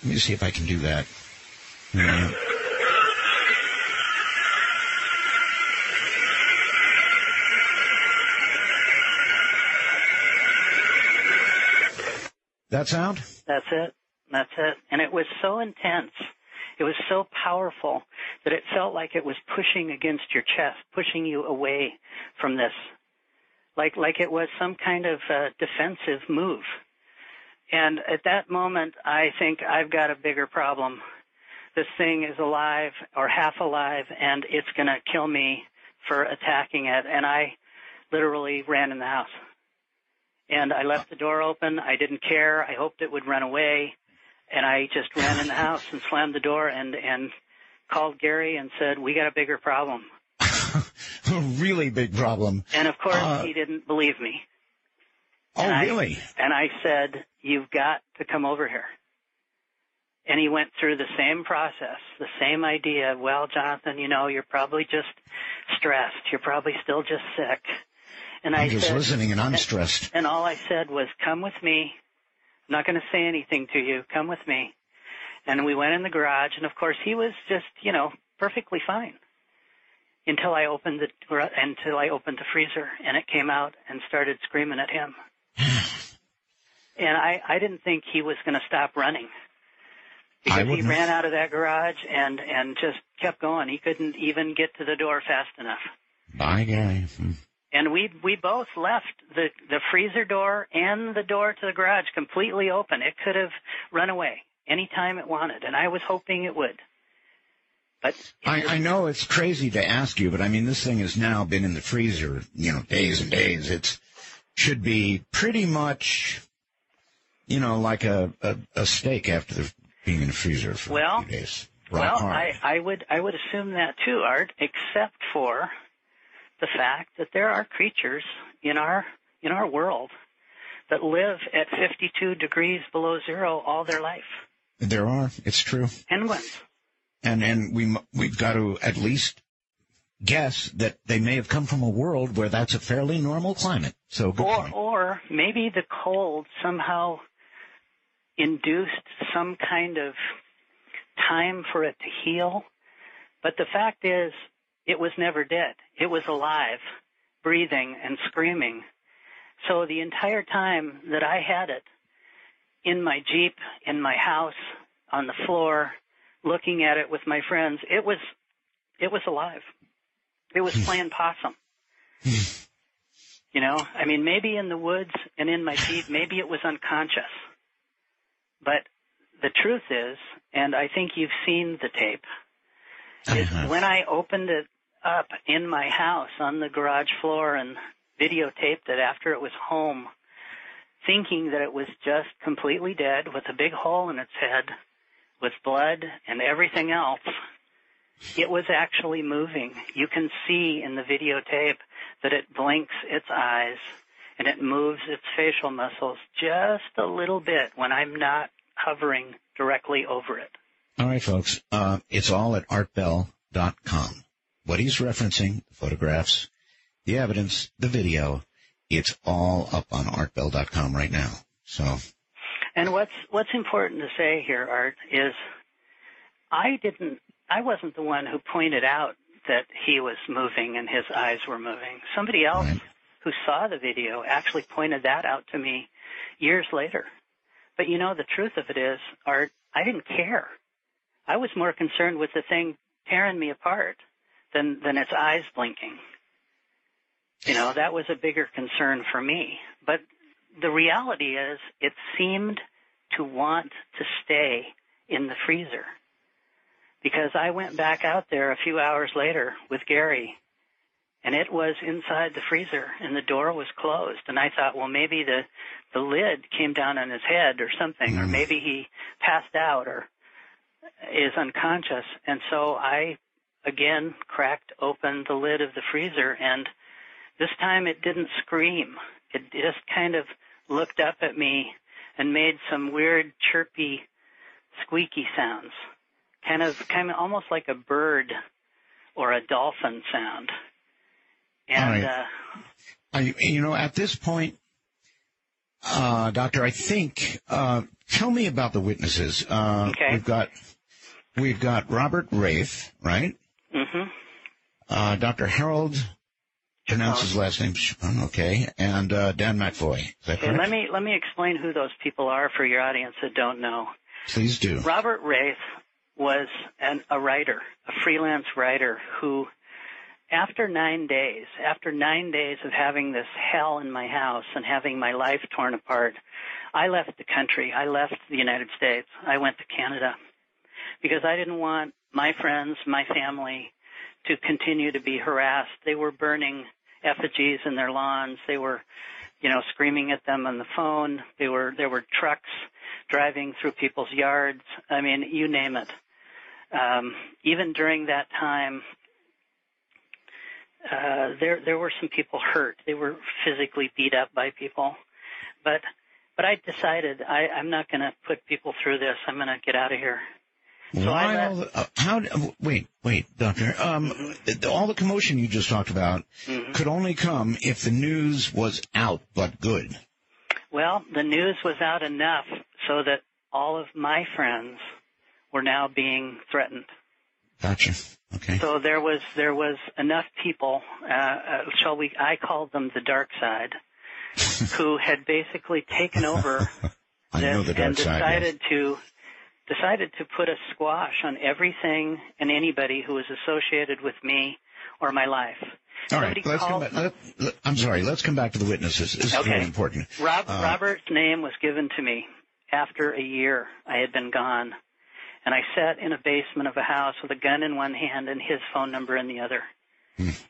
S2: if I can do that. Yeah. That sound?
S3: That's it. And it was so intense. It was so powerful that it felt like it was pushing against your chest, pushing you away from this, like it was some kind of defensive move. And at that moment, I think I've got a bigger problem. This thing is alive or half alive, and it's going to kill me for attacking it. And I literally ran in the house. And I left the door open. I didn't care. I hoped it would run away. And I just ran in the house and slammed the door and called Gary and said, we got a bigger problem.
S2: A really big problem.
S3: And, of course, he didn't believe me.
S2: Really?
S3: And I said, you've got to come over here. And he went through the same process, the same idea. Well, Jonathan, you're probably just stressed. You're probably still just sick. And
S2: I'm just listening, and I'm stressed.
S3: And all I said was, come with me. I'm not going to say anything to you. Come with me. And we went in the garage, and, of course, he was just, perfectly fine until I opened the freezer, and it came out and started screaming at him. And I didn't think he was going to stop running because he ran out of that garage and just kept going. He couldn't even get to the door fast enough.
S2: Bye, Gary.
S3: And we both left the freezer door and the door to the garage completely open. It could have run away anytime it wanted, and I was hoping it would. But
S2: I know it's crazy to ask you, but I mean, this thing has now been in the freezer, days and days. It should be pretty much, like a steak after being in the freezer for a few days.
S3: I would assume that too, Art, except for the fact that there are creatures in our world that live at 52 degrees below zero all their life.
S2: There are. It's true.
S3: Penguins.
S2: And we've got to at least guess that they may have come from a world where that's a fairly normal climate. So good point.
S3: Or maybe the cold somehow induced some kind of time for it to heal. But the fact is, it was never dead. It was alive, breathing and screaming. So the entire time that I had it in my Jeep, in my house, on the floor, looking at it with my friends, it was alive. It was playing possum. You know, I mean, maybe in the woods and in my Jeep, maybe it was unconscious. But the truth is, and I think you've seen the tape, is when I opened it up in my house on the garage floor and videotaped it after it was home, thinking that it was just completely dead with a big hole in its head, with blood and everything else, it was actually moving. You can see in the videotape that it blinks its eyes and it moves its facial muscles just a little bit when I'm not hovering directly over it.
S2: All right, folks. It's all at artbell.com. What he's referencing, the photographs, the evidence, the video, it's all up on artbell.com right now. So.
S3: And what's important to say here, Art, is I wasn't the one who pointed out that he was moving and his eyes were moving. Somebody else who saw the video actually pointed that out to me years later. But you know, the truth of it is, Art, I didn't care. I was more concerned with the thing tearing me apart than its eyes blinking. You know, that was a bigger concern for me. But the reality is, it seemed to want to stay in the freezer. Because I went back out there a few hours later with Gary, and it was inside the freezer, and the door was closed. And I thought, well, maybe the lid came down on his head or something, or maybe he passed out or is unconscious. And so I, again, cracked open the lid of the freezer, and this time it didn't scream. It just kind of looked up at me and made some weird chirpy, squeaky sounds. Kind of almost like a bird or a dolphin sound. And,
S2: at this point, Doctor, I think, tell me about the witnesses.
S3: Okay.
S2: We've got Robert Rafe, right?
S3: Mm-hmm.
S2: Dr. Harold, pronounce his last name, okay, and Dan McFoy. Is that correct?
S3: Let me explain who those people are for your audience that don't know.
S2: Please do.
S3: Robert Rafe was a writer, a freelance writer who, after 9 days of having this hell in my house and having my life torn apart, I left the country. I left the United States. I went to Canada because I didn't want my friends, my family, to continue to be harassed. They were burning effigies in their lawns. They were, screaming at them on the phone. There were trucks driving through people's yards. I mean, you name it. Even during that time, there were some people hurt. They were physically beat up by people. But I decided I'm not going to put people through this. I'm going to get out of here. So wait, Doctor. All the commotion you just talked about could only come if the news was out, but good. Well, the news was out enough so that all of my friends were now being threatened.
S2: Gotcha. Okay.
S3: So there was enough people, I called them the dark side, who had basically taken over decided to put a squash on everything and anybody who was associated with me or my life.
S2: All right, let's come back to the witnesses. This is very important.
S3: Robert's name was given to me after a year I had been gone, and I sat in a basement of a house with a gun in one hand and his phone number in the other.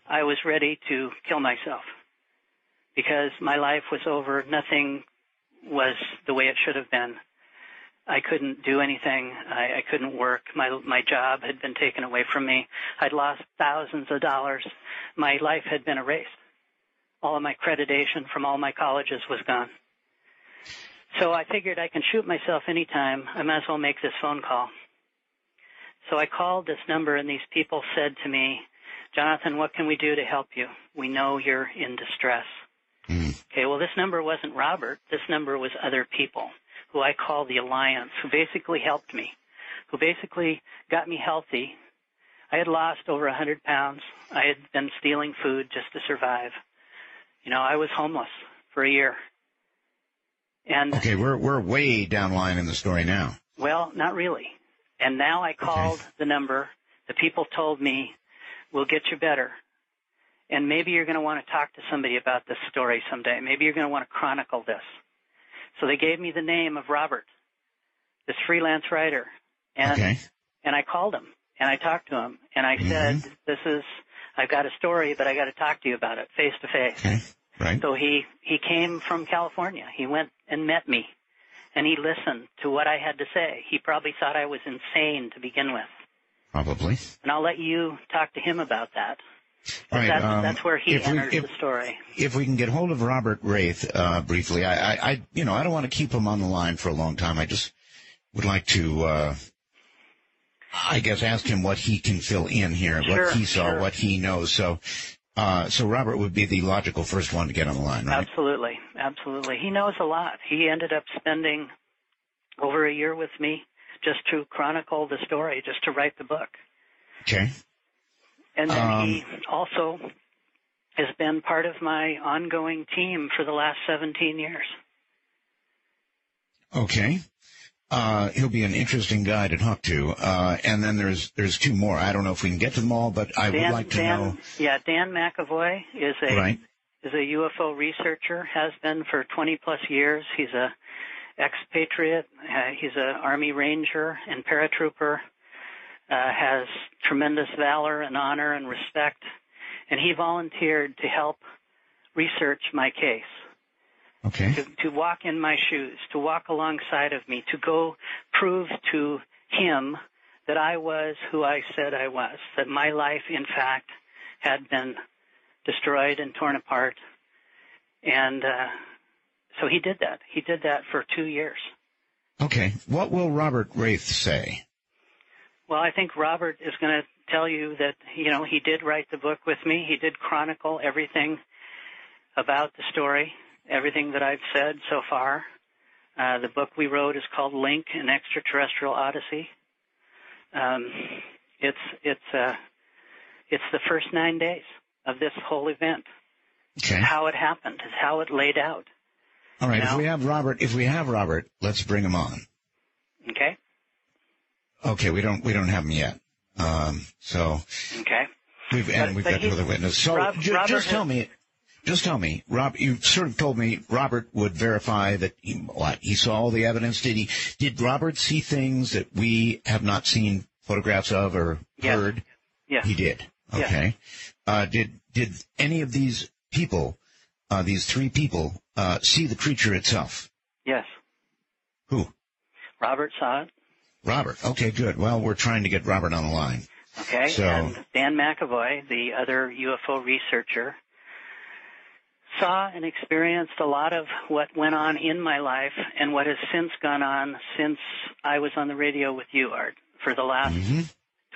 S3: I was ready to kill myself because my life was over. Nothing was the way it should have been. I couldn't do anything. I couldn't work. My job had been taken away from me. I'd lost thousands of dollars. My life had been erased. All of my accreditation from all my colleges was gone. So I figured I can shoot myself anytime. I might as well make this phone call. So I called this number, and these people said to me, Jonathan, what can we do to help you? We know you're in distress. Okay, well, this number wasn't Robert. This number was other people who I call the Alliance, who basically helped me, who basically got me healthy. I had lost over 100 pounds. I had been stealing food just to survive. You know, I was homeless for a year. And
S2: okay, we're way down line in the story now.
S3: Well, not really. And now I called the number. The people told me, we'll get you better. And maybe you're going to want to talk to somebody about this story someday. Maybe you're going to want to chronicle this. So they gave me the name of Robert, this freelance writer. And I called him, and I talked to him, and I said, I've got a story, but I got to talk to you about it face to face.
S2: Okay. Right.
S3: So he came from California. He went and met me, and he listened to what I had to say. He probably thought I was insane to begin with.
S2: Probably.
S3: And I'll let you talk to him about that.
S2: Right.
S3: That's where he enters the story.
S2: If we can get hold of Robert Wraith briefly, I don't want to keep him on the line for a long time. I just would like to, I guess, ask him what he can fill in here, what he saw, what he knows. So Robert would be the logical first one to get on the line, right?
S3: Absolutely, absolutely. He knows a lot. He ended up spending over a year with me just to chronicle the story, just to write the book.
S2: Okay.
S3: And then he also has been part of my ongoing team for the last 17 years.
S2: Okay. He'll be an interesting guy to talk to. And then there's two more. I don't know if we can get to them all, but I would like to know. Yeah,
S3: Dan McAvoy is a UFO researcher, has been for 20 plus years. He's a expatriate. He's an Army Ranger and paratrooper. Has tremendous valor and honor and respect, and he volunteered to help research my case.
S2: Okay.
S3: To walk in my shoes, to walk alongside of me, to go prove to him that I was who I said I was, that my life, in fact, had been destroyed and torn apart. And so he did that. He did that for 2 years.
S2: Okay. What will Robert Wraith say?
S3: Well, I think Robert is going to tell you that, he did write the book with me. He did chronicle everything about the story, everything that I've said so far. The book we wrote is called Link, an Extraterrestrial Odyssey. It's the first 9 days of this whole event.
S2: Okay.
S3: How it happened, how it laid out.
S2: All right. If we have Robert, let's bring him on.
S3: Okay.
S2: Okay, we don't have him yet.
S3: Okay.
S2: We've got two other witnesses. So just tell me, Rob, you sort of told me Robert would verify that he saw all the evidence. Did Robert see things that we have not seen photographs of or heard?
S3: Yes.
S2: He did. Okay. Yes. Did any of these people, these three people, see the creature itself?
S3: Yes.
S2: Who?
S3: Robert saw it.
S2: Robert. Okay, good. Well, we're trying to get Robert on the line.
S3: Okay. So, and Dan McAvoy, the other UFO researcher, saw and experienced a lot of what went on in my life and what has since gone on since I was on the radio with you, Art, for the last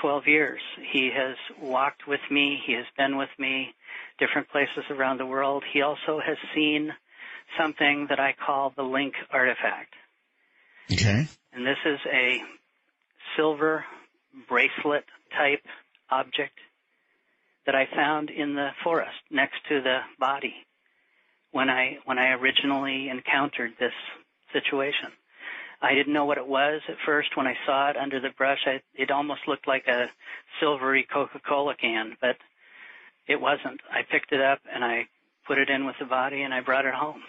S3: 12 years. He has walked with me. He has been with me different places around the world. He also has seen something that I call the Link artifact.
S2: Okay.
S3: And this is a silver bracelet-type object that I found in the forest next to the body when I originally encountered this situation. I didn't know what it was at first. When I saw it under the brush, it almost looked like a silvery Coca-Cola can, but it wasn't. I picked it up, and I put it in with the body, and I brought it home.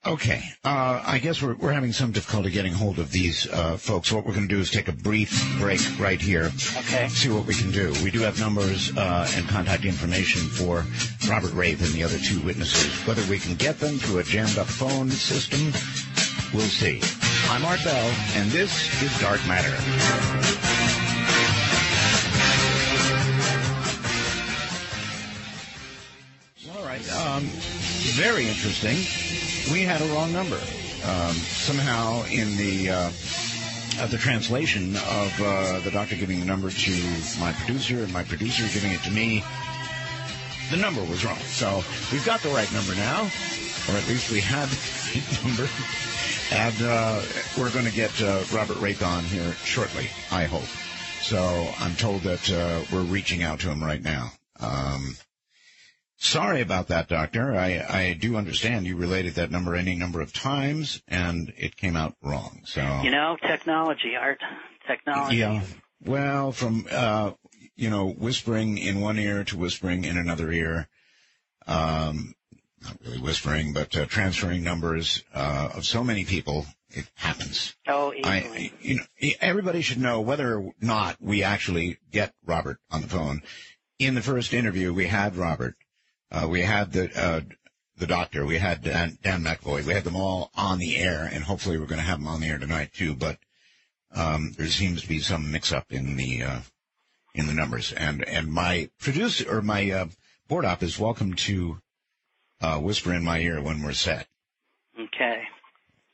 S2: Okay. I guess we're having some difficulty getting hold of these folks. What we're going to do is take a brief break right here.
S3: Okay.
S2: See what we can do. We do have numbers and contact information for Robert Wraith and the other two witnesses. Whether we can get them through a jammed-up phone system, we'll see. I'm Art Bell, and this is Dark Matter. All right. Very interesting. We had a wrong number. Somehow in the translation of the doctor giving the number to my producer and my producer giving it to me, the number was wrong. So we've got the right number now, or at least we had the number. And we're going to get Robert Rake on here shortly, I hope. So I'm told that we're reaching out to him right now. Sorry about that, Doctor. I do understand you related that number any number of times, and it came out wrong. So
S3: technology, Art. Technology.
S2: Yeah. Well, from, whispering in one ear to whispering in another ear. Not really whispering, but transferring numbers of so many people, it happens.
S3: Oh, easily.
S2: Everybody should know whether or not we actually get Robert on the phone. In the first interview, we had Robert. We had the doctor. We had Dan McVoy. We had them all on the air, and hopefully we're going to have them on the air tonight too. But there seems to be some mix-up in the numbers. And my producer or my board op is welcome to whisper in my ear when we're set.
S3: Okay.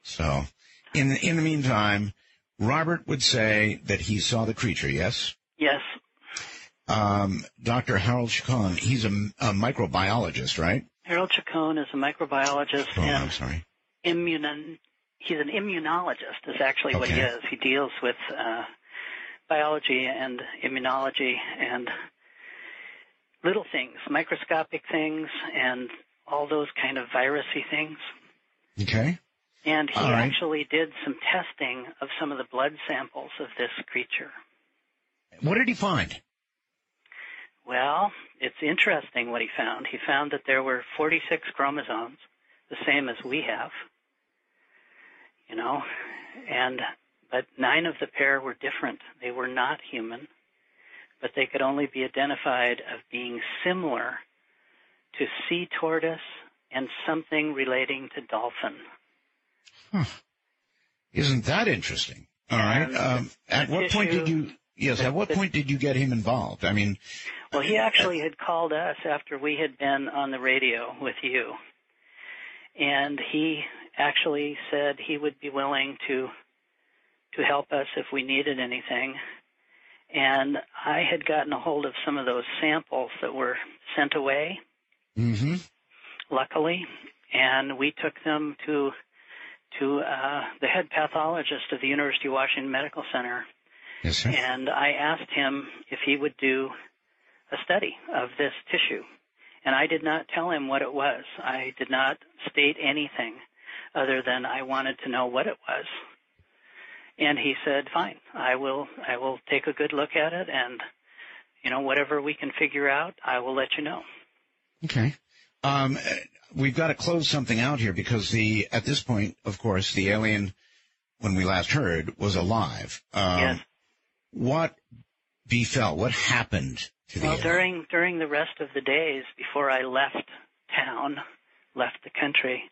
S2: So, in the meantime, Robert would say that he saw the creature. Yes.
S3: Yes.
S2: Dr. Harold Chacon, he's a microbiologist, right?
S3: Harold Chacon is a microbiologist.
S2: Oh,
S3: and
S2: I'm sorry.
S3: He's an immunologist is actually what he is. He deals with biology and immunology and little things, microscopic things, and all those kind of virusy things.
S2: Okay.
S3: And he actually did some testing of some of the blood samples of this creature.
S2: What did he find?
S3: Well, it's interesting what he found. He found that there were 46 chromosomes, the same as we have, but 9 of the pair were different. They were not human, but they could only be identified as being similar to sea tortoise and something relating to dolphin.
S2: Huh. Isn't that interesting? All right. At what point did you... Yes, at what point did you get him involved? I mean...
S3: Well, he actually had called us after we had been on the radio with you. And he actually said he would be willing to help us if we needed anything. And I had gotten a hold of some of those samples that were sent away, luckily, and we took them to the head pathologist of the University of Washington Medical Center.
S2: Yes, sir.
S3: And I asked him if he would do a study of this tissue. And I did not tell him what it was. I did not state anything other than I wanted to know what it was. And he said, fine, I will take a good look at it, and, whatever we can figure out, I will let you know.
S2: Okay. We've got to close something out here because at this point, of course, the alien, when we last heard, was alive.
S3: Yes.
S2: What befell? What happened to the alien?
S3: During the rest of the days before I left town, left the country,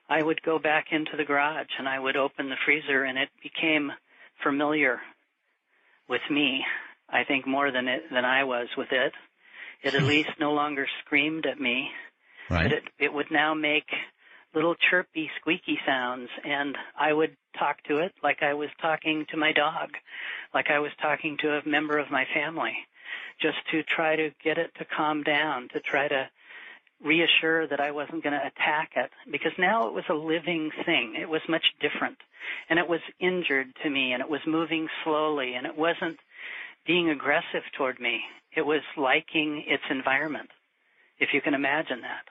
S3: I would go back into the garage and I would open the freezer, and it became familiar with me, I think more than I was with it. It at least no longer screamed at me.
S2: Right.
S3: But it would now make little chirpy, squeaky sounds, and I would talk to it like I was talking to my dog, like I was talking to a member of my family, just to try to get it to calm down, to try to reassure that I wasn't going to attack it, because now it was a living thing. It was much different, and it was injured to me, and it was moving slowly, and it wasn't being aggressive toward me. It was liking its environment, if you can imagine that.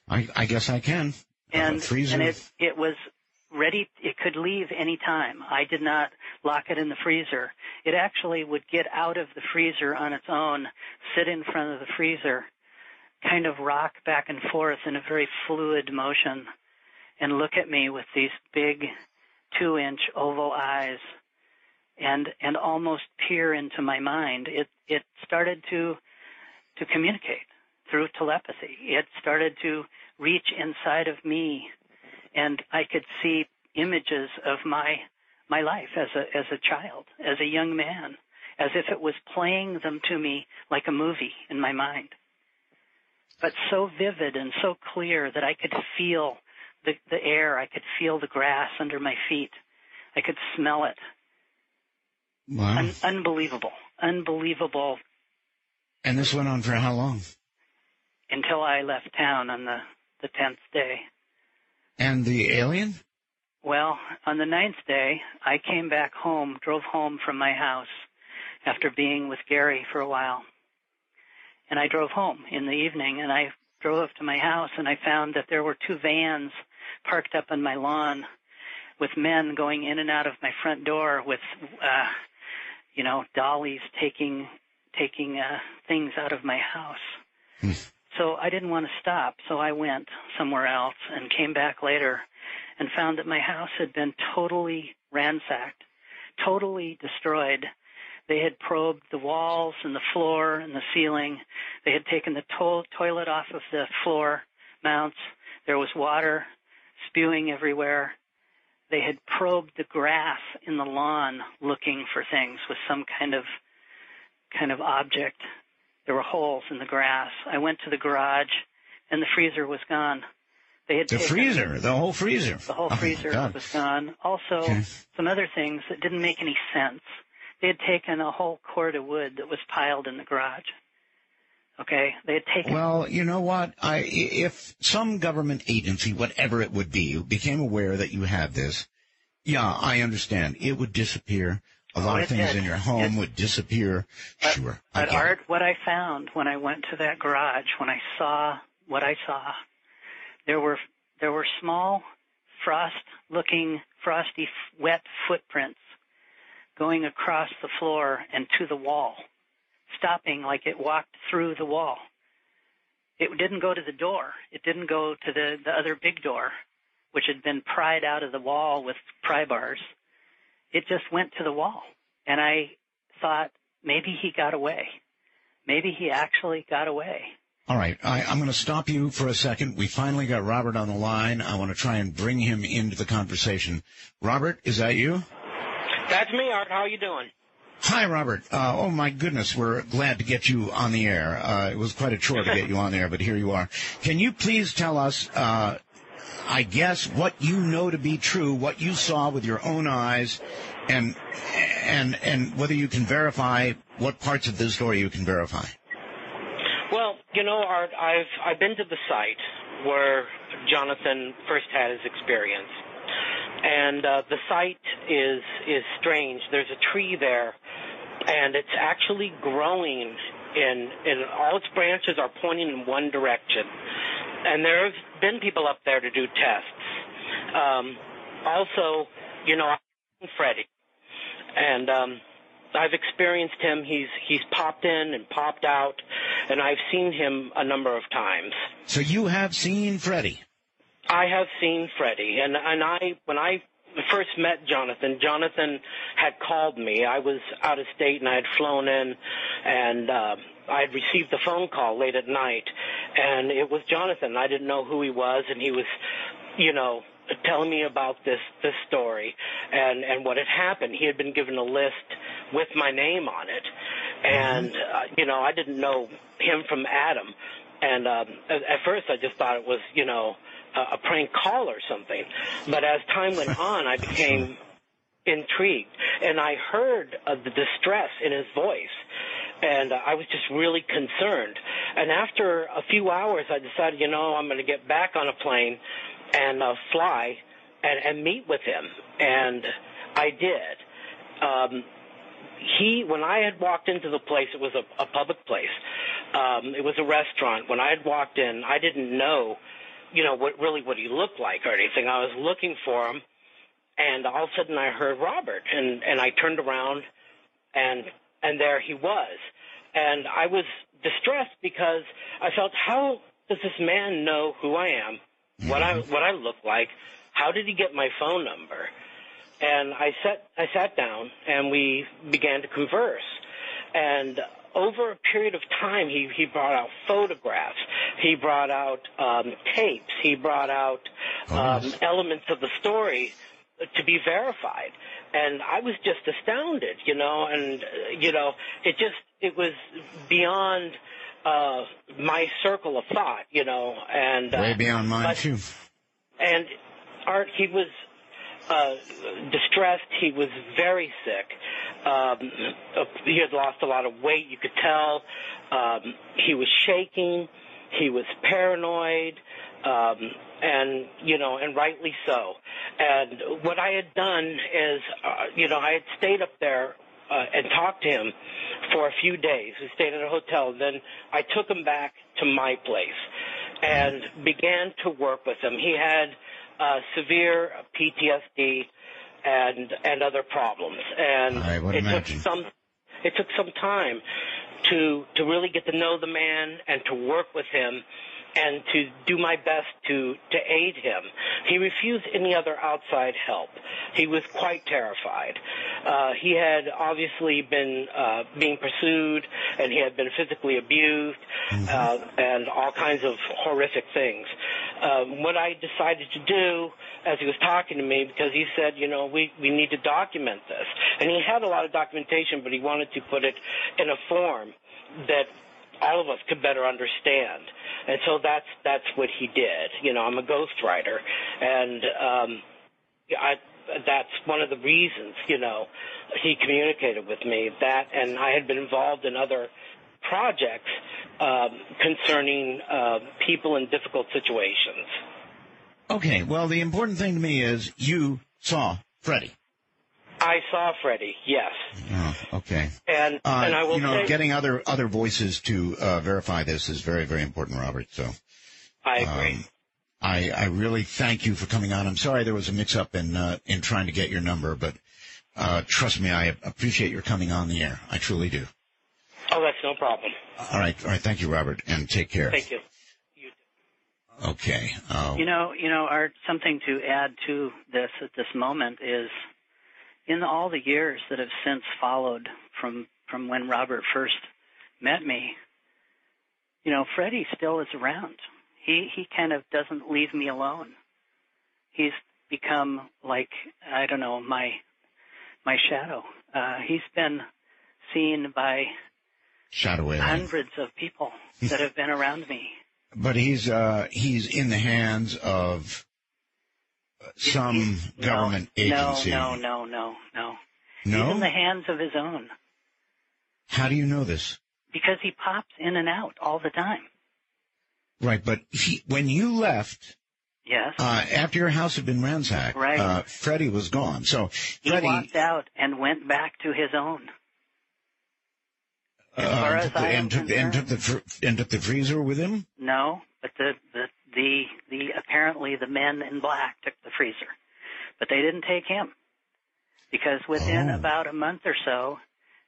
S2: I guess I can.
S3: And it was ready. It could leave any time. I did not lock it in the freezer. It actually would get out of the freezer on its own, sit in front of the freezer, kind of rock back and forth in a very fluid motion, and look at me with these big 2-inch oval eyes and almost peer into my mind. It started to communicate through telepathy. It started to reach inside of me, and I could see images of my life as a child, as a young man, as if it was playing them to me like a movie in my mind. But so vivid and so clear that I could feel the air, I could feel the grass under my feet, I could smell it.
S2: Wow.
S3: Unbelievable.
S2: And this went on for how long?
S3: Until I left town on the 10th day.
S2: And the alien?
S3: Well, on the 9th day, I came back home, drove home from my house after being with Gary for a while. And I drove home in the evening, and I drove up to my house, and I found that there were 2 vans parked up on my lawn with men going in and out of my front door with, dollies taking things out of my house. So I didn't want to stop, so I went somewhere else and came back later and found that my house had been totally ransacked, totally destroyed. They had probed the walls and the floor and the ceiling. They had taken the toilet off of the floor mounts. There was water spewing everywhere. They had probed the grass in the lawn looking for things with some kind of object. There were holes in the grass. I went to the garage, and the freezer was gone. They had
S2: the whole freezer.
S3: The whole
S2: Oh,
S3: freezer was gone. Also, some other things that didn't make any sense. They had taken a whole cord of wood that was piled in the garage. Okay, they had taken.
S2: Well, you know what? If some government agency, whatever it would be, became aware that you had this, I understand. It would disappear. A lot of things in your home would disappear. Sure.
S3: But Art, what I found when I went to that garage, when I saw what I saw, there were small, frosty, wet footprints going across the floor and to the wall, stopping like it walked through the wall. It didn't go to the door. It didn't go to the other big door, which had been pried out of the wall with pry bars. It just went to the wall. And I thought, maybe he got away. Maybe he actually got away.
S2: All right. I'm going to stop you for a second. We finally got Robert on the line. I want to try and bring him into the conversation. Robert, is that you?
S4: That's me, Art. How are you doing?
S2: Hi, Robert. Oh, my goodness. We're glad to get you on the air. It was quite a chore to get you on the air, but here you are. Can you please tell us, I guess, what you know to be true, what you saw with your own eyes, and whether you can verify what parts of this story you can verify?
S4: Well, Art, I've been to the site where Jonathan first had his experience. And the site is strange. There's a tree there, and it's actually growing in all its branches are pointing in one direction. And there have been people up there to do tests. Also, I'm Freddie, and I've experienced him. He's popped in and popped out, and I've seen him a number of times.
S2: So you have seen Freddie?
S4: I have seen Freddie, and when I first met Jonathan had called me. I was out of state, and I had flown in, and I had received a phone call late at night, and it was Jonathan. I didn't know who he was, and he was, telling me about this story and what had happened. He had been given a list with my name on it, and I didn't know him from Adam, and at first I just thought it was a prank call or something. But as time went on, I became intrigued, and I heard the distress in his voice, and I was just really concerned. And after a few hours, I decided, I'm going to get back on a plane and fly and meet with him, and I did. When I had walked into the place, it was a public place. It was a restaurant. When I had walked in, I didn't know what he looked like or anything. I was looking for him, and all of a sudden I heard Robert, and I turned around, and there he was. And I was distressed because I felt, how does this man know who I am, what I look like? How did he get my phone number? And I sat down, and we began to converse. And over a period of time, he brought out photographs. He brought out tapes. He brought out elements of the story to be verified. And I was just astounded, and, it was beyond my circle of thought, and
S2: way beyond mine, too.
S4: And Art, he was distressed. He was very sick. He had lost a lot of weight, you could tell. He was shaking. He was paranoid, and rightly so. And what I had done is, I had stayed up there and talked to him for a few days. We stayed at a hotel. Then I took him back to my place and began to work with him. He had severe PTSD and other problems, and
S2: I would imagine.
S4: It took some time to really get to know the man and to work with him and to do my best to aid him. He refused any other outside help. He was quite terrified. He had obviously been being pursued, and he had been physically abused, and all kinds of horrific things. What I decided to do, as he was talking to me, because he said, we need to document this. And he had a lot of documentation, but he wanted to put it in a form that all of us could better understand. And so that's what he did. I'm a ghostwriter, and that's one of the reasons, he communicated with me. That, and I had been involved in other projects concerning people in difficult situations.
S2: Okay, well, the important thing to me is you saw Freddie.
S4: I saw Freddie, yes.
S2: Oh, okay.
S4: And I will say,
S2: getting other voices to verify this is very, very important, Robert. So
S4: I agree.
S2: I really thank you for coming on. I'm sorry there was a mix-up in trying to get your number, but trust me, I appreciate your coming on the air. I truly do.
S4: Oh, that's no problem.
S2: All right. Thank you, Robert, and take care.
S4: Thank you. You too.
S2: Okay.
S3: Art, something to add to this at this moment is, in all the years that have since followed from when Robert first met me, Freddie still is around. He kind of doesn't leave me alone. He's become like, I don't know, my shadow. He's been seen by hundreds of people that have been around me.
S2: But he's in the hands of some government agency.
S3: No.
S2: No?
S3: He's in the hands of his own.
S2: How do you know this?
S3: Because he pops in and out all the time.
S2: Right, but when you left,
S3: yes,
S2: after your house had been ransacked,
S3: right,
S2: Freddie was gone. So Freddie,
S3: he walked out and went back to his own. As far as I am concerned,
S2: took the freezer with him?
S3: No, but the apparently the men in black took the freezer, but they didn't take him, because within about a month or so,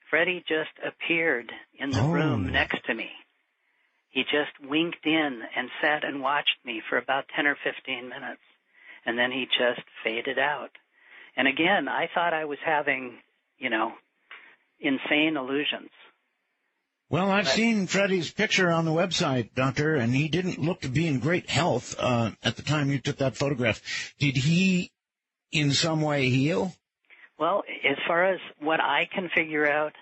S3: Freddie just appeared in the room next to me. He just winked in and sat and watched me for about 10 or 15 minutes, and then he just faded out. And again, I thought I was having, insane illusions.
S2: Well, I've seen Freddie's picture on the website, Doctor, and he didn't look to be in great health at the time you took that photograph. Did he in some way heal?
S3: Well, as far as what I can figure out,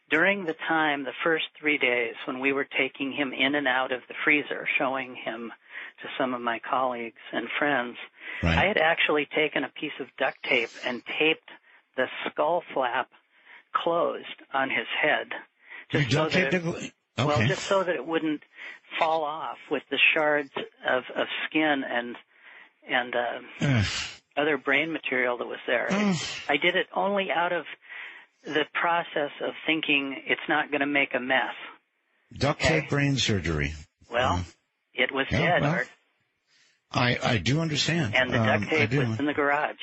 S3: during the time, the first 3 days when we were taking him in and out of the freezer, showing him to some of my colleagues and friends, right, I had actually taken a piece of duct tape and taped the skull flap closed on his head. Just so that just so that it wouldn't fall off with the shards of skin and other brain material that was there. I did it only out of the process of thinking it's not going to make a mess.
S2: Duct tape brain surgery.
S3: Well, it was dead, Art.
S2: I do understand.
S3: And the duct tape was in the garage.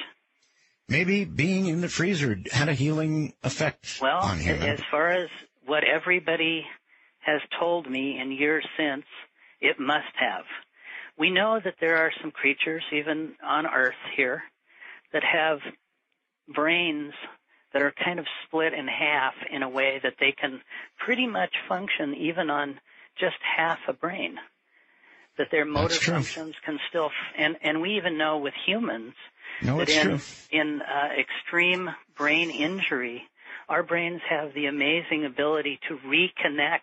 S2: Maybe being in the freezer had a healing effect on him.
S3: Well, as far as what everybody has told me in years since, it must have. We know that there are some creatures, even on Earth here, that have brains that are kind of split in half in a way that they can pretty much function even on just half a brain. That their motor functions can still, and we even know with humans
S2: No, it's true.
S3: In extreme brain injury, our brains have the amazing ability to reconnect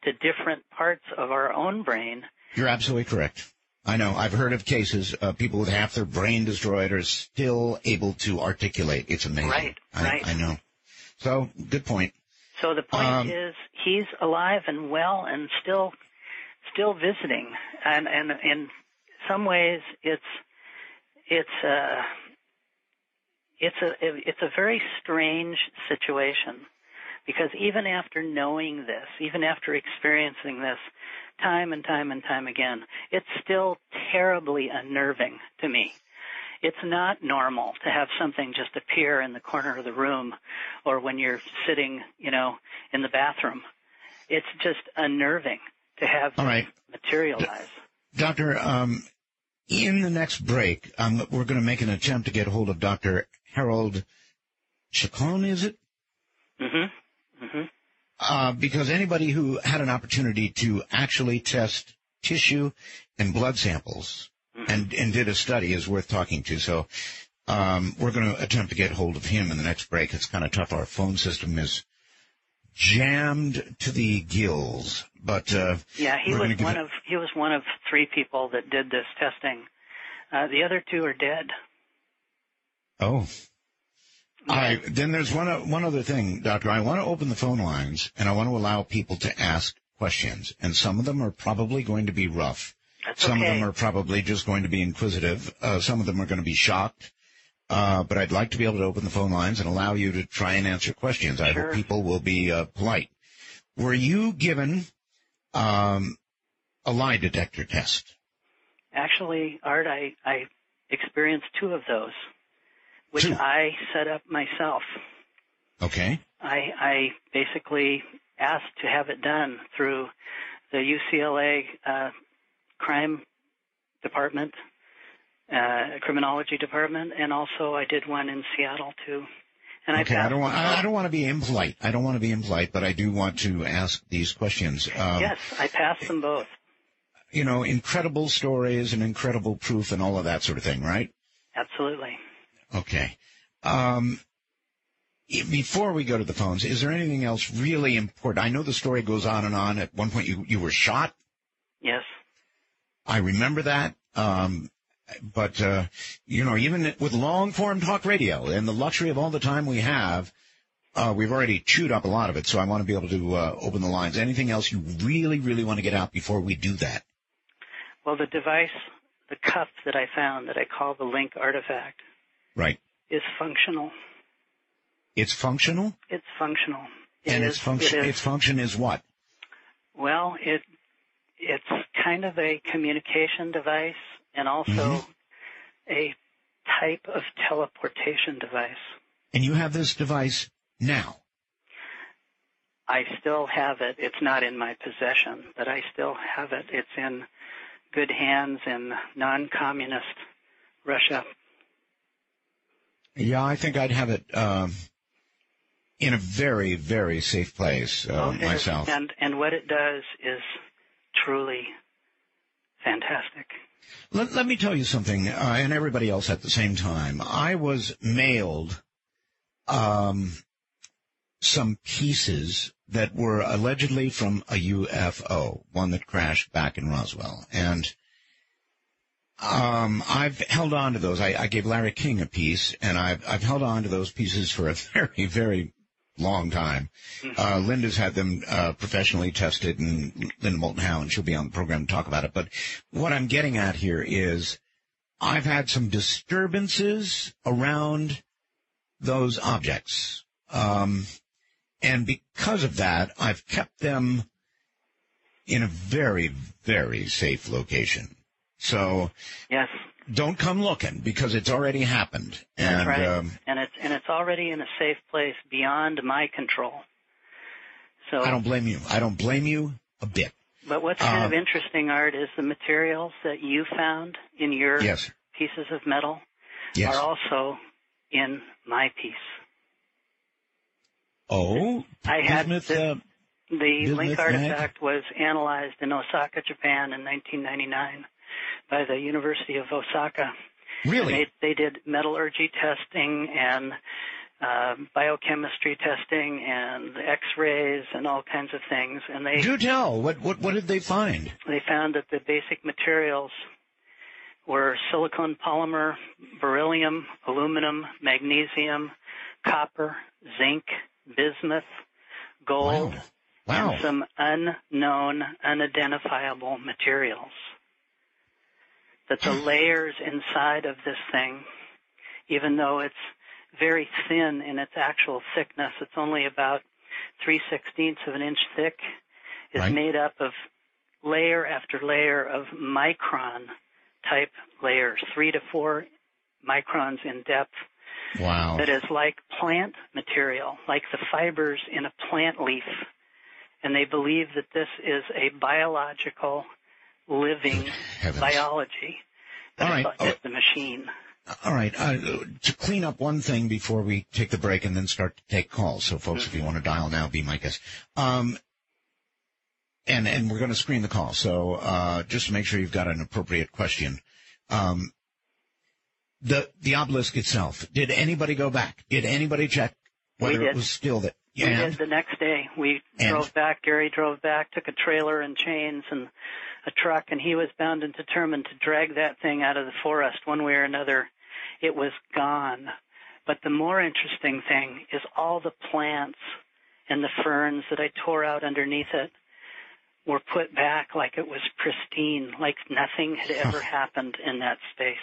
S3: to different parts of our own brain.
S2: You're absolutely correct. I know. I've heard of cases, people with half their brain destroyed are still able to articulate. It's amazing.
S3: Right.
S2: I know. So, good point.
S3: So the point is, he's alive and well and still visiting. And in some ways, it's a very strange situation, because even after knowing this, even after experiencing this time and time and time again, it's still terribly unnerving to me. It's not normal to have something just appear in the corner of the room or when you're sitting, in the bathroom. It's just unnerving to have materialize.
S2: Doctor, in the next break, we're going to make an attempt to get hold of Dr. Harold Chacon, is it?
S3: Mm-hmm. Mm-hmm.
S2: Because anybody who had an opportunity to actually test tissue and blood samples and did a study is worth talking to. So we're going to attempt to get hold of him in the next break. It's kind of tough. Our phone system is jammed to the gills. But
S3: he was one of 3 people that did this testing. The other 2 are dead.
S2: Oh. All right. Then there's one other thing, Doctor. I want to open the phone lines, and I want to allow people to ask questions. And some of them are probably going to be rough. Some of them are probably just going to be inquisitive. Some of them are going to be shocked. But I'd like to be able to open the phone lines and allow you to try and answer questions. I hope people will be polite. Were you given a lie detector test? Actually,
S3: Art, I experienced 2 of those, which I set up myself.
S2: Okay.
S3: I basically asked to have it done through the UCLA crime department, criminology department, and also I did one in Seattle too. And
S2: okay, I don't want to be impolite. I don't want to be impolite, but I do want to ask these questions.
S3: Yes, I passed them both.
S2: Incredible stories and incredible proof and all of that sort of thing, right?
S3: Absolutely.
S2: Okay. Before we go to the phones, is there anything else really important? I know the story goes on and on. At one point, you were shot.
S3: Yes.
S2: I remember that. But even with long-form talk radio and the luxury of all the time we have, we've already chewed up a lot of it, so I want to be able to open the lines. Anything else you really, really want to get out before we do that?
S3: Well, the device, the cuff that I found that I call the Link artifact,
S2: right,
S3: is functional.
S2: It's functional?
S3: It's functional.
S2: Its function is what?
S3: Well, it's kind of a communication device and also a type of teleportation device.
S2: And you have this device now?
S3: I still have it. It's not in my possession, but I still have it. It's in good hands in non-communist Russia.
S2: Yeah, I think I'd have it in a very, very safe place myself.
S3: And what it does is truly fantastic.
S2: Let me tell you something, and everybody else at the same time. I was mailed some pieces that were allegedly from a UFO, one that crashed back in Roswell. And I've held on to those. I gave Larry King a piece, and I've held on to those pieces for a very, very long time. Linda's had them professionally tested, and Linda Moulton Howe, and she'll be on the program to talk about it. But what I'm getting at here is I've had some disturbances around those objects. And because of that, I've kept them in a very, very safe location. So
S3: yes,
S2: don't come looking because it's already happened.
S3: That's right. And it's already in a safe place beyond my control. So
S2: I don't blame you. I don't blame you a bit.
S3: But what's kind of interesting, Art, is the materials that you found in your pieces of metal are also in my piece.
S2: Oh,
S3: I had the Link artifact was analyzed in Osaka, Japan in 1999 by the University of Osaka.
S2: Really?
S3: And they did metallurgy testing and biochemistry testing and X-rays and all kinds of things. And they
S2: do tell. What did they find?
S3: They found that the basic materials were silicon polymer, beryllium, aluminum, magnesium, copper, zinc, bismuth, gold,
S2: Wow.
S3: and some unknown, unidentifiable materials. That the layers inside of this thing, even though it's very thin in its actual thickness, it's only about 3/16 of an inch thick, is
S2: right.
S3: made up of layer after layer of micron-type layers, 3 to 4 microns in depth.
S2: Wow.
S3: That is like plant material, like the fibers in a plant leaf. And they believe that this is a biological, living biology.
S2: All right.
S3: It's the machine.
S2: All right. To clean up one thing before we take the break and then start to take calls. So, folks, if you want to dial now, be my guest. And we're going to screen the call. So just to make sure you've got an appropriate question. The obelisk itself, did anybody go back? Did anybody check whether it was still there?
S3: We did the next day. We drove back. Gary drove back, took a trailer and chains and a truck, and he was bound and determined to drag that thing out of the forest one way or another. It was gone. But the more interesting thing is all the plants and the ferns that I tore out underneath it were put back like it was pristine, like nothing had ever happened in that space.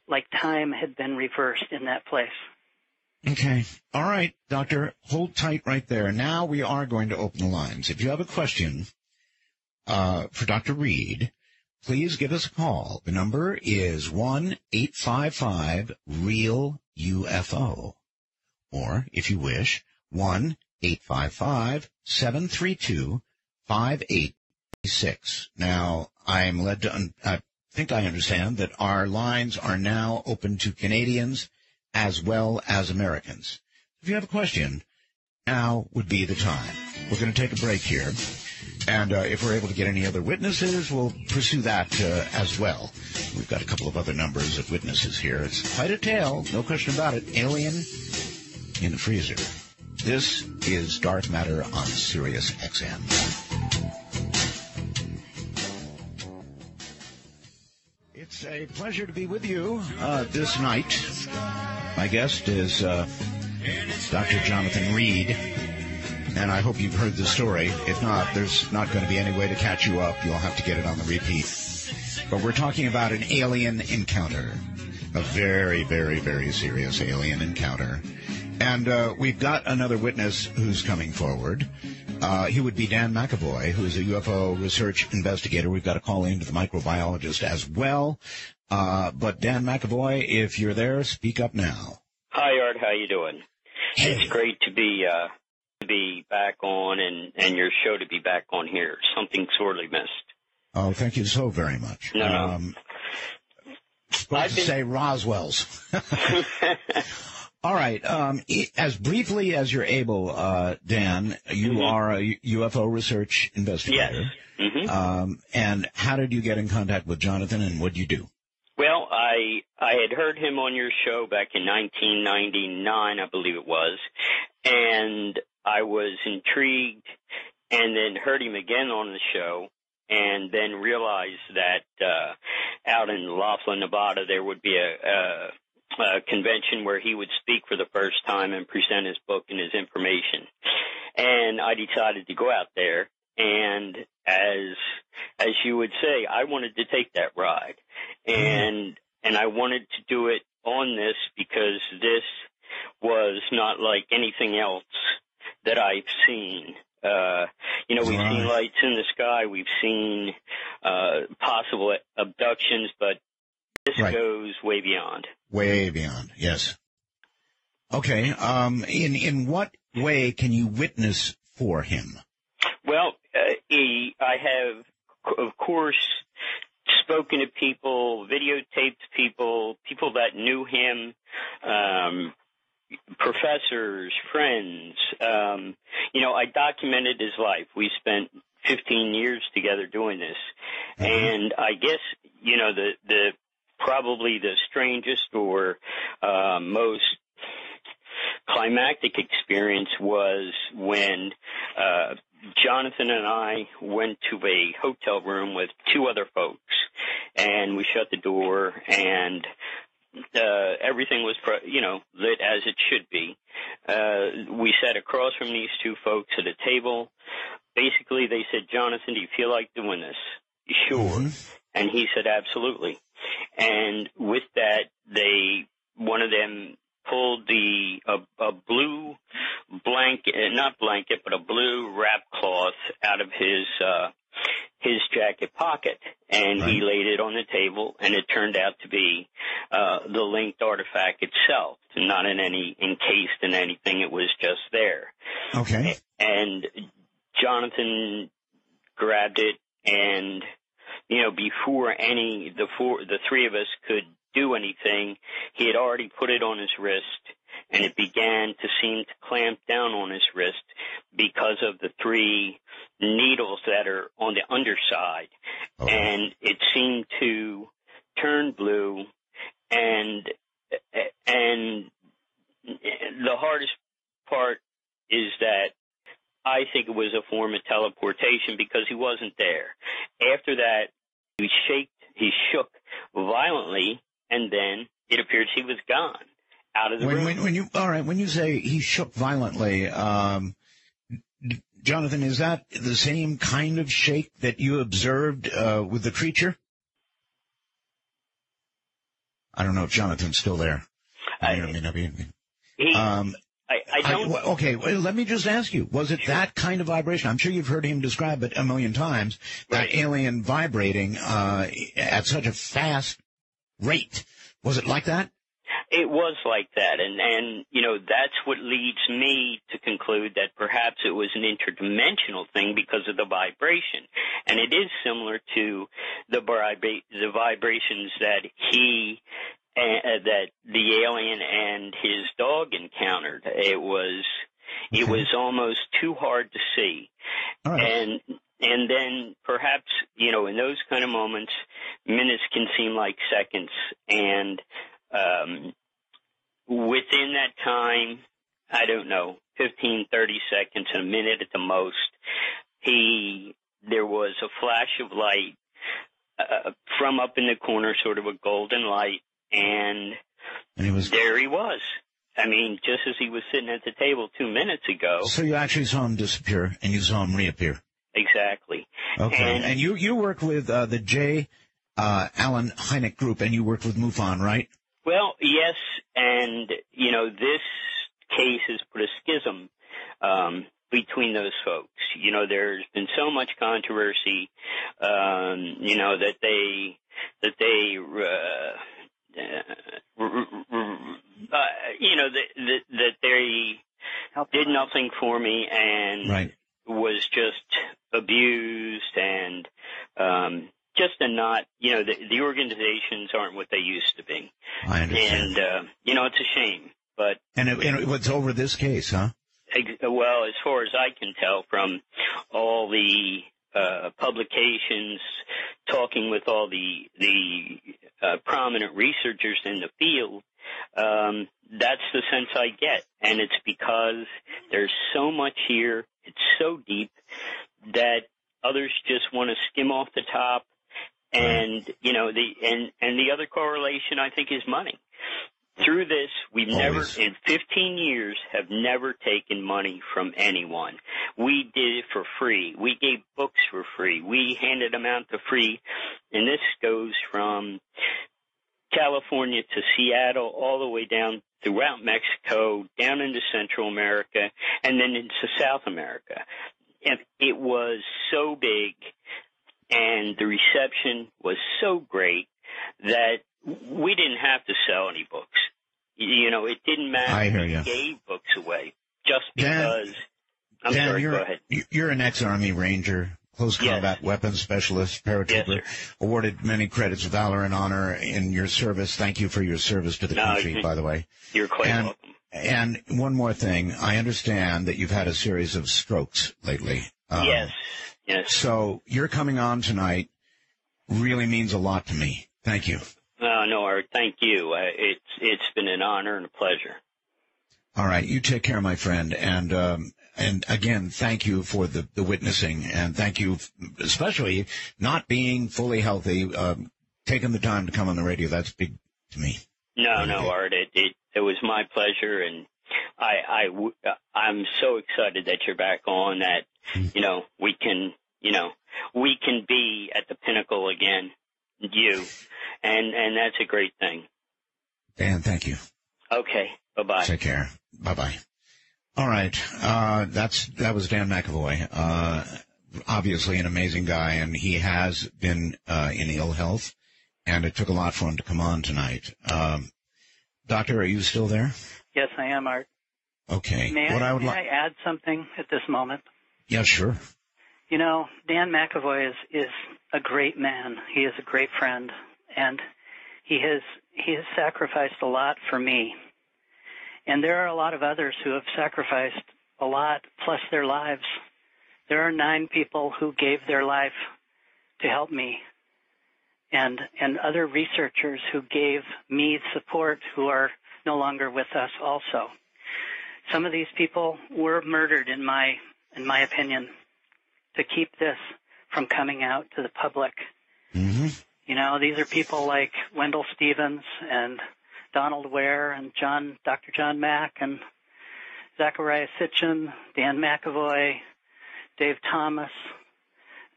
S3: Like time had been reversed in that place.
S2: Okay. All right, Doctor, hold tight right there. Now we are going to open the lines. If you have a question for Dr. Reed, please give us a call. The number is 1-855-REAL-UFO. Or, if you wish, 1-855-732-5886. Now, I'm led to I think I understand that our lines are now open to Canadians as well as Americans. If you have a question, now would be the time. We're going to take a break here. And if we're able to get any other witnesses, we'll pursue that as well. We've got a couple of other numbers of witnesses here. It's quite a tale, no question about it. Alien in the freezer. This is Dark Matter on Sirius XM. It's a pleasure to be with you this night. My guest is Dr. Jonathan Reed, and I hope you've heard the story. If not, there's not going to be any way to catch you up. You'll have to get it on the repeat. But we're talking about an alien encounter, a very, very, very serious alien encounter. And we've got another witness who's coming forward. He would be Dan McAvoy, who is a UFO research investigator. We've got a call in to the microbiologist as well. But Dan McAvoy, if you're there, speak up now.
S5: Hi, Art. How you doing?
S2: Hey.
S5: It's great to be back on and your show to be back on here. Something sorely missed.
S2: Oh, thank you so very much.
S5: No.
S2: Supposed to say Roswell's. All right. As briefly as you're able, Dan, you are a UFO research investigator.
S5: Yes. Mm-hmm.
S2: And how did you get in contact with Jonathan, and what did you do?
S5: Well, I had heard him on your show back in 1999, I believe it was, and I was intrigued, and then heard him again on the show, and then realized that out in Laughlin, Nevada, there would be a convention where he would speak for the first time and present his book and his information. And I decided to go out there, and as you would say, I wanted to take that ride. And I wanted to do it on this because this was not like anything else that I've seen. We've seen lights in the sky, we've seen possible abductions, but this goes way beyond.
S2: Way beyond, yes. Okay. In what way can you witness for him?
S5: Well, I have, of course, spoken to people, videotaped people that knew him, professors, friends. I documented his life. We spent 15 years together doing this. Mm-hmm. And I guess, probably the strangest or most climactic experience was when Jonathan and I went to a hotel room with two other folks, and we shut the door, and everything was, lit as it should be. We sat across from these two folks at a table. Basically, they said, "Jonathan, do you feel like doing this?" "Sure." Mm-hmm. And he said, "Absolutely." And with that, one of them pulled a blue blanket, not blanket, but a blue wrap cloth out of his jacket pocket, and he laid it on the table, and it turned out to be the linked artifact itself, not encased in anything. It was just there.
S2: Okay.
S5: And Jonathan grabbed it, and before the three of us could do anything, he had already put it on his wrist, and it began to seem to clamp down on his wrist because of the three needles that are on the underside. Oh. And it seemed to turn blue, and the hardest part is that I think it was a form of teleportation because he wasn't there. After that, he shook violently, and then it appears he was gone out of the room.
S2: When you say he shook violently, Jonathan, is that the same kind of shake that you observed with the creature? I don't know if Jonathan's still there. I don't. Okay, well, let me just ask you, was it that kind of vibration? I'm sure you've heard him describe it a million times, that alien vibrating at such a fast rate. Was it like that?
S5: It was like that, and that's what leads me to conclude that perhaps it was an interdimensional thing because of the vibration. And it is similar to the vibrations that that the alien and his dog encountered. It was almost too hard to see. All right. And then perhaps, in those kind of moments, minutes can seem like seconds. And within that time, I don't know, 15, 30 seconds, a minute at the most, there was a flash of light from up in the corner, sort of a golden light, and there he was. I mean, just as he was sitting at the table 2 minutes ago.
S2: So you actually saw him disappear, and you saw him reappear.
S5: Exactly.
S2: Okay. And you worked with the J. Allen Hynek group, and you worked with MUFON, right?
S5: Well, yes, and, this case has put a schism between those folks. There's been so much controversy, that they did nothing for me and was just abused and just the organizations aren't what they used to be.
S2: I understand.
S5: And it's a shame, but
S2: it was over this case, huh?
S5: Well, as far as I can tell from all the publications, talking with all the prominent researchers in the field, that's the sense I get. And it's because there's so much here, it's so deep, that others just want to skim off the top. And, the other correlation, I think, is money. Through this, we've never, in 15 years, have never taken money from anyone. We did it for free. We gave books for free. We handed them out for free. And this goes from California to Seattle, all the way down throughout Mexico, down into Central America, and then into South America. And it was so big, and the reception was so great that we didn't have to sell any books. It didn't matter.
S2: I hear you.
S5: We gave books away just because.
S2: Dan,
S5: go ahead.
S2: You're an ex-Army Ranger, close combat weapons specialist, paratrooper, awarded many credits of valor and honor in your service. Thank you for your service to the country, by the way.
S5: You're quite welcome.
S2: And one more thing. I understand that you've had a series of strokes lately.
S5: Yes.
S2: So your coming on tonight really means a lot to me. Thank you.
S5: No, Art, thank you. It's been an honor and a pleasure.
S2: All right, you take care, my friend, and again, thank you for the witnessing, and thank you, especially not being fully healthy, taking the time to come on the radio. That's big to me.
S5: No, Art, it was my pleasure, and I'm so excited that you're back on. That we can be at the pinnacle again, and that's a great thing.
S2: Dan, thank you.
S5: Okay, bye-bye.
S2: Take care. Bye-bye. All right, that was Dan McAvoy. Obviously an amazing guy, and he has been in ill health, and it took a lot for him to come on tonight. Doctor, are you still there?
S3: Yes, I am, Art.
S2: Okay.
S3: May I add something at this moment?
S2: Yeah, sure.
S3: Dan McAvoy is a great man. He is a great friend, and he has sacrificed a lot for me. And there are a lot of others who have sacrificed a lot, plus their lives. There are 9 people who gave their life to help me, and other researchers who gave me support who are no longer with us also. Some of these people were murdered, in my opinion, to keep this from coming out to the public.
S2: Mm-hmm.
S3: These are people like Wendell Stevens and Donald Ware and Dr. John Mack and Zachariah Sitchin, Dan McAvoy, Dave Thomas,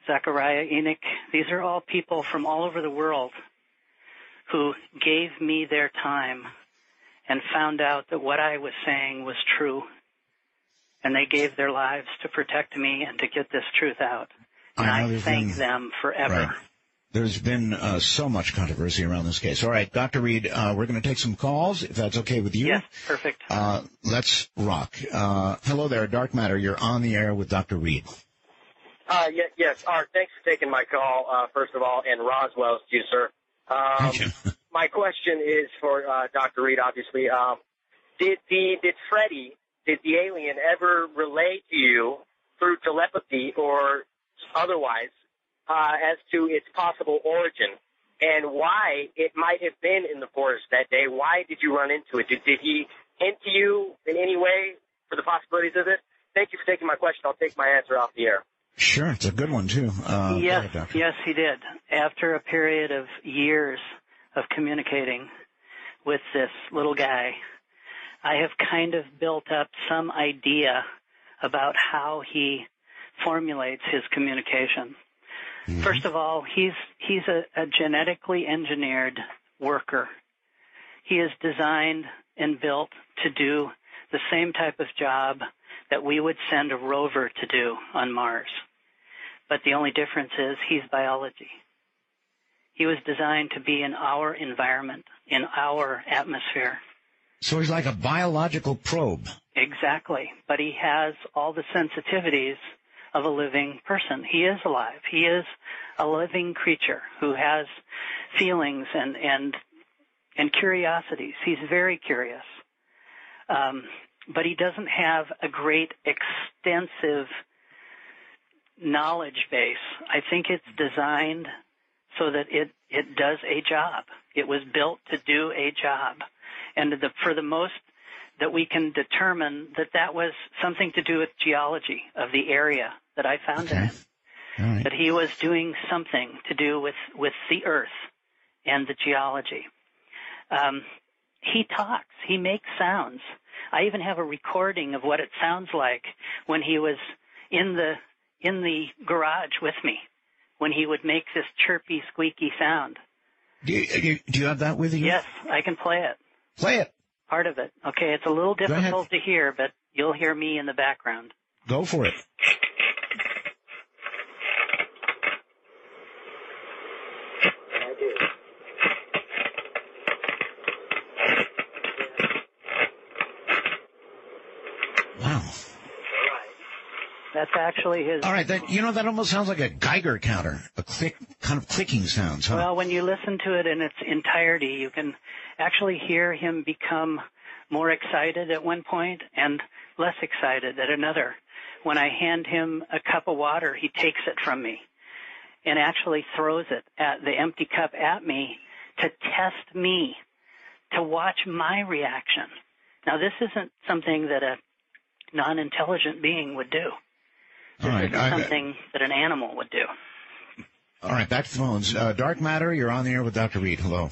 S3: Zachariah Enoch. These are all people from all over the world who gave me their time and found out that what I was saying was true. And they gave their lives to protect me and to get this truth out. And I thank them forever.
S2: Right. There's been so much controversy around this case. All right, Dr. Reed, we're going to take some calls, if that's okay with you.
S3: Yes, perfect.
S2: Let's rock. Hello there, Dark Matter. You're on the air with Dr. Reed.
S6: Yes, Art, thanks for taking my call, first of all, and Roswell's to you, sir.
S2: Thank you.
S6: My question is for Dr. Reed, obviously. Did Freddie, did the alien ever relay to you through telepathy or otherwise as to its possible origin and why it might have been in the forest that day? Why did you run into it? Did he hint to you in any way for the possibilities of this? Thank you for taking my question. I'll take my answer off the air.
S2: Sure, it's a good one, too.
S3: Yes, he did. After a period of years of communicating with this little guy, I have kind of built up some idea about how he formulates his communication. Mm-hmm. First of all, he's a genetically engineered worker. He is designed and built to do the same type of job that we would send a rover to do on Mars. But the only difference is he's biology. He was designed to be in our environment, in our atmosphere.
S2: So he's like a biological probe.
S3: Exactly. But he has all the sensitivities of a living person. He is alive. He is a living creature who has feelings and curiosities. He's very curious. But he doesn't have a great extensive knowledge base. I think it's designed so that it does a job. It was built to do a job. And for the most that we can determine that was something to do with geology of the area that I found him in.
S2: All right.
S3: That he was doing something to do with the earth and the geology. He talks. He makes sounds. I even have a recording of what it sounds like when he was in the garage with me, when he would make this chirpy, squeaky sound.
S2: Do you have that with you?
S3: Yes, I can play it.
S2: Play it.
S3: Part of it. Okay, it's a little difficult to hear, but you'll hear me in the background.
S2: Go for it. Wow.
S3: That's actually his...
S2: All right, that almost sounds like a Geiger counter, a kind of clicking sounds, huh?
S3: Well, when you listen to it in its entirety, you can actually hear him become more excited at one point and less excited at another. When I hand him a cup of water, he takes it from me and actually throws it at the empty cup at me to test me, to watch my reaction. Now, this isn't something that a non-intelligent being would do. This is something that an animal would do.
S2: All right, back to the phones. Dark Matter, you're on the air with Dr. Reed. Hello.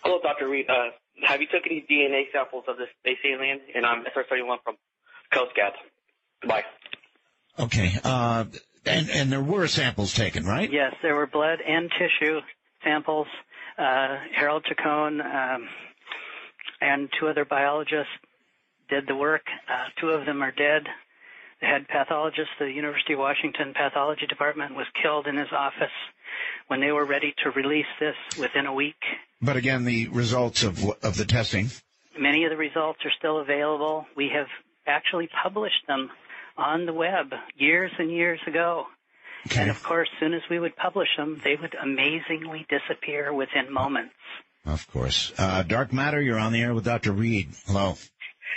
S7: Hello, Dr. Reed. Have you taken any DNA samples of this space alien? And I'm SR-31 from Coast Guard. Goodbye.
S2: Okay. And there were samples taken, right?
S3: Yes, there were blood and tissue samples. Harold Chacon and 2 other biologists did the work. 2 of them are dead. The head pathologist of the University of Washington Pathology Department was killed in his office when they were ready to release this within a week.
S2: But again, the results of the testing.
S3: Many of the results are still available. We have actually published them on the web years and years ago. Okay. And, of course, as soon as we would publish them, they would amazingly disappear within moments.
S2: Of course. Dark Matter, you're on the air with Dr. Reed. Hello.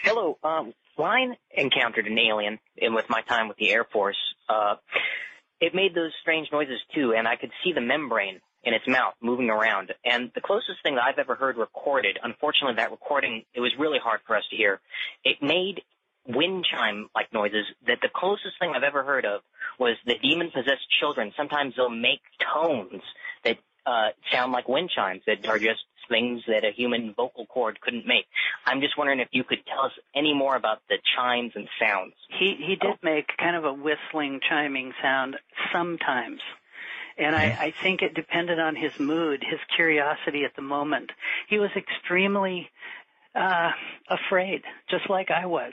S8: Hello. When I encountered an alien with my time with the Air Force, it made those strange noises, too, and I could see the membrane in its mouth moving around. And the closest thing that I've ever heard recorded, unfortunately that recording, it was really hard for us to hear. It made wind chime-like noises that the closest thing I've ever heard of was the demon-possessed children. Sometimes they'll make tones that sound like wind chimes that are just things that a human vocal cord couldn't make. I'm just wondering if you could tell us any more about the chimes and sounds.
S3: He did make kind of a whistling, chiming sound sometimes. And I think it depended on his mood, his curiosity at the moment. He was extremely afraid, just like I was.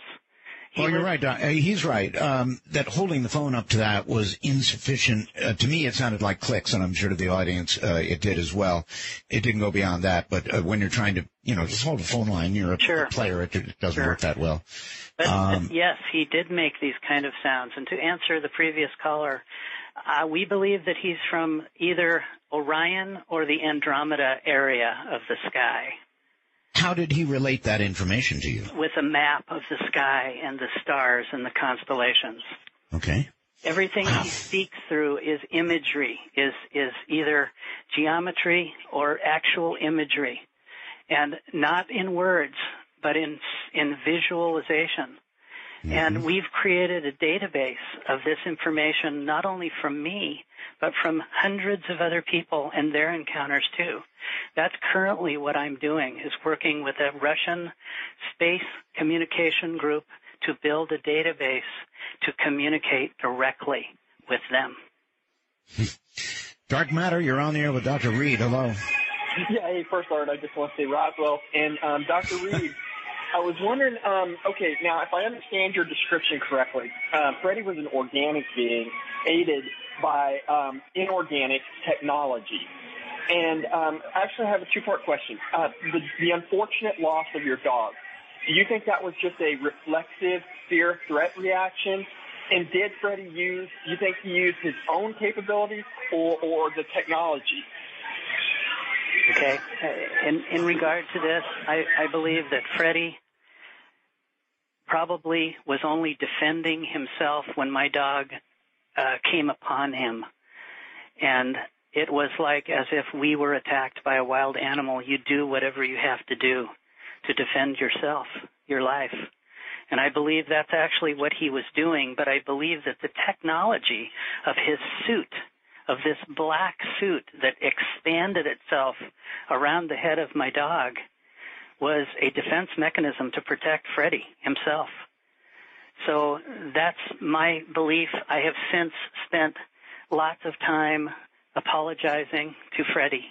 S2: Well, you're right, Doc. He's right. That holding the phone up to that was insufficient. To me, it sounded like clicks, and I'm sure to the audience it did as well. It didn't go beyond that. But when you're trying to, just hold a phone line, you're a player, it doesn't work that well.
S3: But yes, he did make these kind of sounds. And to answer the previous caller, we believe that he's from either Orion or the Andromeda area of the sky.
S2: How did he relate that information to you?
S3: With a map of the sky and the stars and the constellations.
S2: Okay.
S3: Everything he speaks through is imagery, is either geometry or actual imagery, and not in words, but in visualization. Mm-hmm. And we've created a database of this information not only from me, but from hundreds of other people and their encounters too. That's currently what I'm doing, is working with a Russian space communication group to build a database to communicate directly with them.
S2: Dark Matter, you're on the air with Dr. Reed. Hello.
S9: Yeah, hey, first, Art, I just want to say Roswell. And Dr. Reed, I was wondering, okay, now, if I understand your description correctly, Freddy was an organic being aided by inorganic technology. And actually, I have a two-part question. The unfortunate loss of your dog, do you think that was just a reflexive fear-threat reaction? And did Freddy you think he used his own capabilities or the technology?
S3: Okay. In regard to this, I believe that Freddy probably was only defending himself when my dog came upon him. And it was like as if we were attacked by a wild animal. You do whatever you have to do to defend yourself, your life. And I believe that's actually what he was doing, but I believe that the technology of his suit, of this black suit that expanded itself around the head of my dog, was a defense mechanism to protect Freddy himself. So that's my belief. I have since spent lots of time apologizing to Freddy,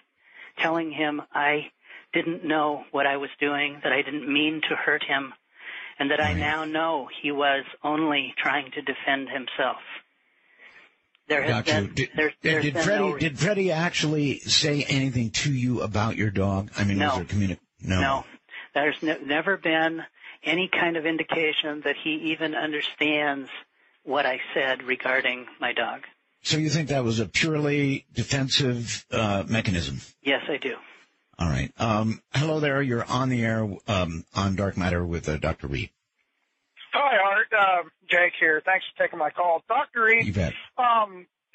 S3: telling him I didn't know what I was doing, that I didn't mean to hurt him, and that I now know he was only trying to defend himself.
S2: Did Freddy actually say anything to you about your dog? I mean, was there
S3: No. There's never been any kind of indication that he even understands what I said regarding my dog.
S2: So you think that was a purely defensive mechanism?
S3: Yes, I do.
S2: All right. Hello there. You're on the air on Dark Matter with Dr. Reed.
S10: Hi, Art. Jake here. Thanks for taking my call. Dr. Reed,
S2: you bet.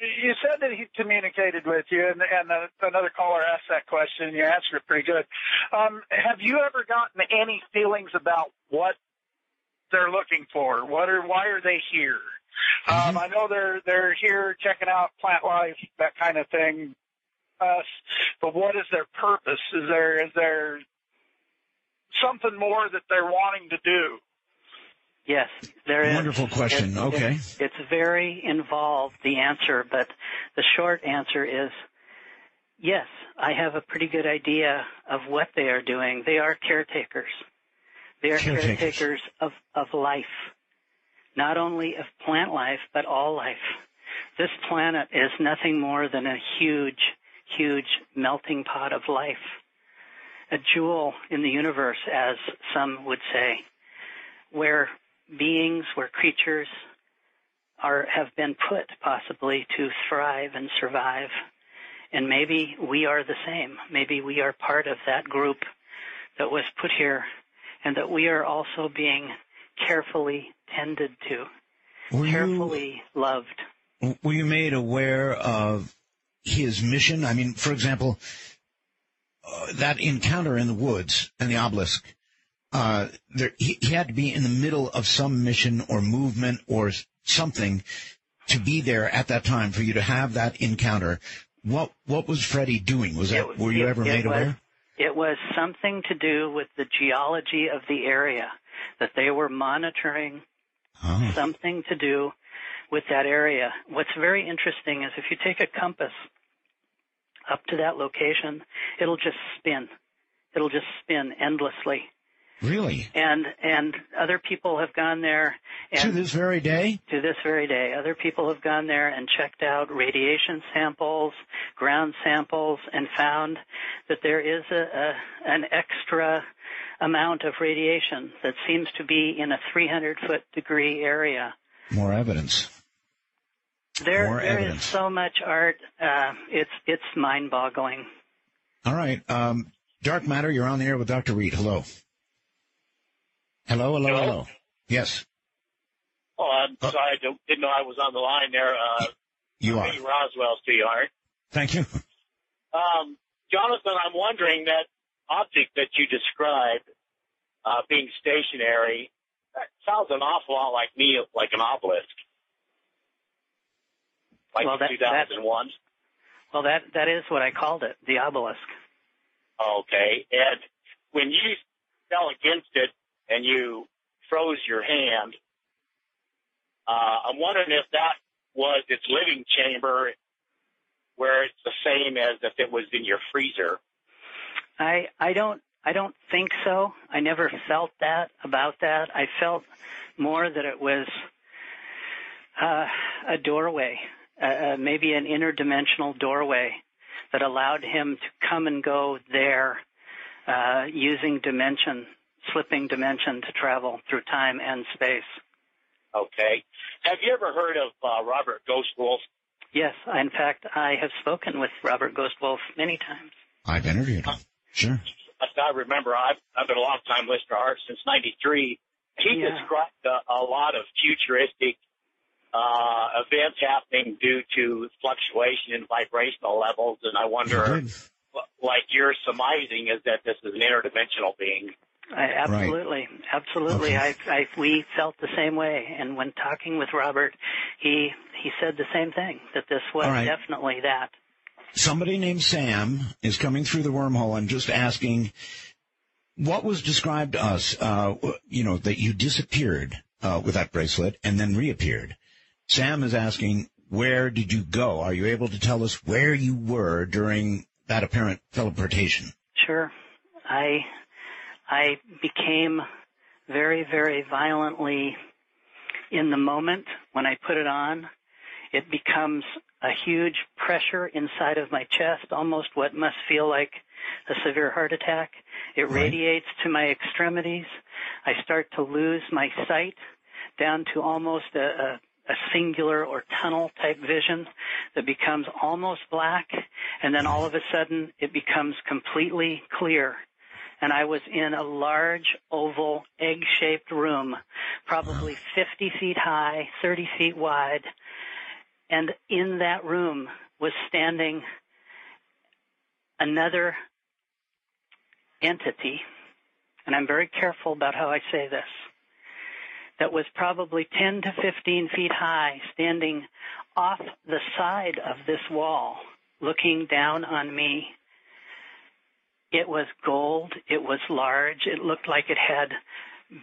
S10: you said that he communicated with you, and another caller asked that question, and you answered it pretty good. Have you ever gotten any feelings about what they're looking for? Why are they here? I know they're here checking out plant life, that kind of thing. But what is their purpose? Is there something more that they're wanting to do?
S3: Yes, there is.
S2: Wonderful question. Okay.
S3: It's very involved, the answer, but the short answer is yes, I have a pretty good idea of what they are doing. They are caretakers. They are caretakers of life, not only of plant life, but all life. This planet is nothing more than a huge, huge melting pot of life, a jewel in the universe, as some would say, where beings, where creatures have been put possibly to thrive and survive. And maybe we are the same. Maybe we are part of that group that was put here, and that we are also being carefully tended to, carefully loved.
S2: Were you made aware of his mission? I mean, for example, that encounter in the woods and the obelisk, he had to be in the middle of some mission or movement or something to be there at that time for you to have that encounter. What was Freddie doing? Were you ever made aware?
S3: It was something to do with the geology of the area, that they were monitoring something to do with that area. What's very interesting is if you take a compass up to that location, it'll just spin. It'll just spin endlessly.
S2: Really?
S3: And other people have gone there. And
S2: to this very day?
S3: To this very day. Other people have gone there and checked out radiation samples, ground samples, and found that there is an extra amount of radiation that seems to be in a 300-foot degree area.
S2: More evidence.
S3: There is so much art. It's mind-boggling.
S2: All right. Dark Matter, you're on the air with Dr. Reed. Hello. Hello. Yes.
S11: Oh, I'm sorry. I didn't know I was on the line there.
S2: You are.
S11: Roswell, sweetheart.
S2: Thank you.
S11: Jonathan, I'm wondering that object that you described being stationary, that sounds an awful lot like me, like an obelisk. Like 2001.
S3: Well, that is what I called it, the obelisk.
S11: Okay. And when you fell against it and you froze your hand, I'm wondering if that was its living chamber, where it's the same as if it was in your freezer.
S3: I don't think so. I never felt that about that. I felt more that it was a doorway, maybe an interdimensional doorway that allowed him to come and go there using slipping dimension to travel through time and space.
S11: Okay. Have you ever heard of Robert Ghostwolf?
S3: Yes. In fact, I have spoken with Robert Ghostwolf many times.
S2: I've interviewed him. Sure.
S11: I remember I've been a long-time listener of ours since 93. He described a lot of futuristic events happening due to fluctuation in vibrational levels, and I wonder, like you're surmising, is that this is an interdimensional being?
S3: Absolutely. Okay. We felt the same way, and when talking with Robert, he said the same thing, that this was definitely that.
S2: Somebody named Sam is coming through the wormhole and just asking, what was described to us, that you disappeared with that bracelet and then reappeared. Sam is asking, where did you go? Are you able to tell us where you were during that apparent teleportation?
S3: Sure. I became very, very violently in the moment when I put it on. It becomes a huge pressure inside of my chest, almost what must feel like a severe heart attack. It radiates to my extremities. I start to lose my sight down to almost a singular or tunnel type vision that becomes almost black, and then all of a sudden it becomes completely clear. And I was in a large, oval, egg-shaped room, probably 50 feet high, 30 feet wide, And in that room was standing another entity, and I'm very careful about how I say this, that was probably 10 to 15 feet high, standing off the side of this wall, looking down on me. It was gold. It was large. It looked like it had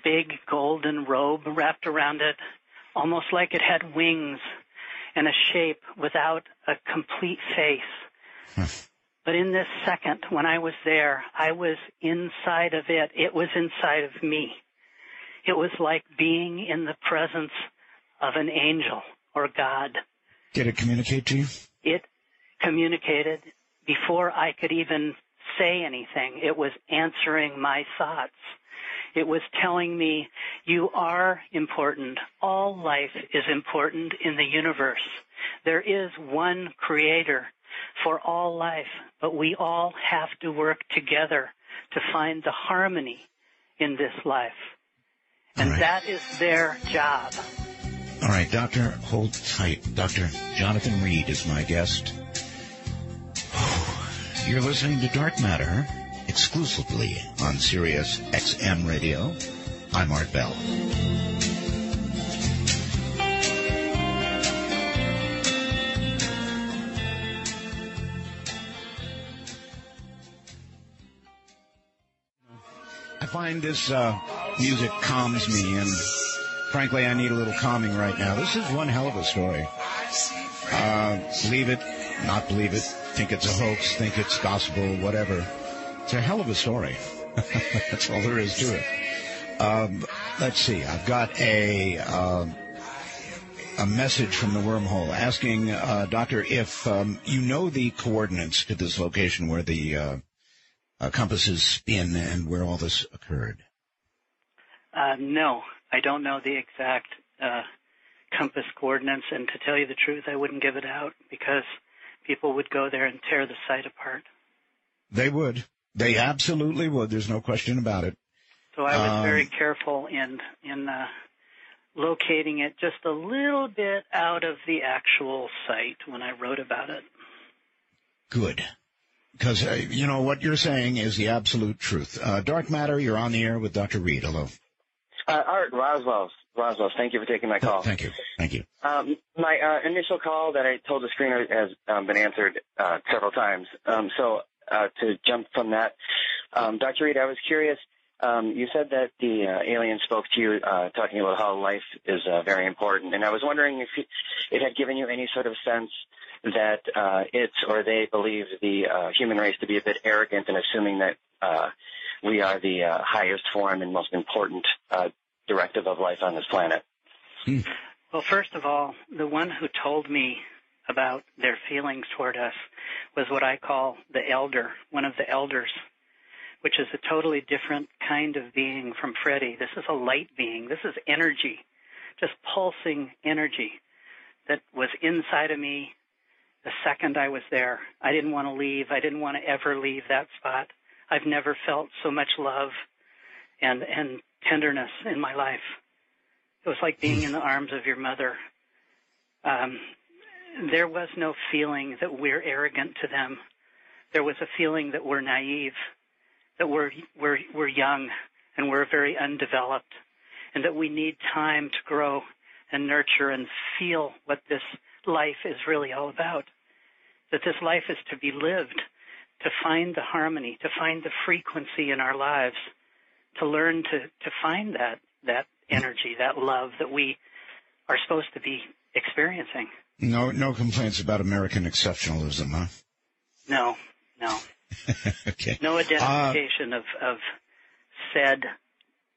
S3: big golden robe wrapped around it, almost like it had wings and a shape without a complete face. But in this second, when I was there, I was inside of it. It was inside of me. It was like being in the presence of an angel or God.
S2: Did it communicate to you?
S3: It communicated before I could even say anything. It was answering my thoughts. It was telling me, you are important. All life is important in the universe. There is one creator for all life, but we all have to work together to find the harmony in this life. And that is their job.
S2: All right, Doctor, hold tight. Dr. Jonathan Reed is my guest. You're listening to Dark Matter exclusively on Sirius XM Radio. I'm Art Bell. I find this music calms me, and frankly, I need a little calming right now. This is one hell of a story. Believe it, not believe it, think it's a hoax, think it's gospel, whatever. It's a hell of a story. That's all there is to it. Let's see. I've got a message from the wormhole asking, Doctor, if you know the coordinates to this location where the compasses spin and where all this occurred.
S3: No, I don't know the exact compass coordinates, and to tell you the truth, I wouldn't give it out because people would go there and tear the site apart.
S2: They would. They absolutely would. There's no question about it.
S3: So I was very careful in locating it just a little bit out of the actual site when I wrote about it.
S2: Good. Because, you know, what you're saying is the absolute truth. Dark Matter, you're on the air with Dr. Reed. Hello.
S12: Art, Roswell, thank you for taking my call.
S2: Thank you.
S12: My initial call that I told the screener has been answered several times. So to jump from that, Dr. Reed, I was curious. You said that the alien spoke to you talking about how life is very important, and I was wondering if it had given you any sort of sense that it or they believe the human race to be a bit arrogant in assuming that we are the highest form and most important directive of life on this planet.
S3: Well, first of all, the one who told me about their feelings toward us was what I call the elder, one of the elders, which is a totally different kind of being from Freddie. This is a light being. This is energy, just pulsing energy that was inside of me the second I was there. I didn't want to leave. I didn't want to ever leave that spot. I've never felt so much love and tenderness in my life. It was like being in the arms of your mother. There was no feeling that we're arrogant to them. There was a feeling that we're naive, that we're young and we're very undeveloped, and that we need time to grow and nurture and feel what this life is really all about. That this life is to be lived, to find the harmony, to find the frequency in our lives, to learn to find that energy, that love that we are supposed to be experiencing.
S2: No complaints about American exceptionalism, huh?
S3: No.
S2: Okay.
S3: No identification of said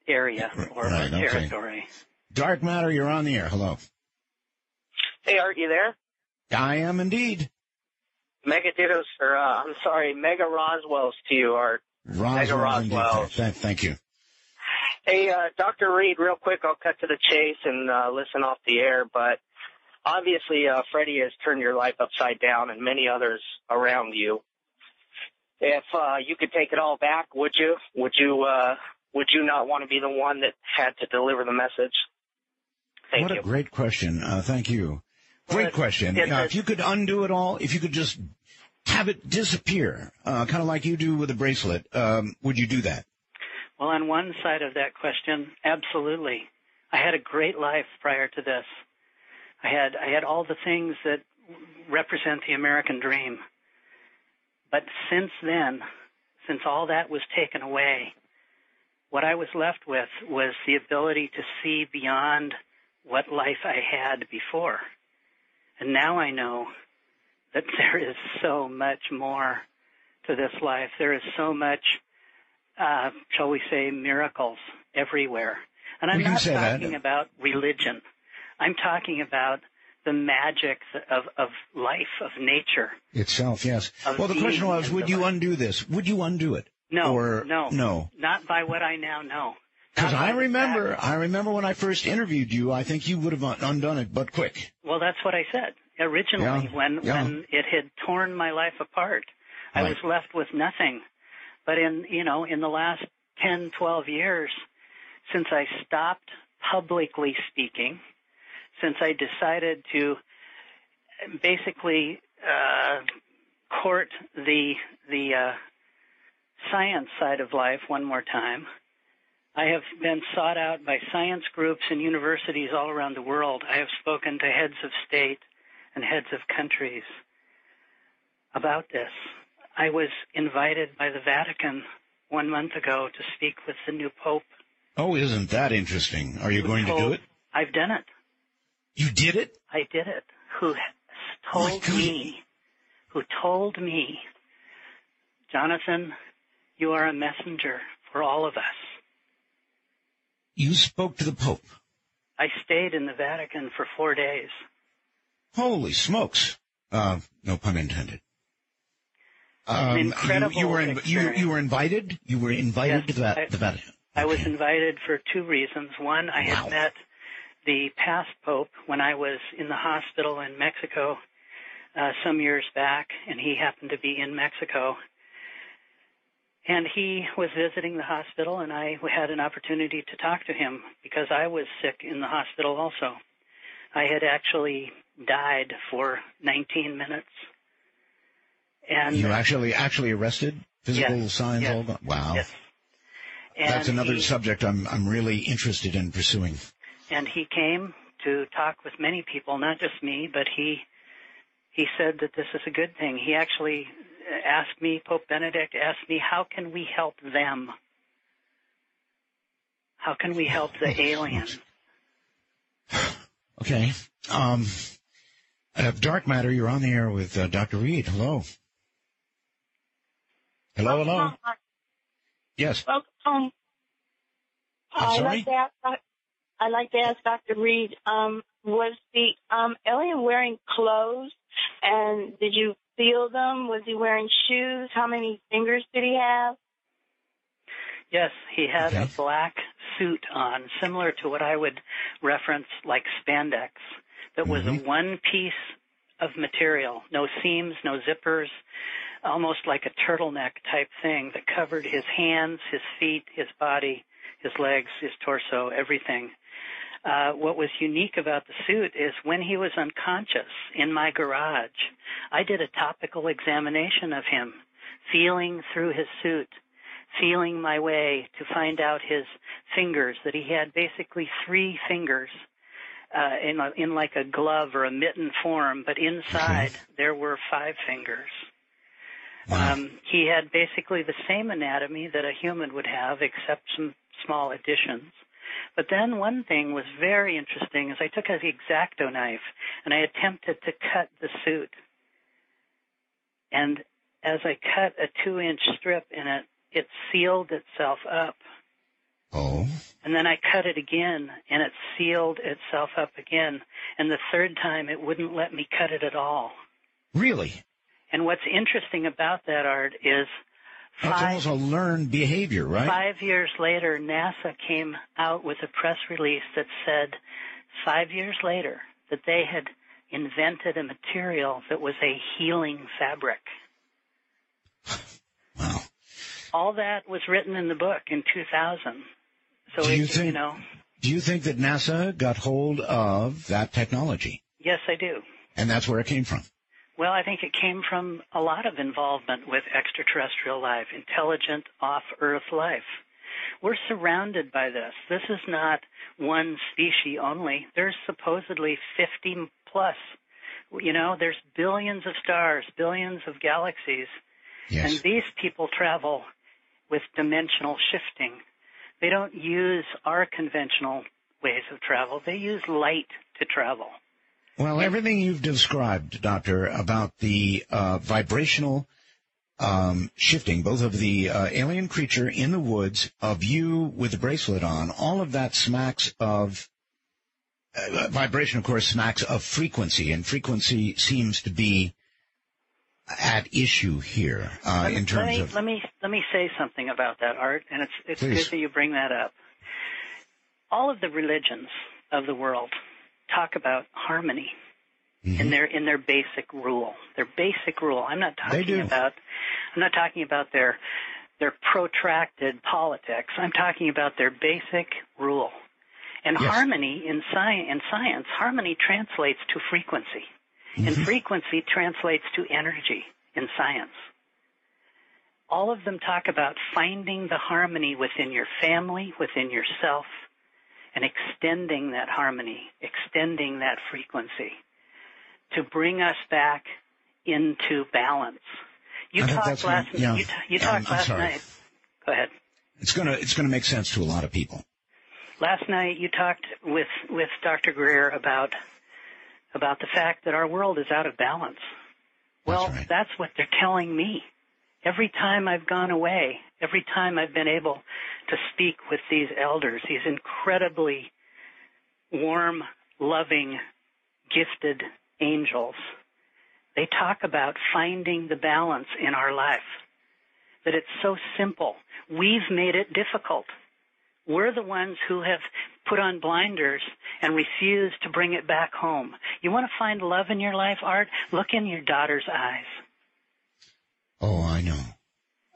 S3: area or territory.
S2: Okay. Dark Matter, you're on the air. Hello.
S6: Hey, Art, you there?
S2: I am indeed.
S6: Mega Roswells to you, Art. Mega Roswells.
S2: Thank you.
S6: Hey, Dr. Reed, real quick, I'll cut to the chase and listen off the air, but obviously Freddie has turned your life upside down and many others around you. If you could take it all back, would you? Would you not want to be the one that had to deliver the message? Thank you.
S2: What a great question. Thank you. Great question. If you could undo it all, if you could just have it disappear, kind of like you do with a bracelet, would you do that?
S3: Well, on one side of that question, absolutely. I had a great life prior to this. I had all the things that represent the American dream. But since then, since all that was taken away, what I was left with was the ability to see beyond what life I had before. And now I know that there is so much more to this life. There is so much, shall we say, miracles everywhere. And I'm not talking about religion. I'm talking about the magic of life, of nature.
S2: Itself, yes. Well, the question was, would you undo this? Would you undo it?
S3: No, no. Not by what I now know.
S2: Because I remember when I first interviewed you, I think you would have undone it, but quick.
S3: Well, that's what I said originally when it had torn my life apart. I was left with nothing. But in the last 10, 12 years, since I stopped publicly speaking, since I decided to basically court the science side of life one more time, I have been sought out by science groups and universities all around the world. I have spoken to heads of state and heads of countries about this. I was invited by the Vatican 1 month ago to speak with the new Pope.
S2: Oh, isn't that interesting? Are you going to do it?
S3: I've done it.
S2: You did it?
S3: I did it. Who told me, Jonathan, you are a messenger for all of us.
S2: You spoke to the Pope?
S3: I stayed in the Vatican for 4 days.
S2: Holy smokes. No pun intended.
S3: Incredible
S2: you were invited? You were invited to the Vatican?
S3: I was invited for two reasons. One, I had met the past Pope when I was in the hospital in Mexico some years back, and he happened to be in Mexico. And he was visiting the hospital, and I had an opportunity to talk to him because I was sick in the hospital also. I had actually died for 19 minutes. And
S2: you actually arrested? Physical signs all gone? Wow.
S3: Yes.
S2: That's another subject I'm really interested in pursuing.
S3: And he came to talk with many people, not just me, but he said that this is a good thing. He actually asked me, Pope Benedict asked me, how can we help them? How can we help the aliens?
S2: Okay. Dark Matter, you're on the air with Dr. Reed. Hello. Hello. Yes.
S13: Well, I'd like to ask Dr. Reed, was the alien wearing clothes, and did you feel them? Was he wearing shoes? How many fingers did he have?
S3: Yes, he had a black suit on, similar to what I would reference like spandex, that was a one piece of material, no seams, no zippers, almost like a turtleneck type thing that covered his hands, his feet, his body, his legs, his torso, everything. What was unique about the suit is when he was unconscious in my garage, I did a topical examination of him, feeling through his suit, feeling my way to find out his fingers, that he had basically 3 fingers in like a glove or a mitten form, but inside there were 5 fingers. Wow. He had basically the same anatomy that a human would have, except some small additions. But then one thing was very interesting is I took an X-Acto knife and I attempted to cut the suit. And as I cut a 2-inch strip in it, it sealed itself up.
S2: Oh.
S3: And then I cut it again and it sealed itself up again. And the third time it wouldn't let me cut it at all.
S2: Really?
S3: And what's interesting about that, Art, is
S2: that's almost a learned behavior, right?
S3: 5 years later, NASA came out with a press release that said 5 years later that they had invented a material that was a healing fabric.
S2: Wow.
S3: All that was written in the book in 2000. So
S2: do you think that NASA got hold of that technology?
S3: Yes, I do.
S2: And that's where it came from.
S3: Well, I think it came from a lot of involvement with extraterrestrial life, intelligent off-Earth life. We're surrounded by this. This is not one species only. There's supposedly 50 plus. You know, there's billions of stars, billions of galaxies.
S2: Yes.
S3: And these people travel with dimensional shifting. They don't use our conventional ways of travel. They use light to travel.
S2: Well, everything you've described, Doctor, about the vibrational shifting, both of the alien creature in the woods, of you with the bracelet on, all of that smacks of vibration, of course, smacks of frequency, and frequency seems to be at issue here in terms of...
S3: Let me say something about that, Art, and it's good that you bring that up. All of the religions of the world talk about harmony in their basic rule. Their basic rule. I'm not talking about their protracted politics. I'm talking about their basic rule. And harmony in science, harmony translates to frequency. And frequency translates to energy in science. All of them talk about finding the harmony within your family, within yourself, and extending that harmony, extending that frequency to bring us back into balance. You talked last night. Go ahead.
S2: It's gonna make sense to a lot of people.
S3: Last night you talked with Dr. Greer about the fact that our world is out of balance. Well, that's what they're telling me. Every time I've gone away, every time I've been able to speak with these elders, these incredibly warm, loving, gifted angels, they talk about finding the balance in our life, that it's so simple. We've made it difficult. We're the ones who have put on blinders and refused to bring it back home. You want to find love in your life, Art? Look in your daughter's eyes.
S2: Oh, I know.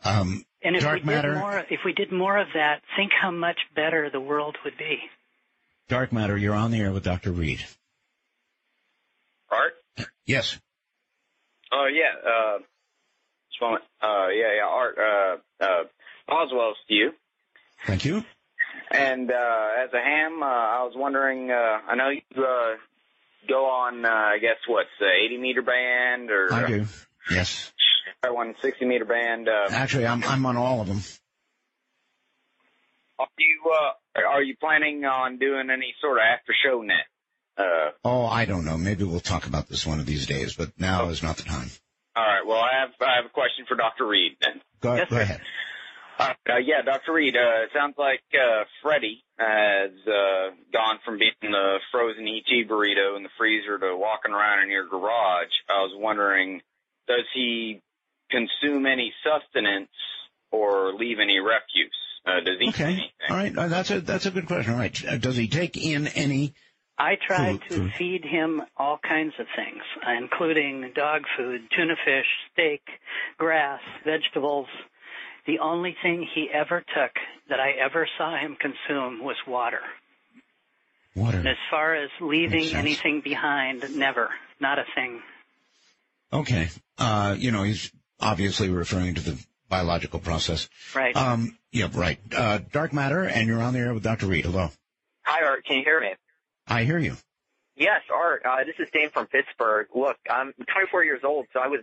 S3: And if we did more of that, think how much better the world would be.
S2: Dark Matter, you're on the air with Dr. Reed.
S14: Art?
S2: Yes.
S14: Oh, yeah. Art. Oswald's to you.
S2: Thank you.
S14: And as a ham, I was wondering, I know you go on, 80-meter band or...
S2: I do, yes.
S14: 160-meter band.
S2: Actually, I'm on all of them.
S14: Are you planning on doing any sort of after-show net?
S2: I don't know. Maybe we'll talk about this one of these days, but now is not the time.
S14: All right. Well, I have a question for Dr. Reed then.
S2: Go ahead.
S14: Dr. Reed, it sounds like Freddie has gone from being the frozen ET burrito in the freezer to walking around in your garage. I was wondering, does he consume any sustenance or leave any refuse? Does he eat anything?
S2: All right. That's a good question. All right. Does he take in any...
S3: I try to feed him all kinds of things, including dog food, tuna fish, steak, grass, vegetables. The only thing he ever took that I ever saw him consume was water.
S2: Water.
S3: And as far as leaving anything behind, never. Not a thing.
S2: Okay. He's obviously referring to the biological process.
S3: Right.
S2: Right. Dark Matter, and you're on the air with Dr. Reed. Hello.
S15: Hi, Art. Can you hear me?
S2: I hear you.
S15: Yes, Art. This is Dane from Pittsburgh. Look, I'm 24 years old, so I was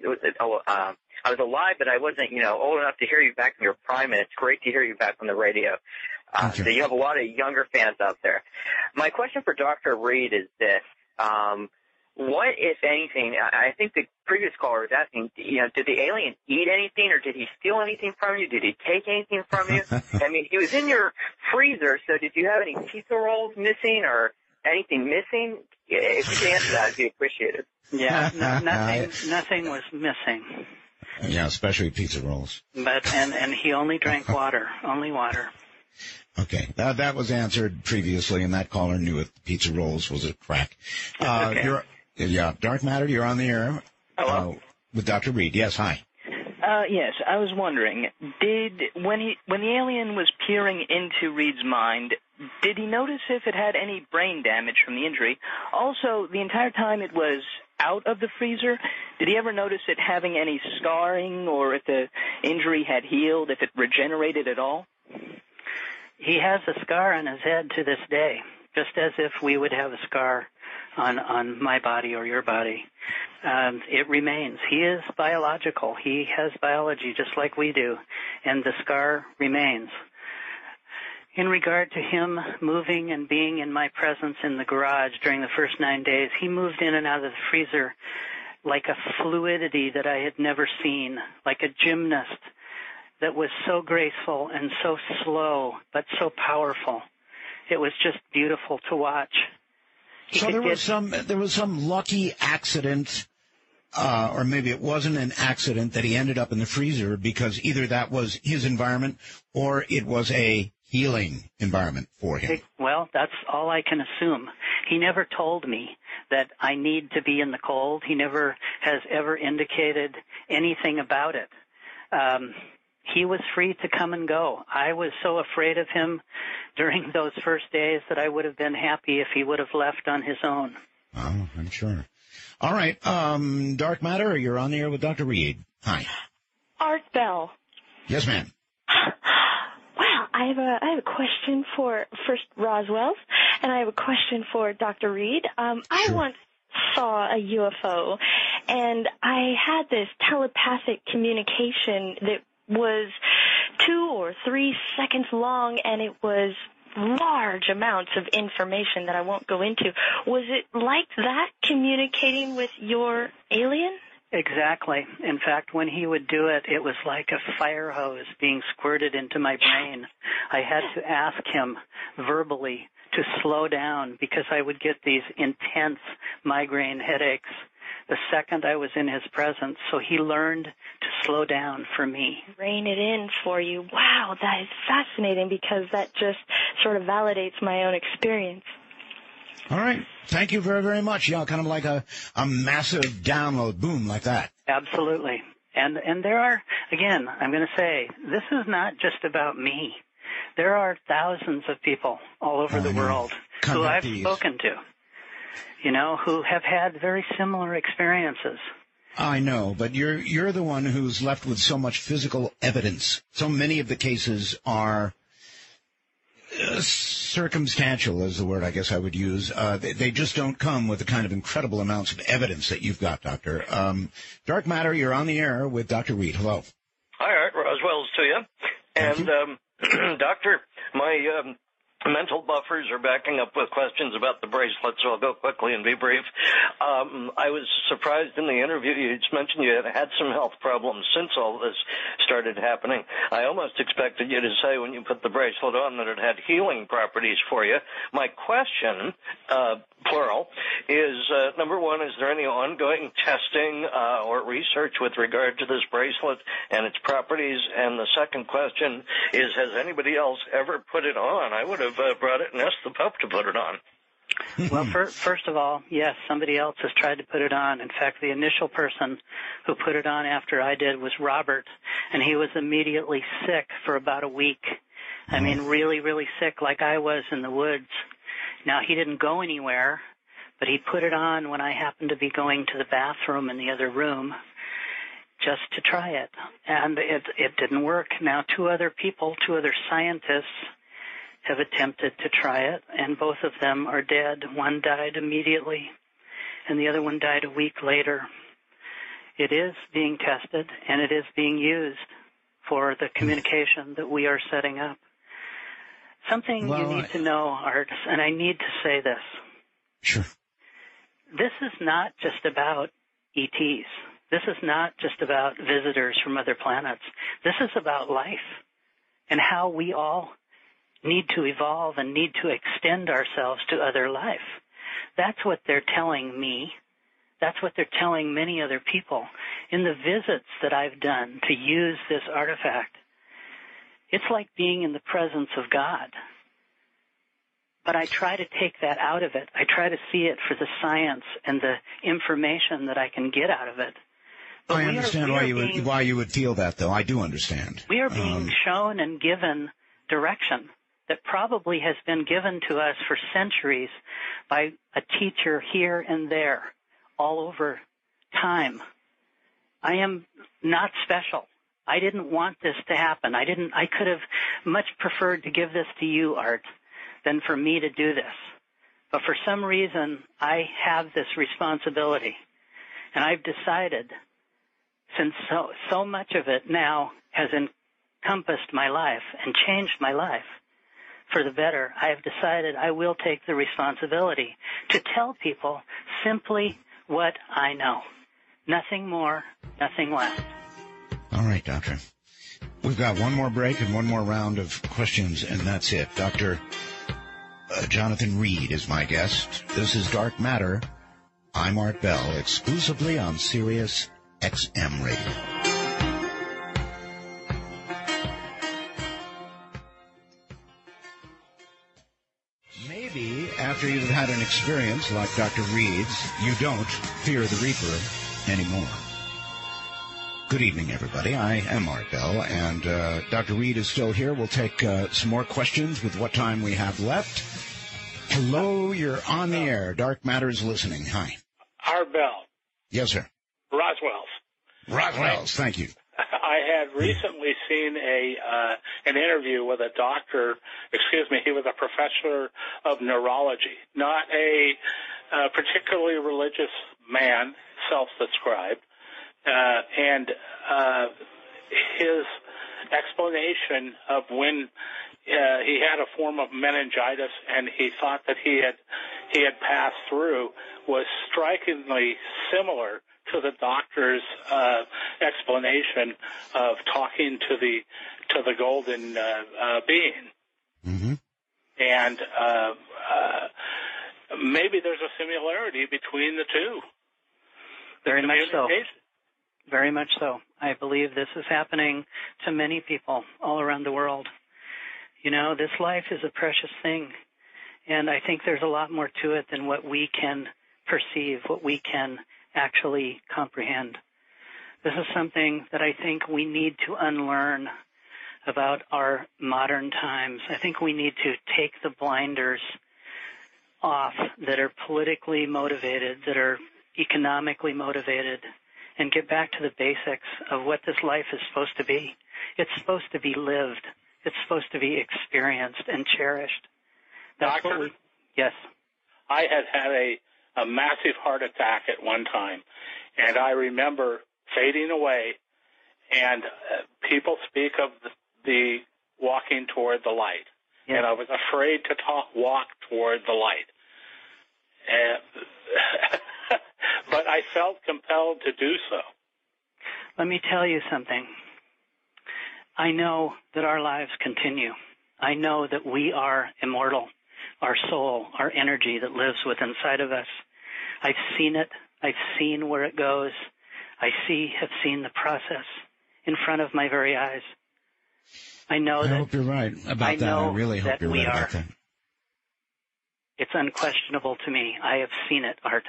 S15: alive, but I wasn't, old enough to hear you back in your prime, and it's great to hear you back on the radio. So you have a lot of younger fans out there. My question for Dr. Reed is this. What, if anything, I think the previous caller was asking, did the alien eat anything, or did he steal anything from you? Did he take anything from you? I mean, he was in your freezer, so did you have any pizza rolls missing or anything missing? If you could answer that, I'd be appreciated.
S3: Yeah, nothing was missing.
S2: Yeah, especially pizza rolls.
S3: But and he only drank water, only water.
S2: Okay, that was answered previously, and that caller knew it. The pizza rolls was a crack.
S3: Okay.
S2: Dark Matter, you're on the air.
S16: Hello.
S2: With Dr. Reed. Yes, hi.
S16: Yes, I was wondering, when the alien was peering into Reed's mind, did he notice if it had any brain damage from the injury? Also, the entire time it was out of the freezer, did he ever notice it having any scarring, or if the injury had healed, if it regenerated at all?
S3: He has a scar on his head to this day, just as if we would have a scar on my body or your body. It remains. He is biological. He has biology just like we do, and the scar remains. In regard to him moving and being in my presence in the garage during the first 9 days, he moved in and out of the freezer like a fluidity that I had never seen, like a gymnast that was so graceful and so slow but so powerful. It was just beautiful to watch.
S2: So there was some lucky accident, or maybe it wasn't an accident, that he ended up in the freezer because either that was his environment or it was a healing environment for him.
S3: Well, that's all I can assume. He never told me that I need to be in the cold. He never has ever indicated anything about it. He was free to come and go. I was so afraid of him during those first days that I would have been happy if he would have left on his own.
S2: Oh, I'm sure. All right. Dark Matter, you're on the air with Dr. Reed. Hi.
S17: Art Bell.
S2: Yes, ma'am.
S17: Wow, I have a question for first Roswell's, and I have a question for Dr. Reed. I once saw a UFO, and I had this telepathic communication that was 2 or 3 seconds long, and it was large amounts of information that I won't go into. Was it like that, communicating with your alien?
S3: Exactly. In fact, when he would do it, it was like a fire hose being squirted into my brain. I had to ask him verbally to slow down because I would get these intense migraine headaches the second I was in his presence. So he learned to slow down for me.
S17: Rein it in for you. Wow, that is fascinating because that just sort of validates my own experience.
S2: All right. Thank you very, very much. Yeah, kind of like a massive download, boom, like that.
S3: Absolutely. And there are, again, I'm going to say, this is not just about me. There are thousands of people all over the world who I've spoken to, who have had very similar experiences.
S2: I know, but you're the one who's left with so much physical evidence. So many of the cases are circumstantial is the word I guess I would use. They just don't come with the kind of incredible amounts of evidence that you've got, Doctor. Dark Matter, you're on the air with Dr. Reed. Hello.
S18: Hi, Art. Roswell's to you. And, Doctor, my mental buffers are backing up with questions about the bracelet, so I'll go quickly and be brief. I was surprised in the interview you mentioned you had some health problems since all this started happening. I almost expected you to say when you put the bracelet on that it had healing properties for you. My question, plural, is, number one, is there any ongoing testing or research with regard to this bracelet and its properties? And the second question is, has anybody else ever put it on? I would have brought it and asked the pup to put it on.
S3: Well, first of all, yes, somebody else has tried to put it on. In fact, the initial person who put it on after I did was Robert, and he was immediately sick for about a week. I mean, really, really sick, like I was in the woods. Now, he didn't go anywhere, but he put it on when I happened to be going to the bathroom in the other room just to try it, and it didn't work. Now, two other scientists have attempted to try it, and both of them are dead. One died immediately, and the other one died a week later. It is being tested, and it is being used for the communication that we are setting up. Something you need to know, Art, and I need to say this.
S2: Sure.
S3: This is not just about ETs. This is not just about visitors from other planets. This is about life and how we all need to evolve and need to extend ourselves to other life. That's what they're telling me. That's what they're telling many other people. In the visits that I've done to use this artifact, it's like being in the presence of God. But I try to take that out of it. I try to see it for the science and the information that I can get out of it. But
S2: I understand why you would feel that, though. I do understand.
S3: We are being shown and given direction that probably has been given to us for centuries by a teacher here and there, all over time. I am not special. I didn't want this to happen. I could have much preferred to give this to you, Art, than for me to do this. But for some reason, I have this responsibility. And I've decided, since so much of it now has encompassed my life and changed my life for the better, I have decided I will take the responsibility to tell people simply what I know. Nothing more, nothing less.
S2: All right, Doctor. We've got one more break and one more round of questions, and that's it. Dr. Jonathan Reed is my guest. This is Dark Matter. I'm Art Bell, exclusively on Sirius XM Radio. Maybe after you've had an experience like Dr. Reed's, you don't fear the Reaper anymore. Good evening, everybody. I am Art Bell, and Dr. Reed is still here. We'll take some more questions with what time we have left. Hello, you're on the air. Dark Matter is listening. Hi.
S19: Art Bell.
S2: Yes, sir.
S19: Roswell's,
S2: thank you.
S19: I had recently seen an interview with a doctor. He was a professor of neurology, not a particularly religious man, self-described, and his explanation of when he had a form of meningitis and he thought that he had passed through was strikingly similar to the doctor's explanation of talking to the golden being.
S2: Mm-hmm.
S19: And maybe there's a similarity between the two.
S3: Very much so. Very much so. I believe this is happening to many people all around the world. You know, this life is a precious thing, and I think there's a lot more to it than what we can perceive, what we can actually comprehend. This is something that I think we need to unlearn about our modern times. I think we need to take the blinders off that are politically motivated, that are economically motivated, and get back to the basics of what this life is supposed to be. It's supposed to be lived. It's supposed to be experienced and cherished. That's
S19: Doctor,
S3: yes.
S19: I had a massive heart attack at one time, and I remember fading away, and people speak of the walking toward the light, and I was afraid to walk toward the light. But I felt compelled to do so.
S3: Let me tell you something. I know that our lives continue. I know that we are immortal. Our soul, our energy that lives within inside of us. I've seen it. I've seen where it goes. Have seen the process in front of my very eyes. I
S2: hope you're right about that. I really hope you're right about that.
S3: It's unquestionable to me. I have seen it, Art.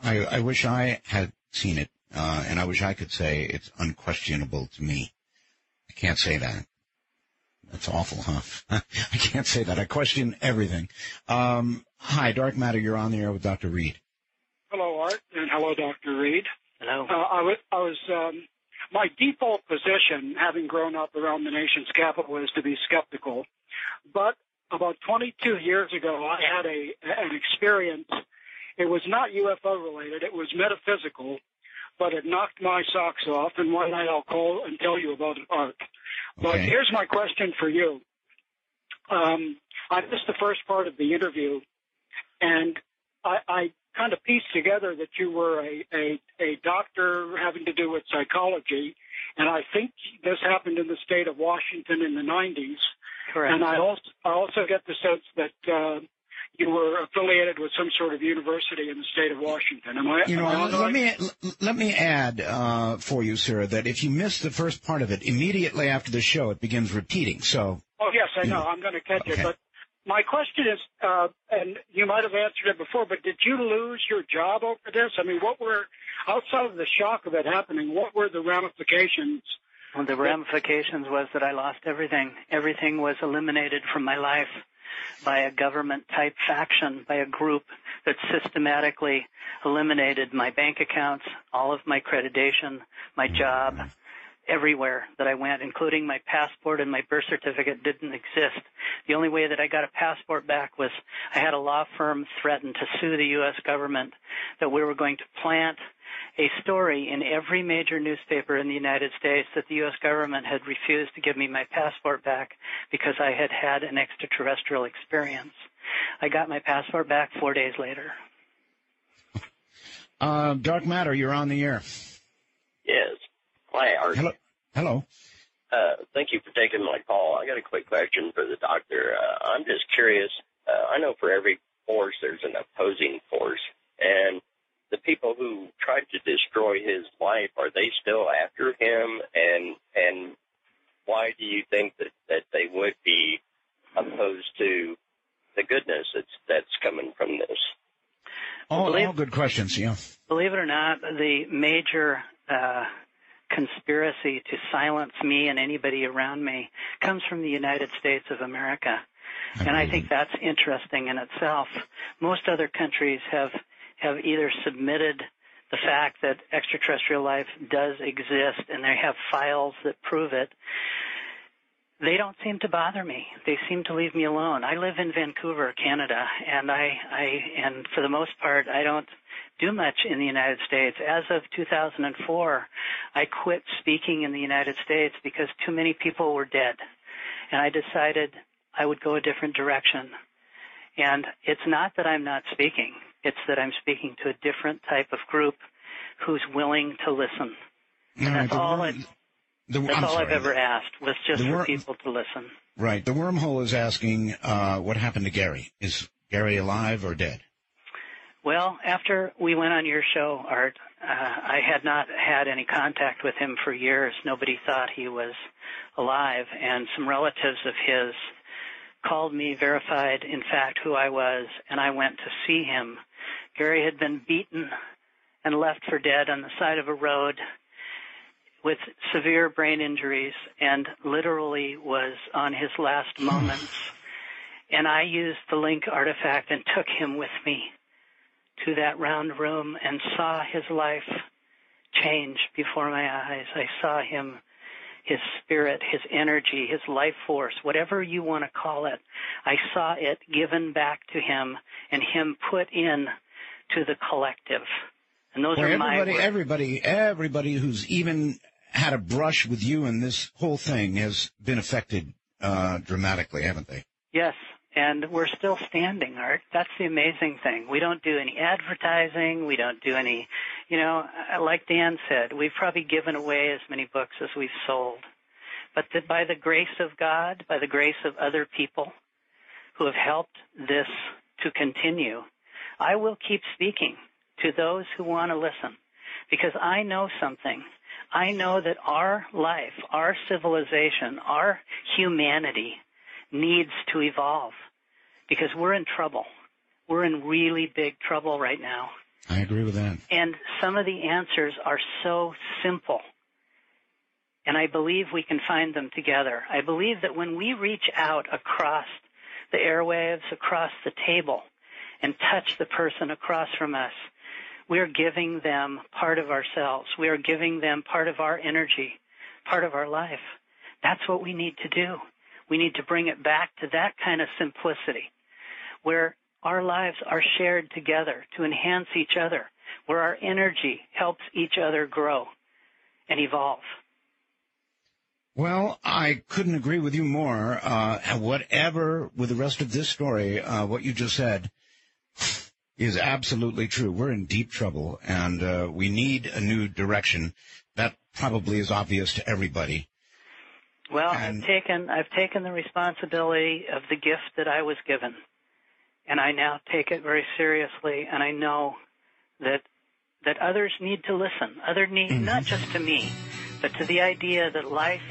S2: I wish I had seen it, and I wish I could say it's unquestionable to me. I can't say that. That's awful, huh? I can't say that. I question everything. Hi, Dark Matter. You're on the air with Dr. Reed.
S10: Hello, Art, and hello, Dr. Reed.
S3: Hello.
S10: My default position, having grown up around the nation's capital, is to be skeptical. But about 22 years ago, I had an experience. It was not UFO related. It was metaphysical, but it knocked my socks off. And one night I'll call and tell you about it, Art. But here's my question for you. I missed the first part of the interview, and I kind of pieced together that you were a doctor having to do with psychology, and I think this happened in the state of Washington in the 90s.
S3: Correct.
S10: And I also get the sense that you were affiliated with some sort of university in the state of Washington.
S2: Let me add for you, sir, that if you miss the first part of it, immediately after the show, it begins repeating. So.
S10: Oh, yes, I know. I'm going to catch it. But my question is, and you might have answered it before, but did you lose your job over this? I mean, outside of the shock of it happening, what were the ramifications?
S3: Well, the ramifications was that I lost everything. Everything was eliminated from my life by a government-type faction, by a group that systematically eliminated my bank accounts, all of my accreditation, my job, everywhere that I went, including my passport and my birth certificate didn't exist. The only way that I got a passport back was I had a law firm threaten to sue the U.S. government that we were going to plant a story in every major newspaper in the United States that the U.S. government had refused to give me my passport back because I had had an extraterrestrial experience. I got my passport back 4 days later.
S2: Dark Matter, you're on the air.
S20: Yes. Hi, Art.
S2: Hello.
S20: Thank you for taking my call. I got a quick question for the doctor. I'm just curious. I know for every force there's an opposing force, and the people who tried to destroy his life, are they still after him? And why do you think that they would be opposed to the goodness that's coming from this?
S2: All good questions, yeah.
S3: Believe it or not, the major conspiracy to silence me and anybody around me comes from the United States of America. And I think that's interesting in itself. Most other countries have either submitted the fact that extraterrestrial life does exist and they have files that prove it. They don't seem to bother me. They seem to leave me alone. I live in Vancouver, Canada, and and for the most part, I don't do much in the United States. As of 2004, I quit speaking in the United States because too many people were dead. And I decided I would go a different direction. And it's not that I'm not speaking. It's that I'm speaking to a different type of group who's willing to listen. And that's all I've ever asked, was just for people to listen.
S2: Right. The wormhole is asking what happened to Gary. Is Gary alive or dead?
S3: Well, after we went on your show, Art, I had not had any contact with him for years. Nobody thought he was alive, and some relatives of his called me, verified, in fact, who I was, and I went to see him. Gary had been beaten and left for dead on the side of a road with severe brain injuries and literally was on his last moments. And I used the Link artifact and took him with me to that round room and saw his life change before my eyes. I saw him, his spirit, his energy, his life force, whatever you want to call it. I saw it given back to him and him put in to the collective. And those are my words. Everybody who's even had a brush with you and this whole thing has been affected dramatically, haven't they? Yes, and we're still standing, Art. That's the amazing thing. We don't do any advertising. We don't do any, like Dan said, we've probably given away as many books as we've sold. But by the grace of God, by the grace of other people who have helped this to continue, I will keep speaking to those who want to listen, because I know something. I know that our life, our civilization, our humanity needs to evolve, because we're in trouble. We're in really big trouble right now.
S2: I agree with that.
S3: And some of the answers are so simple, and I believe we can find them together. I believe that when we reach out across the airwaves, across the table, and touch the person across from us, we are giving them part of ourselves. We are giving them part of our energy, part of our life. That's what we need to do. We need to bring it back to that kind of simplicity, where our lives are shared together to enhance each other, where our energy helps each other grow and evolve.
S2: Well, I couldn't agree with you more. Whatever with the rest of this story, what you just said is absolutely true. We're in deep trouble, and we need a new direction. That probably is obvious to everybody.
S3: Well, I've taken the responsibility of the gift that I was given, and I now take it very seriously, and I know that others need to listen. Not just to me, but to the idea that life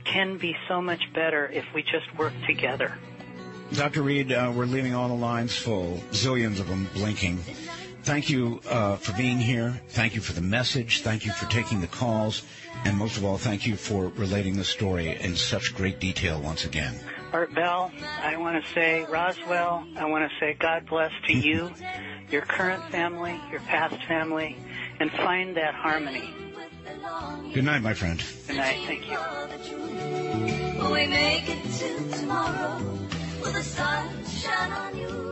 S3: can be so much better if we just work together.
S2: Dr. Reed, we're leaving all the lines full, zillions of them blinking. Thank you for being here. Thank you for the message. Thank you for taking the calls. And most of all, thank you for relating the story in such great detail once again.
S3: Art Bell, I want to say, Roswell, I want to say God bless to you, your current family, your past family, and find that harmony.
S2: Good night, my friend.
S3: Good night. Thank you.
S21: We make it to tomorrow. Will the sun shine on you?